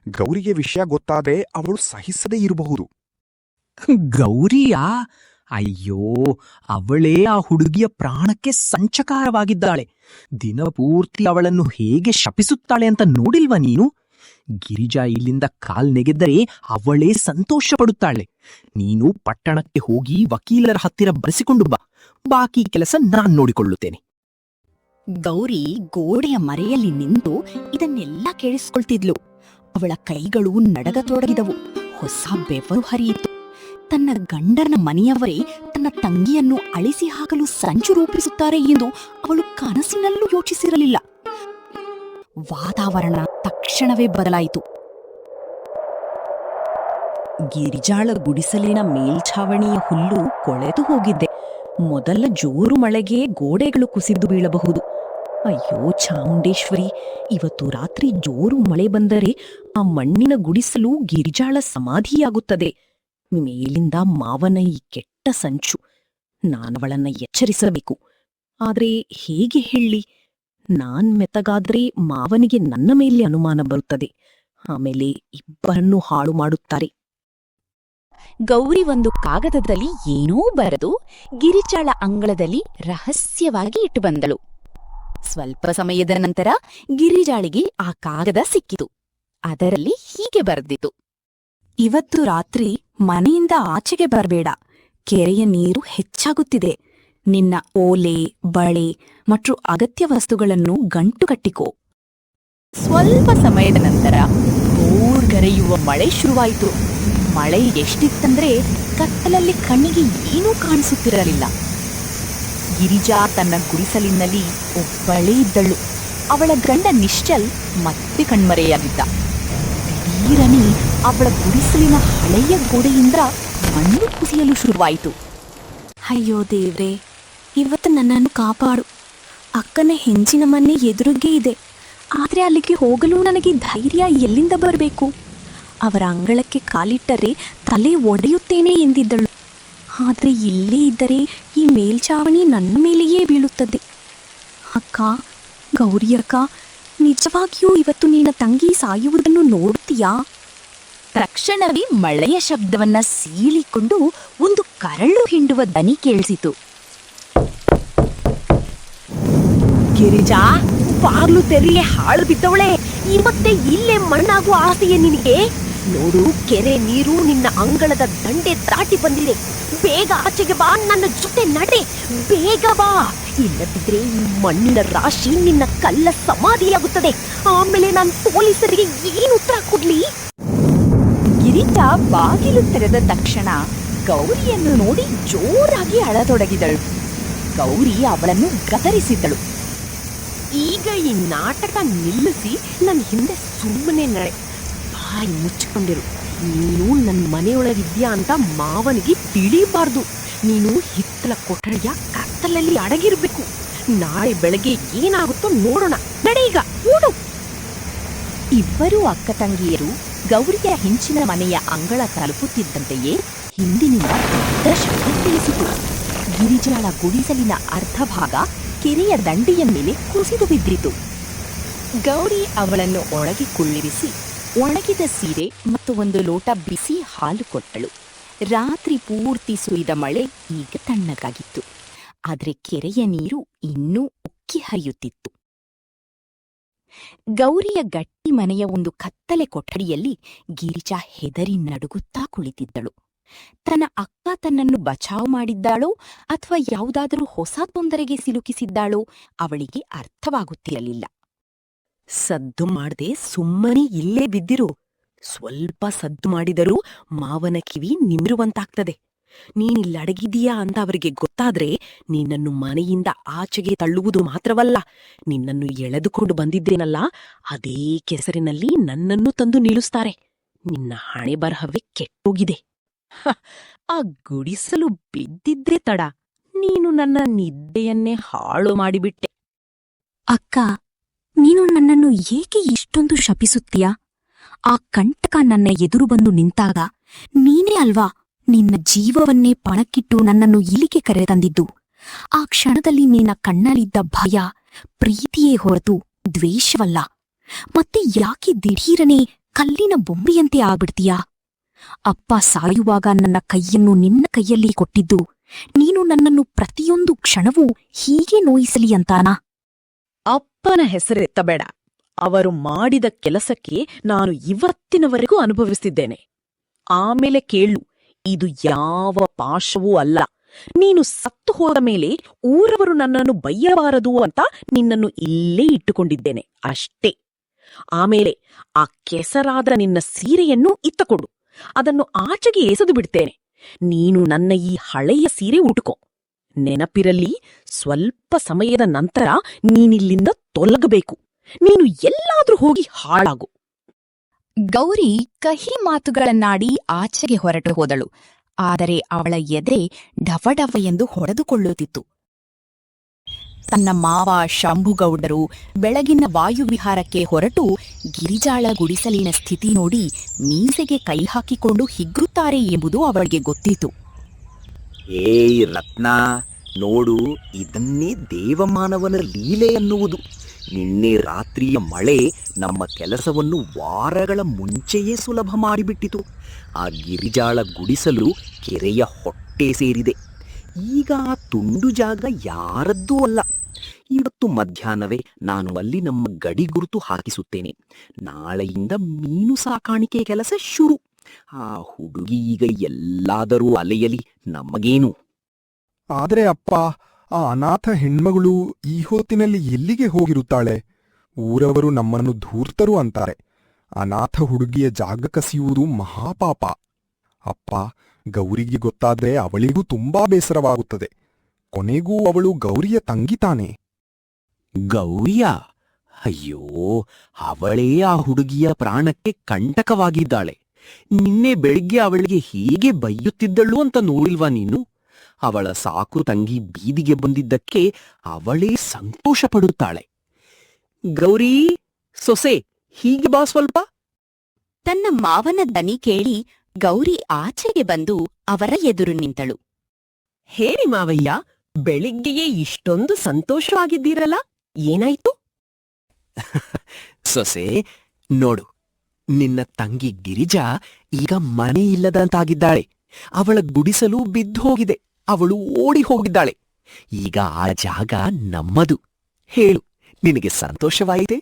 M: ಗೌರಿಗೆ ವಿಷಯ ಗೊತ್ತಾದ್ರೆ ಅವಳು ಸಹಿಸದೇ ಇರಬಹುದು.
N: ಗೌರಿಯಾ? ಅಯ್ಯೋ, ಅವಳೇ ಆ ಹುಡುಗಿಯ ಪ್ರಾಣಕ್ಕೆ ಸಂಚಕಾರವಾಗಿದ್ದಾಳೆ. ದಿನಪೂರ್ತಿ ಅವಳನ್ನು ಹೇಗೆ ಶಪಿಸುತ್ತಾಳೆ ಅಂತ ನೋಡಿಲ್ವ ನೀನು? ಗಿರಿಜಾ ಇಲ್ಲಿಂದ ಕಾಲ್ ನೆಗೆದರೆ ಅವಳೇ ಸಂತೋಷ ಪಡುತ್ತಾಳೆ. ನೀನು ಪಟ್ಟಣಕ್ಕೆ ಹೋಗಿ ವಕೀಲರ ಹತ್ತಿರ ಬರೆಸಿಕೊಂಡು ಬಾ. ಬಾಕಿ ಕೆಲಸ ನಾನ್ ನೋಡಿಕೊಳ್ಳುತ್ತೇನೆ.
E: ಗೌರಿ ಗೋಡೆಯ ಮರೆಯಲ್ಲಿ ನಿಂತು ಇದನ್ನೆಲ್ಲ ಕೇಳಿಸ್ಕೊಳ್ತಿದ್ಲು. ಅವಳ ಕೈಗಳು ನಡಗತೊಡಗಿದವು. ಹೊಸ ಬೆವರು ಹರಿಯಿತು. ತನ್ನ ಗಂಡನ ಮನೆಯವರೇ ತನ್ನ ತಂಗಿಯನ್ನು ಅಳಿಸಿ ಹಾಕಲು ಸಂಚು ರೂಪಿಸುತ್ತಾರೆ ಎಂದು ಅವಳು ಕನಸಿನಲ್ಲೂ ಯೋಚಿಸಿರಲಿಲ್ಲ. ವಾತಾವರಣ ತಕ್ಷಣವೇ ಬದಲಾಯಿತು. ಗಿರಿಜಾಳ ಗುಡಿಸಲಿನ ಮೇಲ್ಛಾವಣಿಯ ಹುಲ್ಲು ಕೊಳೆತು ಹೋಗಿದ್ದೆ. ಮೊದಲ ಜೋರು ಮಳೆಗೆ ಗೋಡೆಗಳು ಕುಸಿದು ಬೀಳಬಹುದು. ಅಯ್ಯೋ ಚಾಮುಂಡೇಶ್ವರಿ, ಇವತ್ತು ರಾತ್ರಿ ಜೋರು ಮಳೆ ಬಂದರೆ ಆ ಮಣ್ಣಿನ ಗುಡಿಸಲು ಗಿರಿಜಾಳ ಸಮಾಧಿಯಾಗುತ್ತದೆ. ಮೇಲಿಂದ ಮಾವನ ಈ ಕೆಟ್ಟ ಸಂಚು. ನಾನವಳನ್ನ ಎಚ್ಚರಿಸಬೇಕು. ಆದ್ರೆ ಹೇಗೆ ಹೇಳಿ? ನಾನ್ ಮೆತ್ತಗಾದ್ರೆ ಮಾವನಿಗೆ ನನ್ನ ಮೇಲೆ ಅನುಮಾನ ಬರುತ್ತದೆ. ಆಮೇಲೆ ಇಬ್ಬರನ್ನೂ ಹಾಳು ಮಾಡುತ್ತಾರೆ. ಗೌರಿ ಒಂದು ಕಾಗದದಲ್ಲಿ ಏನೋ ಬರೆದು ಗಿರಿಜಾಳ ಅಂಗಳದಲ್ಲಿ ರಹಸ್ಯವಾಗಿ ಇಟ್ಟು ಬಂದಳು. ಸ್ವಲ್ಪ ಸಮಯದ ನಂತರ ಗಿರಿಜಾಳಿಗೆ ಆ ಕಾಗದ ಸಿಕ್ಕಿತು. ಅದರಲ್ಲಿ ಹೀಗೆ ಬರೆದಿತು:
Z: ಇವತ್ತು ರಾತ್ರಿ ಮನೆಯಿಂದ ಆಚೆಗೆ ಬರಬೇಡ. ಕೆರೆಯ ನೀರು ಹೆಚ್ಚಾಗುತ್ತಿದೆ. ನಿನ್ನ ಓಲೆ, ಬಳೆ ಮತ್ತು ಅಗತ್ಯ ವಸ್ತುಗಳನ್ನು ಗಂಟು ಕಟ್ಟಿಕೋ.
E: ಸ್ವಲ್ಪ ಸಮಯದ ನಂತರ ಬೋರ್ಗರೆಯುವ ಮಳೆ ಶುರುವಾಯಿತು. ಮಳೆ ಎಷ್ಟಿತ್ತಂದ್ರೆ ಕತ್ತಲಲ್ಲಿ ಕಣ್ಣಿಗೆ ಏನೂ ಕಾಣಿಸುತ್ತಿರಲಿಲ್ಲ. ಗಿರಿಜಾ ತನ್ನ ಗುಡಿಸಲಿನಲ್ಲಿ ಒಬ್ಬಳೇ ಇದ್ದಳು. ಅವಳ ಗಂಡ ನಿಶ್ಚಲ್ ಮತ್ತೆ ಕಣ್ಮರೆಯಾಗಿದ್ದ. ದಿಢೀರನೆ ಅವಳ ಗುಡಿಸಲಿನ ಹಳೆಯ ಗೋಡೆಯಿಂದ ಮಣ್ಣು ಕುಸಿಯಲು ಶುರುವಾಯಿತು.
Z: ಅಯ್ಯೋ ದೇವ್ರೇ, ಇವತ್ತು ನನ್ನನ್ನು ಕಾಪಾಡು. ಅಕ್ಕನ ಹೆಂಚಿನ ಮನೆ ಎದುರಿಗೆ ಇದೆ. ಆದ್ರೆ ಅಲ್ಲಿಗೆ ಹೋಗಲು ನನಗೆ ಧೈರ್ಯ ಎಲ್ಲಿಂದ ಬರಬೇಕು? ಅವರ ಅಂಗಳಕ್ಕೆ ಕಾಲಿಟ್ಟರೆ ತಲೆ ಒಡೆಯುತ್ತೇನೆ ಎಂದಿದ್ದಳು. ಆದ್ರೆ ಇಲ್ಲೇ ಇದ್ದರೆ ಈ ಮೇಲ್ಛಾವಣಿ ನನ್ನ ಮೇಲೆಯೇ ಬೀಳುತ್ತದೆ. ಅಕ್ಕ, ಗೌರಿ ಅಕ್ಕ, ನಿಜವಾಗಿಯೂ ಇವತ್ತು ನಿನ್ನ ತಂಗಿ ಸಾಯುವುದನ್ನು ನೋಡುತ್ತೀಯಾ?
E: ತಕ್ಷಣವೇ ಮಳೆಯ ಶಬ್ದವನ್ನ ಸೀಳಿಕೊಂಡು ಒಂದು ಕರಳು ಹಿಂಡುವ ದನಿ ಕೇಳಿಸಿತು.
H: ಗಿರಿಜಾ, ಬಾಗ್ಲು ತೆರೆಯೇ ಹಾಳು ಬಿದ್ದವಳೆ. ಇವತ್ತೇ ಇಲ್ಲೇ ಮಣ್ಣಾಗುವ ಆಸೆಯೇ ನಿನಗೆ? ನೋಡು, ಕೆರೆ ನೀರು ನಿನ್ನ ಅಂಗಳದ ದಂಡೆ ದಾಟಿ ಬಂದಿದೆ. ಬೇಗ ಆಚೆಗೆ ಬಾ, ನನ್ನ ಜೊತೆ ನಡೆ, ಬೇಗ ಬಾ. ಇಲ್ಲದಿದ್ರೆ ಈ ಮಣ್ಣಿನ ರಾಶಿ ನಿನ್ನ ಕಲ್ಲ ಸಮಾಧಿಯಾಗುತ್ತದೆ. ಆಮೇಲೆ ನಾನು ಪೊಲೀಸರಿಗೆ ಏನು ಉತ್ತರ ಕೊಡ್ಲಿ?
E: ಗಿರಿಜಾ ಬಾಗಿಲು ತೆರೆದ ತಕ್ಷಣ ಗೌರಿಯನ್ನು ನೋಡಿ ಜೋರಾಗಿ ಅಳತೊಡಗಿದಳು. ಗೌರಿ ಅವಳನ್ನು ಗದರಿಸಿದ್ದಳು.
H: ಈಗ ಈ ನಾಟಕ ನಿಲ್ಲಿಸಿ ನನ್ನ ಹಿಂದೆ ಸುಮ್ಮನೆ ನಡೆ. ಬಾ ಬಾಯಿ ಮುಚ್ಚಿಕೊಂಡಿರು. ನೀನು ನನ್ನ ಮನೆಯೊಳಗಿದ್ಯಾ ಅಂತ ಮಾವನಿಗೆ ತಿಳಿಬಾರ್ದು. ನೀನು ಹಿತ್ತಲ ಕೊಠಡಿಯ ಕತ್ತಲಲ್ಲಿ ಅಡಗಿರ್ಬೇಕು. ನಾಳೆ ಬೆಳಗ್ಗೆ ಏನಾಗುತ್ತೋ ನೋಡೋಣ. ನಡೆಯೀಗ, ಓಡು.
E: ಇಬ್ಬರೂ ಅಕ್ಕ ತಂಗಿಯರು ಗೌರಿಯ ಹೆಂಚಿನ ಮನೆಯ ಅಂಗಳ ತಲುಪುತ್ತಿದ್ದಂತೆಯೇ ಹಿಂದಿನಿಂದ ದೊಡ್ಡ ಶಬ್ದ ಕೇಳಿಸಿತು. ಗಿರಿಜಾಳ ಗುಡಿಸಲಿನ ಅರ್ಧ ಭಾಗ ಕೆರೆಯ ದಂಡೆಯ ಮೇಲೆ ಕುಸಿದು ಬಿದ್ದಿತು. ಗೌರಿ ಅವಳನ್ನು ಒಳಗೆ ಕುಳ್ಳಿರಿಸಿ ಒಣಗಿದ ಸೀರೆ ಮತ್ತು ಒಂದು ಲೋಟ ಬಿಸಿ ಹಾಲು ಕೊಟ್ಟಳು. ರಾತ್ರಿ ಪೂರ್ತಿ ಸುರಿದ ಮಳೆ ಈಗ ತಣ್ಣಗಾಗಿತ್ತು. ಆದರೆ ಕೆರೆಯ ನೀರು ಇನ್ನೂ ಉಕ್ಕಿ ಹರಿಯುತ್ತಿತ್ತು. ಗೌರಿಯ ಗಟ್ಟಿ ಮನೆಯ ಒಂದು ಕತ್ತಲೆ ಕೊಠಡಿಯಲ್ಲಿ ಗಿರಿಜಾ ಹೆದರಿ ನಡುಗುತ್ತಾ ಕುಳಿತಿದ್ದಳು. ತನ್ನ ಅಕ್ಕ ತನ್ನನ್ನು ಬಚಾವ್ ಮಾಡಿದ್ದಾಳೋ ಅಥವಾ ಯಾವುದಾದರೂ ಹೊಸ ತೊಂದರೆಗೆ ಸಿಲುಕಿಸಿದ್ದಾಳೋ ಅವಳಿಗೆ ಅರ್ಥವಾಗುತ್ತಿರಲಿಲ್ಲ.
H: ಸದ್ದು ಮಾಡದೆ ಸುಮ್ಮನೆ ಇಲ್ಲೇ ಬಿದ್ದಿರು. ಸ್ವಲ್ಪ ಸದ್ದು ಮಾಡಿದರೂ ಮಾವನ ಕಿವಿ ನಿಮಿರುವಂತಾಗ್ತದೆ. ನೀನಿಲ್ಲಡಗಿದೀಯಾ ಅಂತ ಅವರಿಗೆ ಗೊತ್ತಾದ್ರೆ ನಿನ್ನನ್ನು ಮನೆಯಿಂದ ಆಚೆಗೆ ತಳ್ಳುವುದು ಮಾತ್ರವಲ್ಲ, ನಿನ್ನನ್ನು ಎಳೆದುಕೊಂಡು ಬಂದಿದ್ದೇನಲ್ಲ ಅದೇ ಕೆಸರಿನಲ್ಲಿ ನನ್ನನ್ನು ತಂದು ನಿಲ್ಲಿಸ್ತಾರೆ. ನಿನ್ನ ಹಣೆ ಬರಹವೇ ಕೆಟ್ಟೋಗಿದೆ. ಆ ಗುಡಿಸಲು ಬಿದ್ದಿದ್ದೇ ತಡ, ನೀನು ನನ್ನ ನಿದ್ದೆಯನ್ನೇ ಹಾಳು ಮಾಡಿಬಿಟ್ಟೆ.
W: ಅಕ್ಕ, ನೀನು ನನ್ನನ್ನು ಏಕೆ ಇಷ್ಟೊಂದು ಶಪಿಸುತ್ತೀಯಾ? ಆ ಕಂಟಕ ನನ್ನ ಎದುರು ಬಂದು ನಿಂತಾಗ ನೀನೇ ಅಲ್ವಾ ನಿನ್ನ ಜೀವವನ್ನೇ ಪಣಕ್ಕಿಟ್ಟು ನನ್ನನ್ನು ಇಲ್ಲಿಗೆ ಕರೆತಂದಿದ್ದು. ಆ ಕ್ಷಣದಲ್ಲಿ ನಿನ್ನ ಕಣ್ಣಲ್ಲಿದ್ದ ಭಯ ಪ್ರೀತಿಯೇ ಹೊರತು ದ್ವೇಷವಲ್ಲ. ಮತ್ತೆ ಯಾಕೆ ದಿಢೀರನೆ ಕಲ್ಲಿನ ಬೊಂಬೆಯಂತೆ ಆಗ್ಬಿಡ್ತೀಯಾ? ಅಪ್ಪ ಸಾಯುವಾಗ ನನ್ನ ಕೈಯನ್ನು ನಿನ್ನ ಕೈಯಲ್ಲಿ ಕೊಟ್ಟಿದ್ದು ನೀನು ನನ್ನನ್ನು ಪ್ರತಿಯೊಂದು ಕ್ಷಣವೂ ಹೀಗೆ ನೋಯಿಸಲಿ ಅಂತಾನಾ?
H: ಅಪ್ಪನ ಹೆಸರೆತ್ತಬೇಡ. ಅವರು ಮಾಡಿದ ಕೆಲಸಕ್ಕೆ ನಾನು ಇವತ್ತಿನವರೆಗೂ ಅನುಭವಿಸುತ್ತಿದ್ದೇನೆ. ಆಮೇಲೆ ಕೇಳು, ಇದು ಯಾವ ಪಾಶವೂ ಅಲ್ಲ. ನೀನು ಸತ್ತು ಹೋದ ಮೇಲೆ ಊರವರು ನನ್ನನ್ನು ಬಯ್ಯಬಾರದು ಅಂತ ನಿನ್ನನ್ನು ಇಲ್ಲೇ ಇಟ್ಟುಕೊಂಡಿದ್ದೇನೆ ಅಷ್ಟೇ. ಆಮೇಲೆ ಆ ಕೆಸರಾದ ನಿನ್ನ ಸೀರೆಯನ್ನು ಇತ್ತಕೊಡು. ಅದನ್ನು ಆಚೆಗೆ ಎಸೆದು ಬಿಡ್ತೇನೆ. ನೀನು ನನ್ನ ಈ ಹಳೆಯ ಸೀರೆ ಉಟುಕೋ. ನೆನಪಿರಲಿ, ಸ್ವಲ್ಪ ಸಮಯದ ನಂತರ ನೀನಿಲ್ಲಿಂದ ತೊಲಗಬೇಕು. ನೀನು ಎಲ್ಲಾದ್ರೂ ಹೋಗಿ ಹಾಳಾಗು.
E: ಗೌರಿ ಕಹಿ ಮಾತುಗಳನ್ನಾಡಿ ಆಚೆಗೆ ಹೊರಟು ಹೋದಳು. ಆದರೆ ಅವಳ ಎದೆ ಡವಡವ ಎಂದು ಹೊಡೆದುಕೊಳ್ಳುತ್ತಿತ್ತು. ತನ್ನ ಮಾವ ಶಂಭುಗೌಡರು ಬೆಳಗಿನ ವಾಯುವಿಹಾರಕ್ಕೆ ಹೊರಟು ಗಿರಿಜಾಳ ಗುಡಿಸಲಿನ ಸ್ಥಿತಿ ನೋಡಿ ಮೀಸೆಗೆ ಕೈ ಹಾಕಿಕೊಂಡು ಹಿಗ್ಗುತ್ತಾರೆ ಎಂಬುದು ಅವಳಿಗೆ ಗೊತ್ತಿತ್ತು.
K: ಏಯ್ ರತ್ನ, ನೋಡು, ಇದನ್ನೇ ದೇವಮಾನವನ ಲೀಲೆ ಅನ್ನುವುದು. ನಿನ್ನೆ ರಾತ್ರಿಯ ಮಳೆ ನಮ್ಮ ಕೆಲಸವನ್ನು ವಾರಗಳ ಮುಂಚೆಯೇ ಸುಲಭ ಮಾಡಿಬಿಟ್ಟಿತು. ಆ ಗಿರಿಜಾಳ ಗುಡಿಸಲು ಕೆರೆಯ ಹೊಟ್ಟೆ ಸೇರಿದೆ. ಈಗ ಆ ತುಂಡು ಜಾಗ ಯಾರದ್ದೂ ಅಲ್ಲ. ಇವತ್ತು ಮಧ್ಯಾಹ್ನವೇ ನಾನು ಅಲ್ಲಿ ನಮ್ಮ ಗಡಿ ಗುರುತು ಹಾಕಿಸುತ್ತೇನೆ. ನಾಳೆಯಿಂದ ಮೀನು ಸಾಕಾಣಿಕೆ ಕೆಲಸ ಶುರು. ಆ ಹುಡುಗಿ ಈಗ ಎಲ್ಲಾದರೂ ಅಲೆಯಲಿ, ನಮಗೇನು.
M: ಆದ್ರೆ ಅಪ್ಪ, ಆ ಅನಾಥ ಹೆಣ್ಮಗಳು ಈ ಹೊತ್ತಿನಲ್ಲಿ ಎಲ್ಲಿಗೆ ಹೋಗಿರುತ್ತಾಳೆ? ಊರವರು ನಮ್ಮನ್ನು ಧೂರ್ತರು ಅಂತಾರೆ. ಅನಾಥ ಹುಡುಗಿಯ ಜಾಗ ಕಸಿಯುವುದು ಮಹಾಪಾಪ. ಅಪ್ಪ, ಗೌರಿಗೆ ಗೊತ್ತಾದ್ರೆ ಅವಳಿಗೂ ತುಂಬಾ ಬೇಸರವಾಗುತ್ತದೆ. ಕೊನೆಗೂ ಅವಳು ಗೌರಿಯ ತಂಗಿ ತಾನೆ.
K: ಗೌರಿಯ? ಅಯ್ಯೋ, ಅವಳೇ ಆ ಹುಡುಗಿಯ ಪ್ರಾಣಕ್ಕೆ ಕಂಟಕವಾಗಿದ್ದಾಳೆ. ನಿನ್ನೆ ಬೆಳಿಗ್ಗೆ ಅವಳಿಗೆ ಹೀಗೆ ಬೈಯುತ್ತಿದ್ದಳು ಅಂತ ನೋಡಿಲ್ವಾ ನೀನು? ಅವಳ ಸಾಕು ತಂಗಿ ಬೀದಿಗೆ ಬಂದಿದ್ದಕ್ಕೆ ಅವಳೇ ಸಂತೋಷ ಪಡುತ್ತಾಳೆ. ಗೌರಿ ಸೊಸೆ, ಹೀಗೆ ಬಾ ಸ್ವಲ್ಪ.
E: ತನ್ನ ಮಾವನ ದನಿ ಕೇಳಿ ಗೌರಿ ಆಚೆಗೆ ಬಂದು ಅವರ ಎದುರು ನಿಂತಳು.
H: ಹೇಳಿ ಮಾವಯ್ಯ, ಬೆಳಿಗ್ಗೆಯೇ ಇಷ್ಟೊಂದು ಸಂತೋಷವಾಗಿದ್ದೀರಲ್ಲ, ಏನಾಯ್ತು?
K: ಸೊಸೆ, ನೋಡು, ನಿನ್ನ ತಂಗಿ ಗಿರಿಜಾ ಈಗ ಮನೆ ಇಲ್ಲದಂತಾಗಿದ್ದಾಳೆ. ಅವಳ ಗುಡಿಸಲು ಬಿದ್ದು ಹೋಗಿದೆ. ಅವಳು ಓಡಿ ಹೋಗಿದ್ದಾಳೆ. ಈಗ ಆ ಜಾಗ ನಮ್ಮದು. ಹೇಳು, ನಿನಗೆ ಸಂತೋಷವಾಯಿತೆ?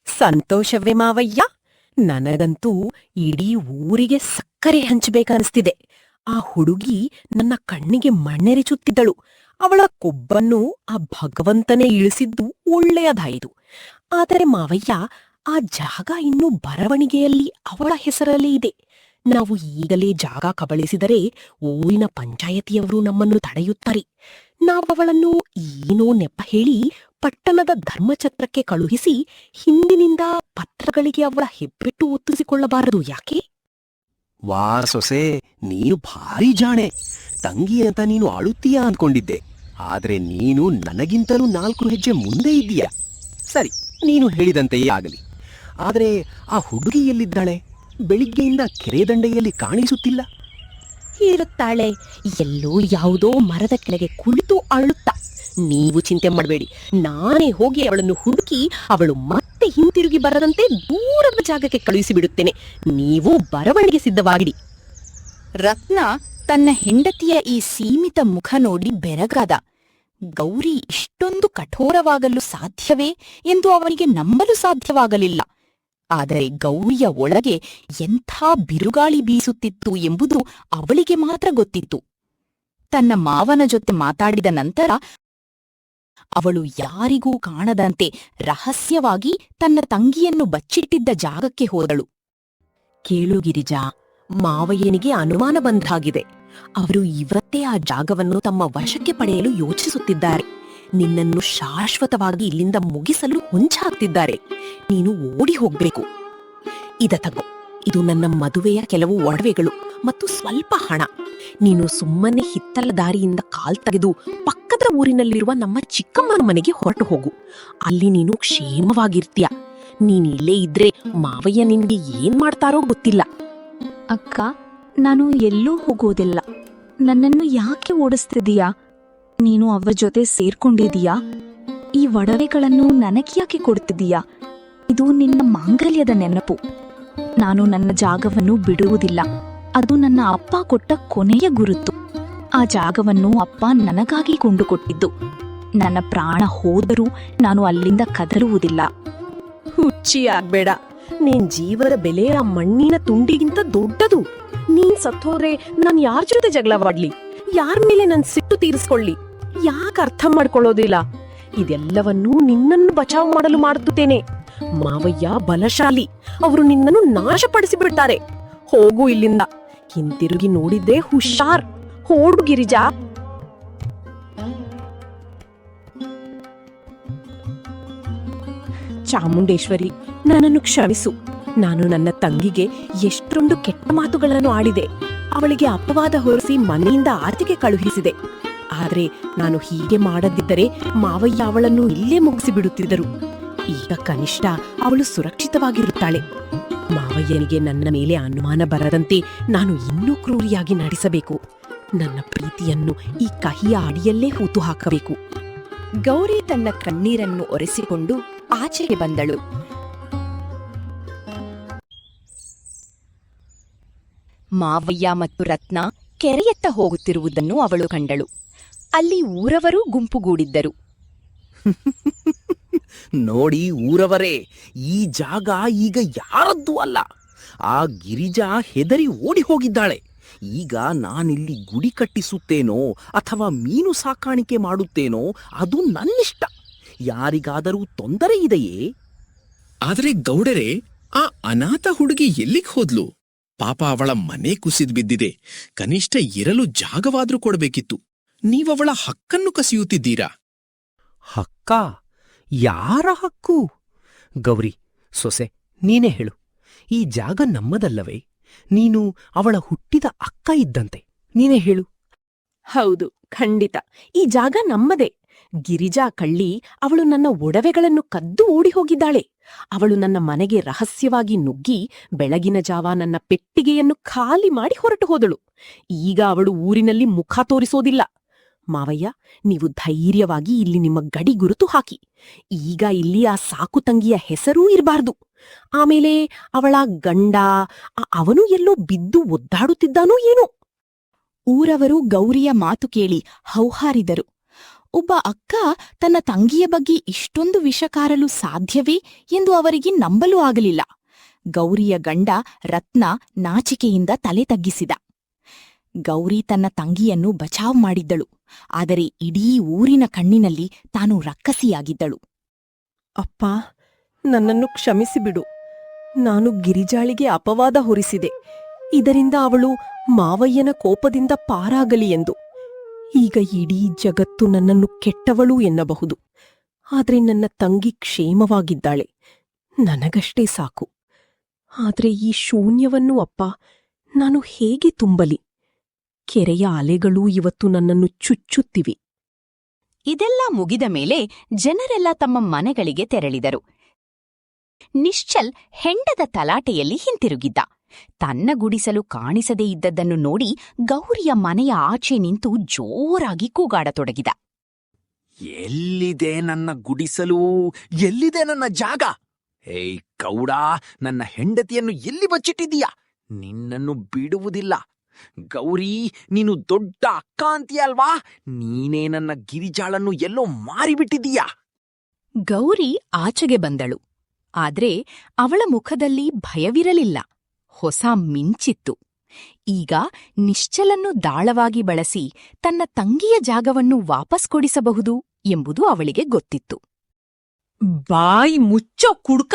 H: ಸಂತೋಷವೇ ಮಾವಯ್ಯ. ನನಗಂತೂ ಇಡೀ ಊರಿಗೆ ಸಕ್ಕರೆ ಹಂಚಬೇಕನ್ನಿಸ್ತಿದೆ. ಆ ಹುಡುಗಿ ನನ್ನ ಕಣ್ಣಿಗೆ ಮಣ್ಣೆರಚುತ್ತಿದ್ದಳು. ಅವಳ ಕೊಬ್ಬನ್ನು ಆ ಭಗವಂತನೇ ಇಳಿಸಿದ್ದು ಒಳ್ಳೆಯದಾಯಿತು. ಆದರೆ ಮಾವಯ್ಯ, ಆ ಜಾಗ ಇನ್ನೂ ಬರವಣಿಗೆಯಲ್ಲಿ ಅವಳ ಹೆಸರಲ್ಲೇ ಇದೆ. ನಾವು ಈಗಲೇ ಜಾಗ ಕಬಳಿಸಿದರೆ ಊರಿನ ಪಂಚಾಯತಿಯವರು ನಮ್ಮನ್ನು ತಡೆಯುತ್ತಾರೆ. ನಾವವಳನ್ನು ಏನೋ ನೆಪ ಹೇಳಿ ಪಟ್ಟಣದ ಧರ್ಮಛತ್ರಕ್ಕೆ ಕಳುಹಿಸಿ ಹಿಂದಿನಿಂದ ಪತ್ರಗಳಿಗೆ ಅವಳ ಹೆಬ್ಬೆಟ್ಟು ಒತ್ತಿಸಿಕೊಳ್ಳಬಾರದು ಯಾಕೆ?
K: ವಾ ಸೊಸೆ, ನೀನು ಭಾರಿ ಜಾಣೆ. ತಂಗಿ ಅಂತ ನೀನು ಅಳುತ್ತೀಯಾ ಅಂದ್ಕೊಂಡಿದ್ದೆ. ಆದ್ರೆ ನೀನು ನನಗಿಂತಲೂ 4 ಹೆಜ್ಜೆ ಮುಂದೆ ಇದ್ದೀಯ. ಸರಿ, ನೀನು ಹೇಳಿದಂತೆಯೇ ಆಗಲಿ. ಆದ್ರೆ ಆ ಹುಡುಗಿ ಎಲ್ಲಿದ್ದಾಳೆ? ಬೆಳಿಗ್ಗೆಯಿಂದ ಕೆರೆ ದಂಡೆಯಲ್ಲಿ ಕಾಣಿಸುತ್ತಿಲ್ಲ.
H: ಇರುತ್ತಾಳೆ, ಎಲ್ಲೋ ಯಾವುದೋ ಮರದ ಕೆಳಗೆ ಕುಳಿತು ಅಳುತ್ತಾ. ನೀವು ಚಿಂತೆ ಮಾಡಬೇಡಿ, ನಾನೇ ಹೋಗಿ ಅವಳನ್ನು ಹುಡುಕಿ ಅವಳು ಮತ್ತೆ ಹಿಂತಿರುಗಿ ಬರದಂತೆ ದೂರದ ಜಾಗಕ್ಕೆ ಕಳುಹಿಸಿಬಿಡುತ್ತೇನೆ. ನೀವು ಬರವಣಿಗೆ ಸಿದ್ಧವಾಗಿಡಿ.
E: ರತ್ನ ತನ್ನ ಹೆಂಡತಿಯ ಈ ಸೀಮಿತ ಮುಖ ನೋಡಿ ಬೆರಗಾದ. ಗೌರಿ ಇಷ್ಟೊಂದು ಕಠೋರವಾಗಲು ಸಾಧ್ಯವೇ ಎಂದು ಅವನಿಗೆ ನಂಬಲು ಸಾಧ್ಯವಾಗಲಿಲ್ಲ. ಆದರೆ ಗೌರಿಯ ಒಳಗೆ ಎಂಥ ಬಿರುಗಾಳಿ ಬೀಸುತ್ತಿತ್ತು ಎಂಬುದು ಅವಳಿಗೆ ಮಾತ್ರ ಗೊತ್ತಿತ್ತು. ತನ್ನ ಮಾವನ ಜೊತೆ ಮಾತಾಡಿದ ನಂತರ ಅವಳು ಯಾರಿಗೂ ಕಾಣದಂತೆ ರಹಸ್ಯವಾಗಿ ತನ್ನ ತಂಗಿಯನ್ನು ಬಚ್ಚಿಟ್ಟಿದ್ದ ಜಾಗಕ್ಕೆ ಹೋದಳು.
H: ಕೇಳು ಗಿರಿಜಾ, ಮಾವಯ್ಯನಿಗೆ ಅನುಮಾನ ಬಂದಾಗಿದೆ. ಅವರು ಇವತ್ತೇ ಆ ಜಾಗವನ್ನು ತಮ್ಮ ವಶಕ್ಕೆ ಪಡೆಯಲು ಯೋಚಿಸುತ್ತಿದ್ದಾರೆ. ನಿನ್ನನ್ನು ಶಾಶ್ವತವಾಗಿ ಇಲ್ಲಿಂದ ಮುಗಿಸಲು ಹೊಂಚಾಕ್ತಿದ್ದಾರೆ. ನೀನು ಓಡಿ ಹೋಗ್ಬೇಕು. ಇದ ತಗೋ, ಇದು ನನ್ನ ಮದುವೆಯ ಕೆಲವು ಒಡವೆಗಳು ಮತ್ತು ಸ್ವಲ್ಪ ಹಣ. ನೀನು ಸುಮ್ಮನೆ ಹಿತ್ತಲ ದಾರಿಯಿಂದ ಕಾಲ್ ತೆಗೆದು ಪಕ್ಕದ ಊರಿನಲ್ಲಿರುವ ನಮ್ಮ ಚಿಕ್ಕಮ್ಮನ ಮನೆಗೆ ಹೊರಟು ಹೋಗು. ಅಲ್ಲಿ ನೀನು ಕ್ಷೇಮವಾಗಿರ್ತೀಯ. ನೀನಿಲ್ಲೇ ಇದ್ರೆ ಮಾವಯ್ಯ ನಿನ್ಗೆ ಏನ್ ಮಾಡ್ತಾರೋ ಗೊತ್ತಿಲ್ಲ.
W: ಅಕ್ಕ, ನಾನು ಎಲ್ಲೂ ಹೋಗೋದಿಲ್ಲ. ನನ್ನನ್ನು ಯಾಕೆ ಓಡಿಸ್ತಿದೀಯಾ? ನೀನು ಅವರ ಜೊತೆ ಸೇರ್ಕೊಂಡಿದೀಯಾ? ಈ ಒಡವೆಗಳನ್ನು ನನಗ್ಯಾಕೆ ಕೊಡ್ತಿದೀಯಾ? ಇದು ನಿನ್ನ ಮಾಂಗಲ್ಯದ ನೆನಪು. ನಾನು ನನ್ನ ಜಾಗವನ್ನು ಬಿಡುವುದಿಲ್ಲ. ಅದು ನನ್ನ ಅಪ್ಪ ಕೊಟ್ಟ ಕೊನೆಯ ಗುರುತು. ಆ ಜಾಗವನ್ನು ಅಪ್ಪ ನನಗಾಗಿ ಕೊಂಡುಕೊಟ್ಟಿದ್ದು. ನನ್ನ ಪ್ರಾಣ ಹೋದರೂ ನಾನು ಅಲ್ಲಿಂದ ಕದರುವುದಿಲ್ಲ.
H: ಹುಚ್ಚಿ ಆಗ್ಬೇಡ. ನೀನ್ ಜೀವದ ಬೆಲೆ ಆ ಮಣ್ಣಿನ ತುಂಡಿಗಿಂತ ದೊಡ್ಡದು. ನೀನ್ ಸತ್ತೋದ್ರೆ ನಾನ್ ಯಾರ ಜೊತೆ ಜಗಳವಾಡ್ಲಿ? ಯಾರ ಮೇಲೆ ನನ್ ಸಿಟ್ಟು ತೀರಿಸ್ಕೊಳ್ಳಿ? ಯಾಕೆ ಅರ್ಥ ಮಾಡ್ಕೊಳ್ಳೋದಿಲ್ಲ? ಇದೆಲ್ಲವನ್ನೂ ನಿನ್ನನ್ನು ಬಚಾವ್ ಮಾಡಲು ಮಾಡುತ್ತೇನೆ. ಮಾವಯ್ಯ ಬಲಶಾಲಿ. ಅವರು ನಿನ್ನನ್ನು ನಾಶಪಡಿಸಿ ಬಿಡ್ತಾರೆ. ಹೋಗು ಇಲ್ಲಿಂದ. ಹಿಂತಿರುಗಿ ನೋಡಿದ್ರೆ ಹುಷಾರ್. ಹೋಡು ಗಿರಿಜಾ. ಚಾಮುಂಡೇಶ್ವರಿ, ನನ್ನನ್ನು ಕ್ಷಮಿಸು. ನಾನು ನನ್ನ ತಂಗಿಗೆ ಎಷ್ಟೊಂದು ಕೆಟ್ಟ ಮಾತುಗಳನ್ನು ಆಡಿದೆ. ಅವಳಿಗೆ ಅಪವಾದ ಹೊರಿಸಿ ಮನೆಯಿಂದ ಆಚೆಗೆ ಕಳುಹಿಸಿದೆ. ಆದ್ರೆ ನಾನು ಹೀಗೆ ಮಾಡದಿದ್ದರೆ ಮಾವಯ್ಯ ಅವಳನ್ನು ಇಲ್ಲೇ ಮುಗಿಸಿಬಿಡುತ್ತಿದ್ದರು. ಈಗ ಕನಿಷ್ಠ ಅವಳು ಸುರಕ್ಷಿತವಾಗಿರುತ್ತಾಳೆ. ಮಾವಯ್ಯನಿಗೆ ನನ್ನ ಮೇಲೆ ಅನುಮಾನ ಬರದಂತೆ ನಾನು ಇನ್ನೂ ಕ್ರೂರಿಯಾಗಿ ನಡೆಸಬೇಕು. ನನ್ನ ಪ್ರೀತಿಯನ್ನು ಈ ಕಹಿಯ ಅಡಿಯಲ್ಲೇ ಹೂತು ಹಾಕಬೇಕು.
E: ಗೌರಿ ತನ್ನ ಕಣ್ಣೀರನ್ನು ಒರೆಸಿಕೊಂಡು ಆಚೆಗೆ ಬಂದಳು. ಮಾವಯ್ಯ ಮತ್ತು ರತ್ನ ಕೆರೆಯತ್ತ ಹೋಗುತ್ತಿರುವುದನ್ನು ಅವಳು ಕಂಡಳು. ಅಲ್ಲಿ ಊರವರೂ ಗುಂಪುಗೂಡಿದ್ದರು.
K: ನೋಡಿ ಊರವರೇ, ಈ ಜಾಗ ಈಗ ಯಾರದ್ದೂ ಅಲ್ಲ. ಆ ಗಿರಿಜಾ ಹೆದರಿ ಓಡಿ ಹೋಗಿದ್ದಾಳೆ. ಈಗ ನಾನಿಲ್ಲಿ ಗುಡಿ ಕಟ್ಟಿಸುತ್ತೇನೋ ಅಥವಾ ಮೀನು ಸಾಕಾಣಿಕೆ ಮಾಡುತ್ತೇನೋ ಅದು ನನ್ನಿಷ್ಟ. ಯಾರಿಗಾದರೂ ತೊಂದರೆ ಇದೆಯೇ?
G: ಆದ್ರೆ ಗೌಡರೇ, ಆ ಅನಾಥ ಹುಡುಗಿ ಎಲ್ಲಿಗೆ ಹೋದ್ಲು? ಪಾಪ ಅವಳ ಮನೆ ಕುಸಿದ್ ಬಿದ್ದಿದೆ. ಕನಿಷ್ಠ ಇರಲು ಜಾಗವಾದ್ರೂ ಕೊಡಬೇಕಿತ್ತು. ನೀವವಳ ಹಕ್ಕನ್ನು ಕಸಿಯುತ್ತಿದ್ದೀರಾ.
K: ಹಕ್ಕ? ಯಾರ ಹಕ್ಕು? ಗೌರಿ ಸೊಸೆ, ನೀನೇ ಹೇಳು. ಈ ಜಾಗ ನಮ್ಮದಲ್ಲವೇ? ನೀನು ಅವಳ ಹುಟ್ಟಿದ ಅಕ್ಕ ಇದ್ದಂತೆ. ನೀನೇ ಹೇಳು.
H: ಹೌದು, ಖಂಡಿತ ಈ ಜಾಗ ನಮ್ಮದೇ. ಗಿರಿಜಾ ಕಳ್ಳಿ ಅವಳು ನನ್ನ ಒಡವೆಗಳನ್ನು ಕದ್ದು ಓಡಿ ಹೋಗಿದ್ದಾಳೆ. ಅವಳು ನನ್ನ ಮನೆಗೆ ರಹಸ್ಯವಾಗಿ ನುಗ್ಗಿ ಬೆಳಗಿನ ಜಾವ ನನ್ನ ಪೆಟ್ಟಿಗೆಯನ್ನು ಖಾಲಿ ಮಾಡಿ ಹೊರಟು ಹೋದಳು. ಈಗ ಅವಳು ಊರಿನಲ್ಲಿ ಮುಖ ತೋರಿಸೋದಿಲ್ಲ. ಮಾವಯ್ಯ, ನೀವು ಧೈರ್ಯವಾಗಿ ಇಲ್ಲಿ ನಿಮ್ಮ ಗಡಿ ಗುರುತು ಹಾಕಿ. ಈಗ ಇಲ್ಲಿ ಆ ಸಾಕು ತಂಗಿಯ ಹೆಸರೂ ಇರಬಾರ್ದು. ಆಮೇಲೆ ಅವಳ ಗಂಡ ಅವನು ಎಲ್ಲೋ ಬಿದ್ದು ಒದ್ದಾಡುತ್ತಿದ್ದಾನೋ ಏನೋ.
E: ಊರವರು ಗೌರಿಯ ಮಾತು ಕೇಳಿ ಹೌಹಾರಿದರು. ಒಬ್ಬ ಅಕ್ಕ ತನ್ನ ತಂಗಿಯ ಬಗ್ಗೆ ಇಷ್ಟೊಂದು ವಿಷ ಕಾರಲು ಸಾಧ್ಯವೇ ಎಂದು ಅವರಿಗೆ ನಂಬಲು ಆಗಲಿಲ್ಲ. ಗೌರಿಯ ಗಂಡ ರತ್ನ ನಾಚಿಕೆಯಿಂದ ತಲೆ ತಗ್ಗಿಸಿದ. ಗೌರಿ ತನ್ನ ತಂಗಿಯನ್ನು ಬಚಾವ್ ಮಾಡಿದ್ದಳು. ಆದರೆ ಇಡೀ ಊರಿನ ಕಣ್ಣಿನಲ್ಲಿ ತಾನು ರಕ್ಕಸಿಯಾಗಿದ್ದಳು.
H: ಅಪ್ಪ, ನನ್ನನ್ನು ಕ್ಷಮಿಸಿಬಿಡು. ನಾನು ಗಿರಿಜಾಳಿಗೆ ಅಪವಾದ ಹೊರಿಸಿದೆ. ಇದರಿಂದ ಅವಳು ಮಾವಯ್ಯನ ಕೋಪದಿಂದ ಪಾರಾಗಲಿ ಎಂದು. ಈಗ ಇಡೀ ಜಗತ್ತು ನನ್ನನ್ನು ಕೆಟ್ಟವಳು ಎನ್ನಬಹುದು. ಆದ್ರೆ ನನ್ನ ತಂಗಿ ಕ್ಷೇಮವಾಗಿದ್ದಾಳೆ. ನನಗಷ್ಟೇ ಸಾಕು. ಆದ್ರೆ ಈ ಶೂನ್ಯವನ್ನು ಅಪ್ಪ ನಾನು ಹೇಗೆ ತುಂಬಲಿ? ಕೆರೆಯ ಅಲೆಗಳೂ ಇವತ್ತು ನನ್ನನ್ನು ಚುಚ್ಚುತ್ತಿವೆ.
E: ಇದೆಲ್ಲ ಮುಗಿದ ಮೇಲೆ ಜನರೆಲ್ಲ ತಮ್ಮ ಮನೆಗಳಿಗೆ ತೆರಳಿದರು. ನಿಶ್ಚಲ್ ಹೆಂಡದ ತಲಾಟೆಯಲ್ಲಿ ಹಿಂತಿರುಗಿದ್ದ. ತನ್ನ ಗುಡಿಸಲು ಕಾಣಿಸದೇ ಇದ್ದದ್ದನ್ನು ನೋಡಿ ಗೌರಿಯ ಮನೆಯ ಆಚೆ ನಿಂತು ಜೋರಾಗಿ ಕೂಗಾಡತೊಡಗಿದ.
G: ಎಲ್ಲಿದೆ ನನ್ನ ಗುಡಿಸಲು? ಎಲ್ಲಿದೆ ನನ್ನ ಜಾಗ? ಏಯ್ ಗೌಡ, ನನ್ನ ಹೆಂಡತಿಯನ್ನು ಎಲ್ಲಿ ಬಚ್ಚಿಟ್ಟಿದ್ದೀಯಾ? ನಿನ್ನನ್ನು ಬಿಡುವುದಿಲ್ಲ. ಗೌರಿ, ನೀನು ದೊಡ್ಡ ಅಕ್ಕ ಅಂತೀಯಲ್ವಾ? ನೀನೇ ನನ್ನ ಗಿರಿಜಾಳನ್ನು ಎಲ್ಲೋ ಮಾರಿಬಿಟ್ಟಿದ್ದೀಯಾ?
E: ಗೌರಿ ಆಚೆಗೆ ಬಂದಳು. ಆದ್ರೆ ಅವಳ ಮುಖದಲ್ಲಿ ಭಯವಿರಲಿಲ್ಲ, ಹೊಸ ಮಿಂಚಿತ್ತು. ಈಗ ನಿಶ್ಚಲನ್ನು ದಾಳವಾಗಿ ಬಳಸಿ ತನ್ನ ತಂಗಿಯ ಜಾಗವನ್ನು ವಾಪಸ್ ಕೊಡಿಸಬಹುದು ಎಂಬುದು ಅವಳಿಗೆ ಗೊತ್ತಿತ್ತು.
H: ಬಾಯಿ ಮುಚ್ಚೋ ಕುಡ್ಕ!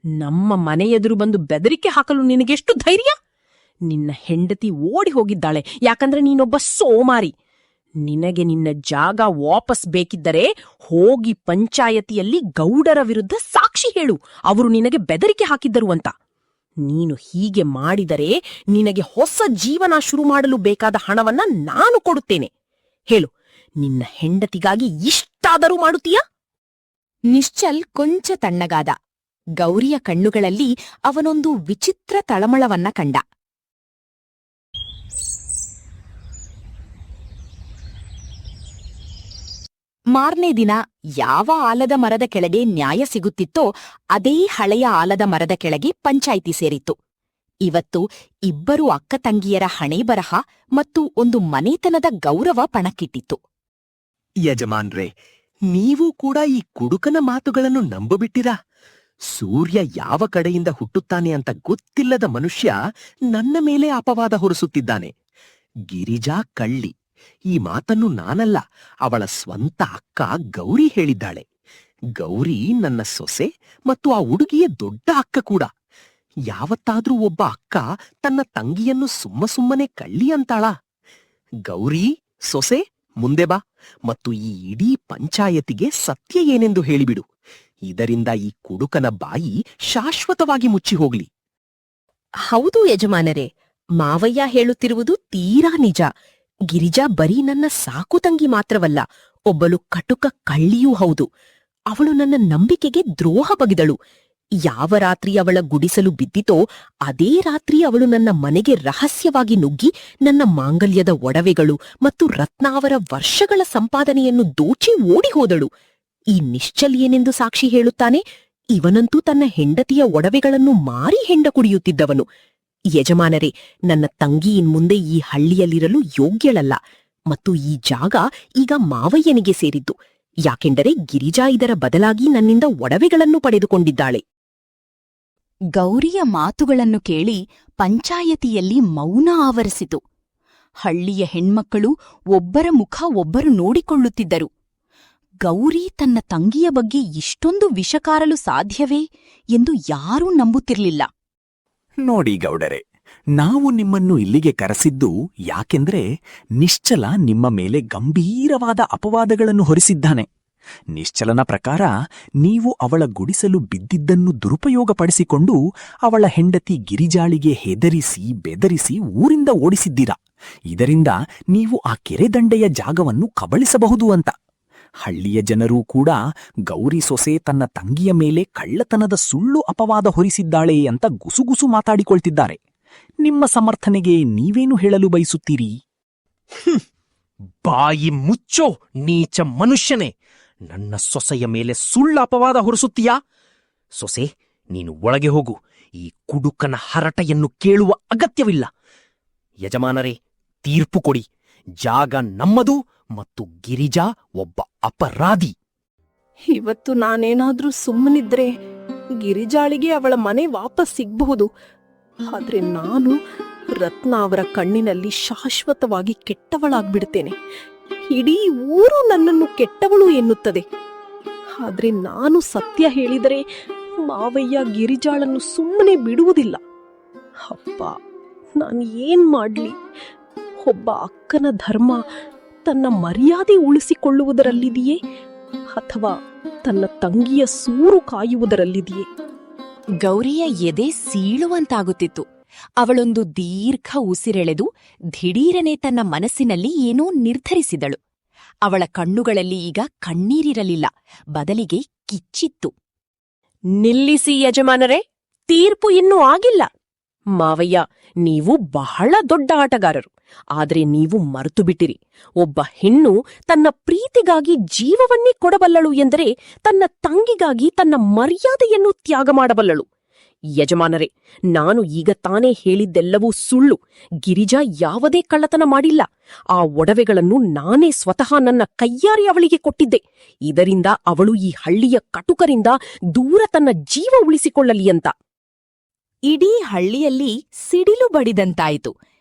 H: ನಮ್ಮ ಮನೆಯೆದುರು ಬಂದು ಬೆದರಿಕೆ ಹಾಕಲು ನಿನಗೆಷ್ಟು ಧೈರ್ಯ? ನಿನ್ನ ಹೆಂಡತಿ ಓಡಿ ಹೋಗಿದ್ದಾಳೆ, ಯಾಕಂದ್ರೆ ನೀನೊಬ್ಬ ಸೋಮಾರಿ. ನಿನಗೆ ನಿನ್ನ ಜಾಗ ವಾಪಸ್ ಬೇಕಿದ್ದರೆ ಹೋಗಿ ಪಂಚಾಯತಿಯಲ್ಲಿ ಗೌಡರ ವಿರುದ್ಧ ಸಾಕ್ಷಿ ಹೇಳು, ಅವರು ನಿನಗೆ ಬೆದರಿಕೆ ಹಾಕಿದ್ದರು ಅಂತ. ನೀನು ಹೀಗೆ ಮಾಡಿದರೆ ನಿನಗೆ ಹೊಸ ಜೀವನ ಶುರು ಮಾಡಲು ಬೇಕಾದ ಹಣವನ್ನ ನಾನು ಕೊಡುತ್ತೇನೆ. ಹೇಳು, ನಿನ್ನ ಹೆಂಡತಿಗಾಗಿ ಇಷ್ಟಾದರೂ ಮಾಡುತ್ತೀಯಾ?
E: ನಿಶ್ಚಲ್ ಕೊಂಚ ತಣ್ಣಗಾದ. ಗೌರಿಯ ಕಣ್ಣುಗಳಲ್ಲಿ ಅವನೊಂದು ವಿಚಿತ್ರ ತಳಮಳವನ್ನ ಕಂಡ. ಮಾರ್ನೇ ದಿನ ಯಾವ ಆಲದ ಮರದ ಕೆಳಗೆ ನ್ಯಾಯ ಸಿಗುತ್ತಿತ್ತೋ ಅದೇ ಹಳೆಯ ಆಲದ ಮರದ ಕೆಳಗೆ ಪಂಚಾಯಿತಿ ಸೇರಿತ್ತು. ಇವತ್ತು ಇಬ್ಬರು ಅಕ್ಕ ತಂಗಿಯರ ಹಣೆಬರಹ ಮತ್ತು ಒಂದು ಮನೆತನದ ಗೌರವ ಪಣಕ್ಕಿಟ್ಟಿತ್ತು.
K: ಯಜಮಾನ್ರೇ, ನೀವು ಕೂಡ ಈ ಕುಡುಕನ ಮಾತುಗಳನ್ನು ನಂಬಬಿಟ್ಟಿರಾ? ಸೂರ್ಯ ಯಾವ ಕಡೆಯಿಂದ ಹುಟ್ಟುತ್ತಾನೆ ಅಂತ ಗೊತ್ತಿಲ್ಲದ ಮನುಷ್ಯ ನನ್ನ ಮೇಲೆ ಅಪವಾದ ಹೊರಿಸುತ್ತಿದ್ದಾನೆ. ಗಿರಿಜಾ ಕಳ್ಳಿ. ಈ ಮಾತನ್ನು ನಾನಲ್ಲ, ಅವಳ ಸ್ವಂತ ಅಕ್ಕ ಗೌರಿ ಹೇಳಿದ್ದಾಳೆ. ಗೌರಿ ನನ್ನ ಸೊಸೆ ಮತ್ತು ಆ ಹುಡುಗಿಯ ದೊಡ್ಡ ಅಕ್ಕ ಕೂಡ. ಯಾವತ್ತಾದ್ರೂ ಒಬ್ಬ ಅಕ್ಕ ತನ್ನ ತಂಗಿಯನ್ನು ಸುಮ್ಮನೆ ಕಳ್ಳಿ ಅಂತಾಳ? ಗೌರಿ, ಸೊಸೆ, ಮುಂದೆ ಬಾ ಮತ್ತು ಈ ಇಡೀ ಪಂಚಾಯತಿಗೆ ಸತ್ಯ ಏನೆಂದು ಹೇಳಿಬಿಡು. ಇದರಿಂದ ಈ ಕುಡುಕನ ಬಾಯಿ ಶಾಶ್ವತವಾಗಿ ಮುಚ್ಚಿ ಹೋಗ್ಲಿ.
H: ಹೌದು ಯಜಮಾನರೇ, ಮಾವಯ್ಯ ಹೇಳುತ್ತಿರುವುದು ತೀರಾ ನಿಜ. ಗಿರಿಜಾ ಬರೀ ನನ್ನ ಸಾಕು ತಂಗಿ ಮಾತ್ರವಲ್ಲ, ಒಬ್ಬಳು ಕಟುಕ ಕಳ್ಳಿಯೂ ಹೌದು. ಅವಳು ನನ್ನ ನಂಬಿಕೆಗೆ ದ್ರೋಹ ಬಗೆದಳು. ಯಾವ ರಾತ್ರಿ ಅವಳ ಗುಡಿಸಲು ಬಿದ್ದಿತೋ ಅದೇ ರಾತ್ರಿ ಅವಳು ನನ್ನ ಮನೆಗೆ ರಹಸ್ಯವಾಗಿ ನುಗ್ಗಿ ನನ್ನ ಮಾಂಗಲ್ಯದ ಒಡವೆಗಳು ಮತ್ತು ರತ್ನಾವರ ವರ್ಷಗಳ ಸಂಪಾದನೆಯನ್ನು ದೋಚಿ ಓಡಿ ಹೋದಳು. ಈ ನಿಶ್ಚಲ್ ಏನೆಂದು ಸಾಕ್ಷಿ ಹೇಳುತ್ತಾನೆ? ಇವನಂತೂ ತನ್ನ ಹೆಂಡತಿಯ ಒಡವೆಗಳನ್ನು ಮಾರಿ ಹೆಂಡ ಕುಡಿಯುತ್ತಿದ್ದವನು. ಯಜಮಾನರೇ, ನನ್ನ ತಂಗಿ ಇನ್ಮುಂದೆ ಈ ಹಳ್ಳಿಯಲ್ಲಿರಲು ಯೋಗ್ಯಳಲ್ಲ ಮತ್ತು ಈ ಜಾಗ ಈಗ ಮಾವಯ್ಯನಿಗೆ ಸೇರಿದ್ದು. ಯಾಕೆಂದರೆ ಗಿರಿಜಾ ಇದರ ಬದಲಾಗಿ ನನ್ನಿಂದ ಒಡವೆಗಳನ್ನು ಪಡೆದುಕೊಂಡಿದ್ದಾಳೆ.
E: ಗೌರಿಯ ಮಾತುಗಳನ್ನು ಕೇಳಿ ಪಂಚಾಯತಿಯಲ್ಲಿ ಮೌನ ಆವರಿಸಿತು. ಹಳ್ಳಿಯ ಹೆಣ್ಮಕ್ಕಳು ಒಬ್ಬರ ಮುಖ ಒಬ್ಬರು ನೋಡಿಕೊಳ್ಳುತ್ತಿದ್ದರು. ಗೌರಿ ತನ್ನ ತಂಗಿಯ ಬಗ್ಗೆ ಇಷ್ಟೊಂದು ವಿಷಕಾರಲು ಸಾಧ್ಯವೇ ಎಂದು ಯಾರೂ ನಂಬುತ್ತಿರಲಿಲ್ಲ.
N: ನೋಡಿ ಗೌಡರೆ, ನಾವು ನಿಮ್ಮನ್ನು ಇಲ್ಲಿಗೆ ಕರೆಸಿದ್ದು ಯಾಕೆಂದ್ರೆ ನಿಶ್ಚಲ ನಿಮ್ಮ ಮೇಲೆ ಗಂಭೀರವಾದ ಅಪವಾದಗಳನ್ನು ಹೊರಿಸಿದ್ದಾನೆ. ನಿಶ್ಚಲನ ಪ್ರಕಾರ ನೀವು ಅವಳ ಗುಡಿಸಲು ಬಿದ್ದಿದ್ದನ್ನು ದುರುಪಯೋಗಪಡಿಸಿಕೊಂಡು ಅವಳ ಹೆಂಡತಿ ಗಿರಿಜಾಳಿಗೆ ಹೆದರಿಸಿ ಬೆದರಿಸಿ ಊರಿಂದ ಓಡಿಸಿದ್ದೀರಾ. ಇದರಿಂದ ನೀವು ಆ ಕೆರೆದಂಡೆಯ ಜಾಗವನ್ನು ಕಬಳಿಸಬಹುದು ಅಂತ. ಹಳ್ಳಿಯ ಜನರೂ ಕೂಡ ಗೌರಿ ಸೊಸೆ ತನ್ನ ತಂಗಿಯ ಮೇಲೆ ಕಳ್ಳತನದ ಸುಳ್ಳು ಅಪವಾದ ಹೊರಿಸಿದ್ದಾಳೆ ಅಂತ ಗುಸುಗುಸು ಮಾತಾಡಿಕೊಳ್ತಿದ್ದಾರೆ. ನಿಮ್ಮ ಸಮರ್ಥನೆಗೆ ನೀವೇನು ಹೇಳಲು ಬಯಸುತ್ತೀರಿ?
G: ಬಾಯಿ ಮುಚ್ಚೋ ನೀಚ ಮನುಷ್ಯನೇ! ನನ್ನ ಸೊಸೆಯ ಮೇಲೆ ಸುಳ್ಳು ಅಪವಾದ ಹೊರಿಸುತ್ತೀಯಾ? ಸೊಸೆ, ನೀನು ಒಳಗೆ ಹೋಗು. ಈ ಕುಡುಕನ ಹರಟೆಯನ್ನು ಕೇಳುವ ಅಗತ್ಯವಿಲ್ಲ. ಯಜಮಾನರೇ, ತೀರ್ಪು ಕೊಡಿ. ಜಾಗ ನಮ್ಮದು ಮತ್ತು ಗಿರಿಜಾ ಒಬ್ಬ ಅಪರಾಧಿ.
H: ಇವತ್ತು ನಾನೇನಾದ್ರೂ ಸುಮ್ಮನಿದ್ರೆ ಗಿರಿಜಾಳಿಗೆ ಅವಳ ಮನೆ ವಾಪಸ್ ಸಿಗ್ಬಹುದು. ಆದ್ರೆ ನಾನು ರತ್ನ ಅವರ ಕಣ್ಣಿನಲ್ಲಿ ಶಾಶ್ವತವಾಗಿ ಕೆಟ್ಟವಳಾಗ್ಬಿಡ್ತೇನೆ. ಇಡೀ ಊರು ನನ್ನನ್ನು ಕೆಟ್ಟವಳು ಎನ್ನುತ್ತದೆ. ಆದ್ರೆ ನಾನು ಸತ್ಯ ಹೇಳಿದರೆ ಮಾವಯ್ಯ ಗಿರಿಜಾಳನ್ನು ಸುಮ್ಮನೆ ಬಿಡುವುದಿಲ್ಲ. ಅಪ್ಪ, ನಾನು ಏನ್ ಮಾಡ್ಲಿ? ಒಬ್ಬ ಅಕ್ಕನ ಧರ್ಮ ತನ್ನ ಮರ್ಯಾದೆ ಉಳಿಸಿಕೊಳ್ಳುವುದರಲ್ಲಿದೆಯೇ ಅಥವಾ ತನ್ನ ತಂಗಿಯ ಸೂರು ಕಾಯುವುದರಲ್ಲಿದೆಯೇ?
E: ಗೌರಿಯ ಎದೆ ಸೀಳುವಂತಾಗುತ್ತಿತ್ತು. ಅವಳೊಂದು ದೀರ್ಘ ಉಸಿರೆಳೆದು ದಿಢೀರನೆ ತನ್ನ ಮನಸ್ಸಿನಲ್ಲಿ ಏನೋ ನಿರ್ಧರಿಸಿದಳು. ಅವಳ ಕಣ್ಣುಗಳಲ್ಲಿ ಈಗ ಕಣ್ಣೀರಿರಲಿಲ್ಲ, ಬದಲಿಗೆ ಕಿಚ್ಚಿತ್ತು.
H: ನಿಲ್ಲಿಸಿ ಯಜಮಾನರೇ, ತೀರ್ಪು ಇನ್ನೂ ಆಗಿಲ್ಲ. ಮಾವಯ್ಯ, ನೀವು ಬಹಳ ದೊಡ್ಡ ಆಟಗಾರರು. ಆದ್ರೆ ನೀವು ಮರೆತು ಬಿಟ್ಟಿರಿ, ಒಬ್ಬ ಹೆಣ್ಣು ತನ್ನ ಪ್ರೀತಿಗಾಗಿ ಜೀವವನ್ನೇ ಕೊಡಬಲ್ಲಳು ಎಂದರೆ ತನ್ನ ತಂಗಿಗಾಗಿ ತನ್ನ ಮರ್ಯಾದೆಯನ್ನು ತ್ಯಾಗ ಮಾಡಬಲ್ಲಳು. ಯಜಮಾನರೇ, ನಾನು ಈಗ ತಾನೇ ಹೇಳಿದ್ದೆಲ್ಲವೂ ಸುಳ್ಳು. ಗಿರಿಜಾ ಯಾವುದೇ ಕಳ್ಳತನ ಮಾಡಿಲ್ಲ. ಆ ಒಡವೆಗಳನ್ನು ನಾನೇ ಸ್ವತಃ ನನ್ನ ಕೈಯಾರೆ ಅವಳಿಗೆ ಕೊಟ್ಟಿದ್ದೆ. ಇದರಿಂದ ಅವಳು ಈ ಹಳ್ಳಿಯ ಕಟುಕರಿಂದ ದೂರ ತನ್ನ ಜೀವ ಉಳಿಸಿಕೊಳ್ಳಲಿ ಅಂತ.
E: ಇಡೀ ಹಳ್ಳಿಯಲ್ಲಿ ಸಿಡಿಲು ಬಡಿದಂತಾಯಿತು.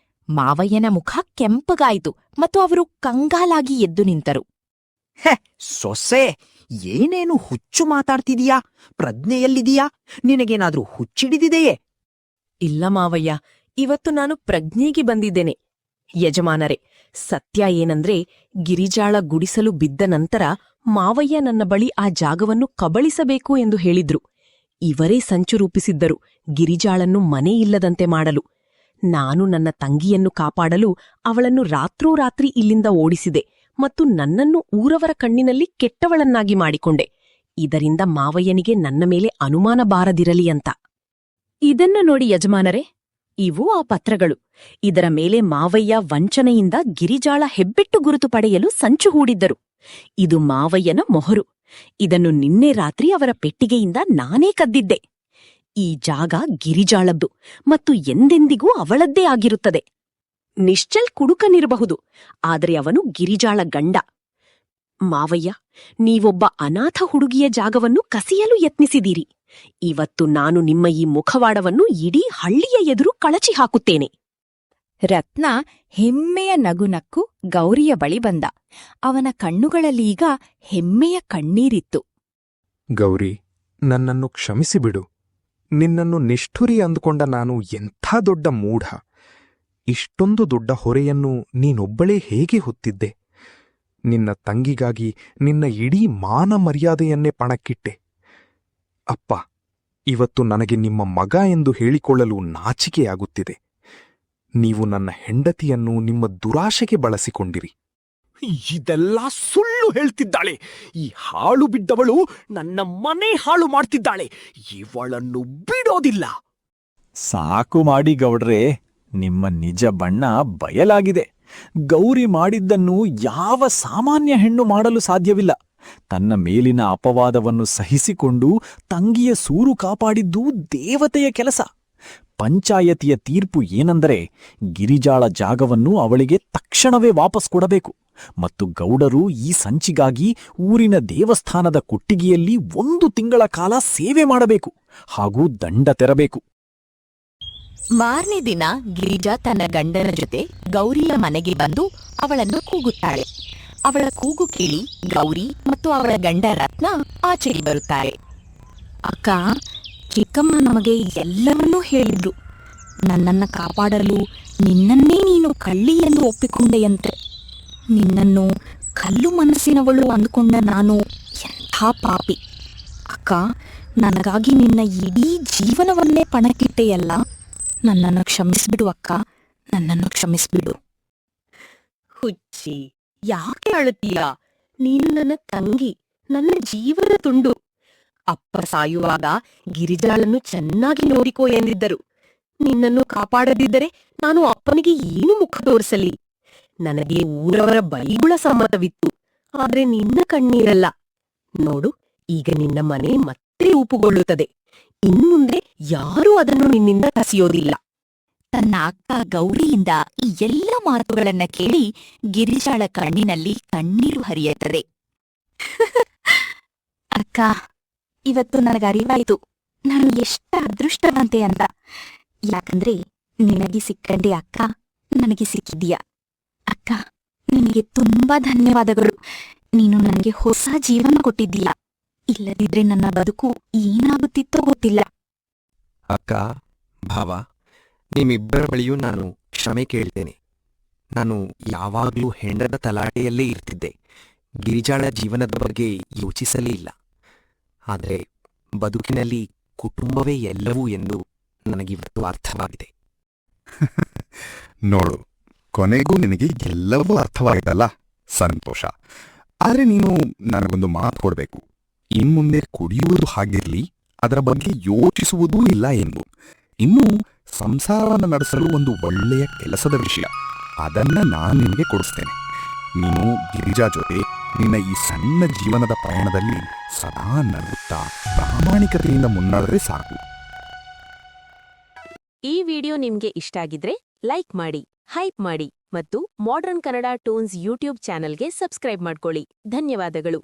E: ಮಾವಯ್ಯನ ಮುಖ ಕೆಂಪಗಾಯಿತು ಮತ್ತು ಅವರು ಕಂಗಾಲಾಗಿ ಎದ್ದು ನಿಂತರು.
N: ಸೊಸೆ, ಏನೇನು ಹುಚ್ಚು ಮಾತಾಡ್ತಿದೀಯಾ? ಪ್ರಜ್ಞೆಯಲ್ಲಿದೀಯಾ? ನಿನಗೇನಾದ್ರೂ ಹುಚ್ಚಿಡಿದಿದೆಯೇ?
H: ಇಲ್ಲ ಮಾವಯ್ಯ, ಇವತ್ತು ನಾನು ಪ್ರಜ್ಞೆಗೆ ಬಂದಿದ್ದೇನೆ. ಯಜಮಾನರೇ, ಸತ್ಯ ಏನಂದ್ರೆ ಗಿರಿಜಾಳ ಗುಡಿಸಲು ಬಿದ್ದ ನಂತರ ಮಾವಯ್ಯ ನನ್ನ ಬಳಿ ಆ ಜಾಗವನ್ನು ಕಬಳಿಸಬೇಕು ಎಂದು ಹೇಳಿದ್ರು. ಇವರೇ ಸಂಚು ರೂಪಿಸಿದ್ದರು ಗಿರಿಜಾಳನ್ನು ಮನೆಯಿಲ್ಲದಂತೆ ಮಾಡಲು. ನಾನು ನನ್ನ ತಂಗಿಯನ್ನು ಕಾಪಾಡಲು ಅವಳನ್ನು ರಾತ್ರೋರಾತ್ರಿ ಇಲ್ಲಿಂದ ಓಡಿಸಿದೆ ಮತ್ತು ನನ್ನನ್ನು ಊರವರ ಕಣ್ಣಿನಲ್ಲಿ ಕೆಟ್ಟವಳನ್ನಾಗಿ ಮಾಡಿಕೊಂಡೆ. ಇದರಿಂದ ಮಾವಯ್ಯನಿಗೆ ನನ್ನ ಮೇಲೆ ಅನುಮಾನ ಬಾರದಿರಲಿ ಅಂತ.
E: ಇದನ್ನು ನೋಡಿ ಯಜಮಾನರೇ, ಇವು ಆ ಪತ್ರಗಳು. ಇದರ ಮೇಲೆ ಮಾವಯ್ಯ ವಂಚನೆಯಿಂದ ಗಿರಿಜಾಳ ಹೆಬ್ಬೆಟ್ಟು ಗುರುತು ಪಡೆಯಲು ಸಂಚು ಹೂಡಿದ್ದರು. ಇದು ಮಾವಯ್ಯನ ಮೊಹರು. ಇದನ್ನು ನಿನ್ನೆ ರಾತ್ರಿ ಅವರ ಪೆಟ್ಟಿಗೆಯಿಂದ ನಾನೇ ಕದ್ದಿದ್ದೆ. ಈ ಜಾಗ ಗಿರಿಜಾಳದ್ದು ಮತ್ತು ಎಂದೆಂದಿಗೂ ಅವಳದ್ದೇ ಆಗಿರುತ್ತದೆ. ನಿಶ್ಚಲ್ ಕುಡುಕನಿರಬಹುದು, ಆದರೆ ಅವನು ಗಿರಿಜಾಳ ಗಂಡ. ಮಾವಯ್ಯ, ನೀವೊಬ್ಬ ಅನಾಥ ಹುಡುಗಿಯ ಜಾಗವನ್ನು ಕಸಿಯಲು ಯತ್ನಿಸಿದೀರಿ. ಇವತ್ತು ನಾನು ನಿಮ್ಮ ಈ ಮುಖವಾಡವನ್ನು ಇಡೀ ಹಳ್ಳಿಯ ಎದುರು ಕಳಚಿ ಹಾಕುತ್ತೇನೆ.
A: ರತ್ನ ಹೆಮ್ಮೆಯ ನಗುನಕ್ಕು ಗೌರಿಯ ಬಳಿ ಬಂದ. ಅವನ ಕಣ್ಣುಗಳಲ್ಲಿ ಈಗ ಹೆಮ್ಮೆಯ ಕಣ್ಣೀರಿತ್ತು.
M: ಗೌರಿ, ನನ್ನನ್ನು ಕ್ಷಮಿಸಿಬಿಡು. ನಿನ್ನನ್ನು ನಿಷ್ಠುರಿ ಅಂದುಕೊಂಡ ನಾನು ಎಂಥ ದೊಡ್ಡ ಮೂಢ. ಇಷ್ಟೊಂದು ದೊಡ್ಡ ಹೊರೆಯನ್ನು ನೀನೊಬ್ಬಳೇ ಹೇಗೆ ಹೊತ್ತಿದ್ದೆ? ನಿನ್ನ ತಂಗಿಗಾಗಿ ನಿನ್ನ ಇಡೀ ಮಾನ ಮರ್ಯಾದೆಯನ್ನೇ ಪಣಕ್ಕಿಟ್ಟೆ. ಅಪ್ಪ, ಇವತ್ತು ನನಗೆ ನಿಮ್ಮ ಮಗ ಎಂದು ಹೇಳಿಕೊಳ್ಳಲು ನಾಚಿಕೆಯಾಗುತ್ತಿದೆ. ನೀವು ನನ್ನ ಹೆಂಡತಿಯನ್ನು ನಿಮ್ಮ ದುರಾಶೆಗೆ ಬಳಸಿಕೊಂಡಿರಿ.
N: ಇದೆಲ್ಲ ಸುಳ್ಳು ಹೇಳ್ತಿದ್ದಾಳೆ. ಈ ಹಾಳು ಬಿದ್ದವಳು ನನ್ನ ಮನೆ ಹಾಳು ಮಾಡ್ತಿದ್ದಾಳೆ. ಇವಳನ್ನು ಬಿಡೋದಿಲ್ಲ.
R: ಸಾಕು ಮಾಡಿ ಗೌಡ್ರೆ, ನಿಮ್ಮ ನಿಜ ಬಣ್ಣ ಬಯಲಾಗಿದೆ. ಗೌರಿ ಮಾಡಿದ್ದನ್ನು ಯಾವ ಸಾಮಾನ್ಯ ಹೆಣ್ಣು ಮಾಡಲು ಸಾಧ್ಯವಿಲ್ಲ. ತನ್ನ ಮೇಲಿನ ಅಪವಾದವನ್ನು ಸಹಿಸಿಕೊಂಡು ತಂಗಿಯ ಸೂರು ಕಾಪಾಡಿದ್ದು ದೇವತೆಯ ಕೆಲಸ. ಪಂಚಾಯತಿಯ ತೀರ್ಪು ಏನೆಂದರೆ ಗಿರಿಜಾಳ ಜಾಗವನ್ನು ಅವಳಿಗೆ ತಕ್ಷಣವೇ ವಾಪಸ್ ಕೊಡಬೇಕು ಮತ್ತು ಗೌಡರು ಈ ಸಂಚಿಗಾಗಿ ಊರಿನ ದೇವಸ್ಥಾನದ ಕೊಟ್ಟಿಗೆಯಲ್ಲಿ 1 ತಿಂಗಳ ಕಾಲ ಸೇವೆ ಮಾಡಬೇಕು ಹಾಗೂ ದಂಡ ತೆರಬೇಕು.
E: ಮಾರನೇ ದಿನ ಗಿರಿಜಾ ತನ್ನ ಗಂಡನ ಜೊತೆ ಗೌರಿಯ ಮನೆಗೆ ಬಂದು ಅವಳನ್ನು ಕೂಗುತ್ತಾಳೆ. ಅವಳ ಕೂಗು ಕೇಳಿ ಗೌರಿ ಮತ್ತು ಅವಳ ಗಂಡ ರತ್ನ ಆಚೆಗೆ ಬರುತ್ತಾರೆ.
Z: ಅಕ್ಕ, ಚಿಕ್ಕಮ್ಮ ನಮಗೆ ಎಲ್ಲವನ್ನೂ ಹೇಳಿದ್ರು. ನನ್ನನ್ನು ಕಾಪಾಡಲು ನಿನ್ನನ್ನೇ ನೀನು ಕಳ್ಳಿ ಎಂದು ಒಪ್ಪಿಕೊಂಡೆಯಂತೆ. ನಿನ್ನನ್ನು ಕಲ್ಲು ಮನಸ್ಸಿನವಳು ಅಂದುಕೊಂಡ ನಾನು ಎಂಥ ಪಾಪಿ. ಅಕ್ಕ, ನನಗಾಗಿ ನಿನ್ನ ಇಡೀ ಜೀವನವನ್ನೇ ಪಣಕ್ಕಿಟ್ಟೆಯಲ್ಲ. ನನ್ನನ್ನು ಕ್ಷಮಿಸ್ಬಿಡು ಅಕ್ಕ, ನನ್ನನ್ನು ಕ್ಷಮಿಸ್ಬಿಡು.
H: ಹುಚ್ಚಿ, ಯಾಕೆ ಅಳುತ್ತೀಯಾ? ನೀನು ನನ್ನ ತಂಗಿ, ನನ್ನ ಜೀವನ ತುಂಡು. ಅಪ್ಪ ಸಾಯುವಾಗ ಗಿರಿಜಾಳನ್ನು ಚೆನ್ನಾಗಿ ನೋಡಿಕೋ ಎಂದಿದ್ದರು. ನಿನ್ನನ್ನು ಕಾಪಾಡದಿದ್ದರೆ ನಾನು ಅಪ್ಪನಿಗೆ ಏನು ಮುಖ ತೋರಿಸಲಿ? ನನಗೆ ಊರವರ ಬೈಗುಳ ಸಮ್ಮತವಿತ್ತು, ಆದ್ರೆ ನಿನ್ನ ಕಣ್ಣೀರಲ್ಲ. ನೋಡು, ಈಗ ನಿನ್ನ ಮನೆ ಮತ್ತೆ ರೂಪುಗೊಳ್ಳುತ್ತದೆ. ಇನ್ಮುಂದೆ ಯಾರೂ ಅದನ್ನು ನಿನ್ನಿಂದ ಕಸಿಯೋದಿಲ್ಲ.
E: ತನ್ನ ಅಕ್ಕ ಗೌರಿಯಿಂದ ಈ ಎಲ್ಲ ಮಾತುಗಳನ್ನ ಕೇಳಿ ಗಿರಿಜಾಳ ಕಣ್ಣಿನಲ್ಲಿ ಕಣ್ಣೀರು ಹರಿಯುತ್ತದೆ.
Z: ಅಕ್ಕ, ಇವತ್ತು ನನಗರಿವಾಯಿತು ನಾನು ಎಷ್ಟು ಅದೃಷ್ಟವಂತೆ ಅಂತ. ಯಾಕಂದ್ರೆ ನಿನಗೆ ಸಿಕ್ಕಂಡೆ ಅಕ್ಕ, ನನಗೆ ಸಿಕ್ಕಿದೀಯ. ಅಕ್ಕ, ನಿನಗೆ ತುಂಬಾ ಧನ್ಯವಾದಗಳು. ನೀನು ನನಗೆ ಹೊಸ ಜೀವನ ಕೊಟ್ಟಿದ್ದೀಯ. ಇಲ್ಲದಿದ್ರೆ ನನ್ನ ಬದುಕು ಏನಾಗುತ್ತಿತ್ತೋ ಗೊತ್ತಿಲ್ಲ.
K: ಅಕ್ಕ, ಭಾವ, ನಿಮ್ಮಿಬ್ಬರ ಬಳಿಯೂ ನಾನು ಕ್ಷಮೆ ಕೇಳ್ತೇನೆ. ನಾನು ಯಾವಾಗಲೂ ಹೆಂಡದ ತಲಾಟೆಯಲ್ಲೇ ಇರ್ತಿದ್ದೆ. ಗಿರಿಜಾಳ ಜೀವನದ ಬಗ್ಗೆ ಯೋಚಿಸಲೇ ಇಲ್ಲ. ಆದರೆ ಬದುಕಿನಲ್ಲಿ ಕುಟುಂಬವೇ ಎಲ್ಲವೂ ಎಂದು ನನಗಿವತ್ತು ಅರ್ಥವಾಗಿದೆ.
M: ನೋಡು, ಕೊನೆಗೂ ನಿನಗೆ ಎಲ್ಲವೂ ಅರ್ಥವಾಯಿತಲ್ಲ, ಸಂತೋಷ. ಆದ್ರೆ ನೀನು ನನಗೊಂದು ಮಾತು ಕೊಡಬೇಕು. ಇನ್ಮುಂದೆ ಕುಡಿಯುವುದು ಹಾಗಿರ್ಲಿ, ಅದರ ಬಗ್ಗೆ ಯೋಚಿಸುವುದೂ ಇಲ್ಲ ಎಂದು. ಇನ್ನು ಸಂಸಾರವನ್ನು ನಡೆಸಲು ಒಂದು ಒಳ್ಳೆಯ ಕೆಲಸದ ವಿಷಯ, ಅದನ್ನ ನಾನು ನಿನಗೆ ಕೊಡಿಸ್ತೇನೆ. ನೀನು ಗಿರಿಜಾ ಜೊತೆ ನಿನ್ನ ಈ ಸಣ್ಣ ಜೀವನದ ಪ್ರಯಾಣದಲ್ಲಿ ಸದಾ ನಗುತ್ತಾ ಪ್ರಾಮಾಣಿಕತೆಯಿಂದ ಮುನ್ನಡೆದ್ರೆ ಸಾಕು.
C: ಈ ವಿಡಿಯೋ ನಿಮ್ಗೆ ಇಷ್ಟ ಆಗಿದ್ರೆ ಲೈಕ್ ಮಾಡಿ, ಹೈಪ್ ಮಾಡಿ ಮತ್ತು ಮಾಡರ್ನ್ ಕನ್ನಡ ಟೂನ್ಸ್ ಯೂಟ್ಯೂಬ್ ಚಾನೆಲ್ಗೆ ಸಬ್ಸ್ಕ್ರೈಬ್ ಮಾಡ್ಕೊಳ್ಳಿ. ಧನ್ಯವಾದಗಳು.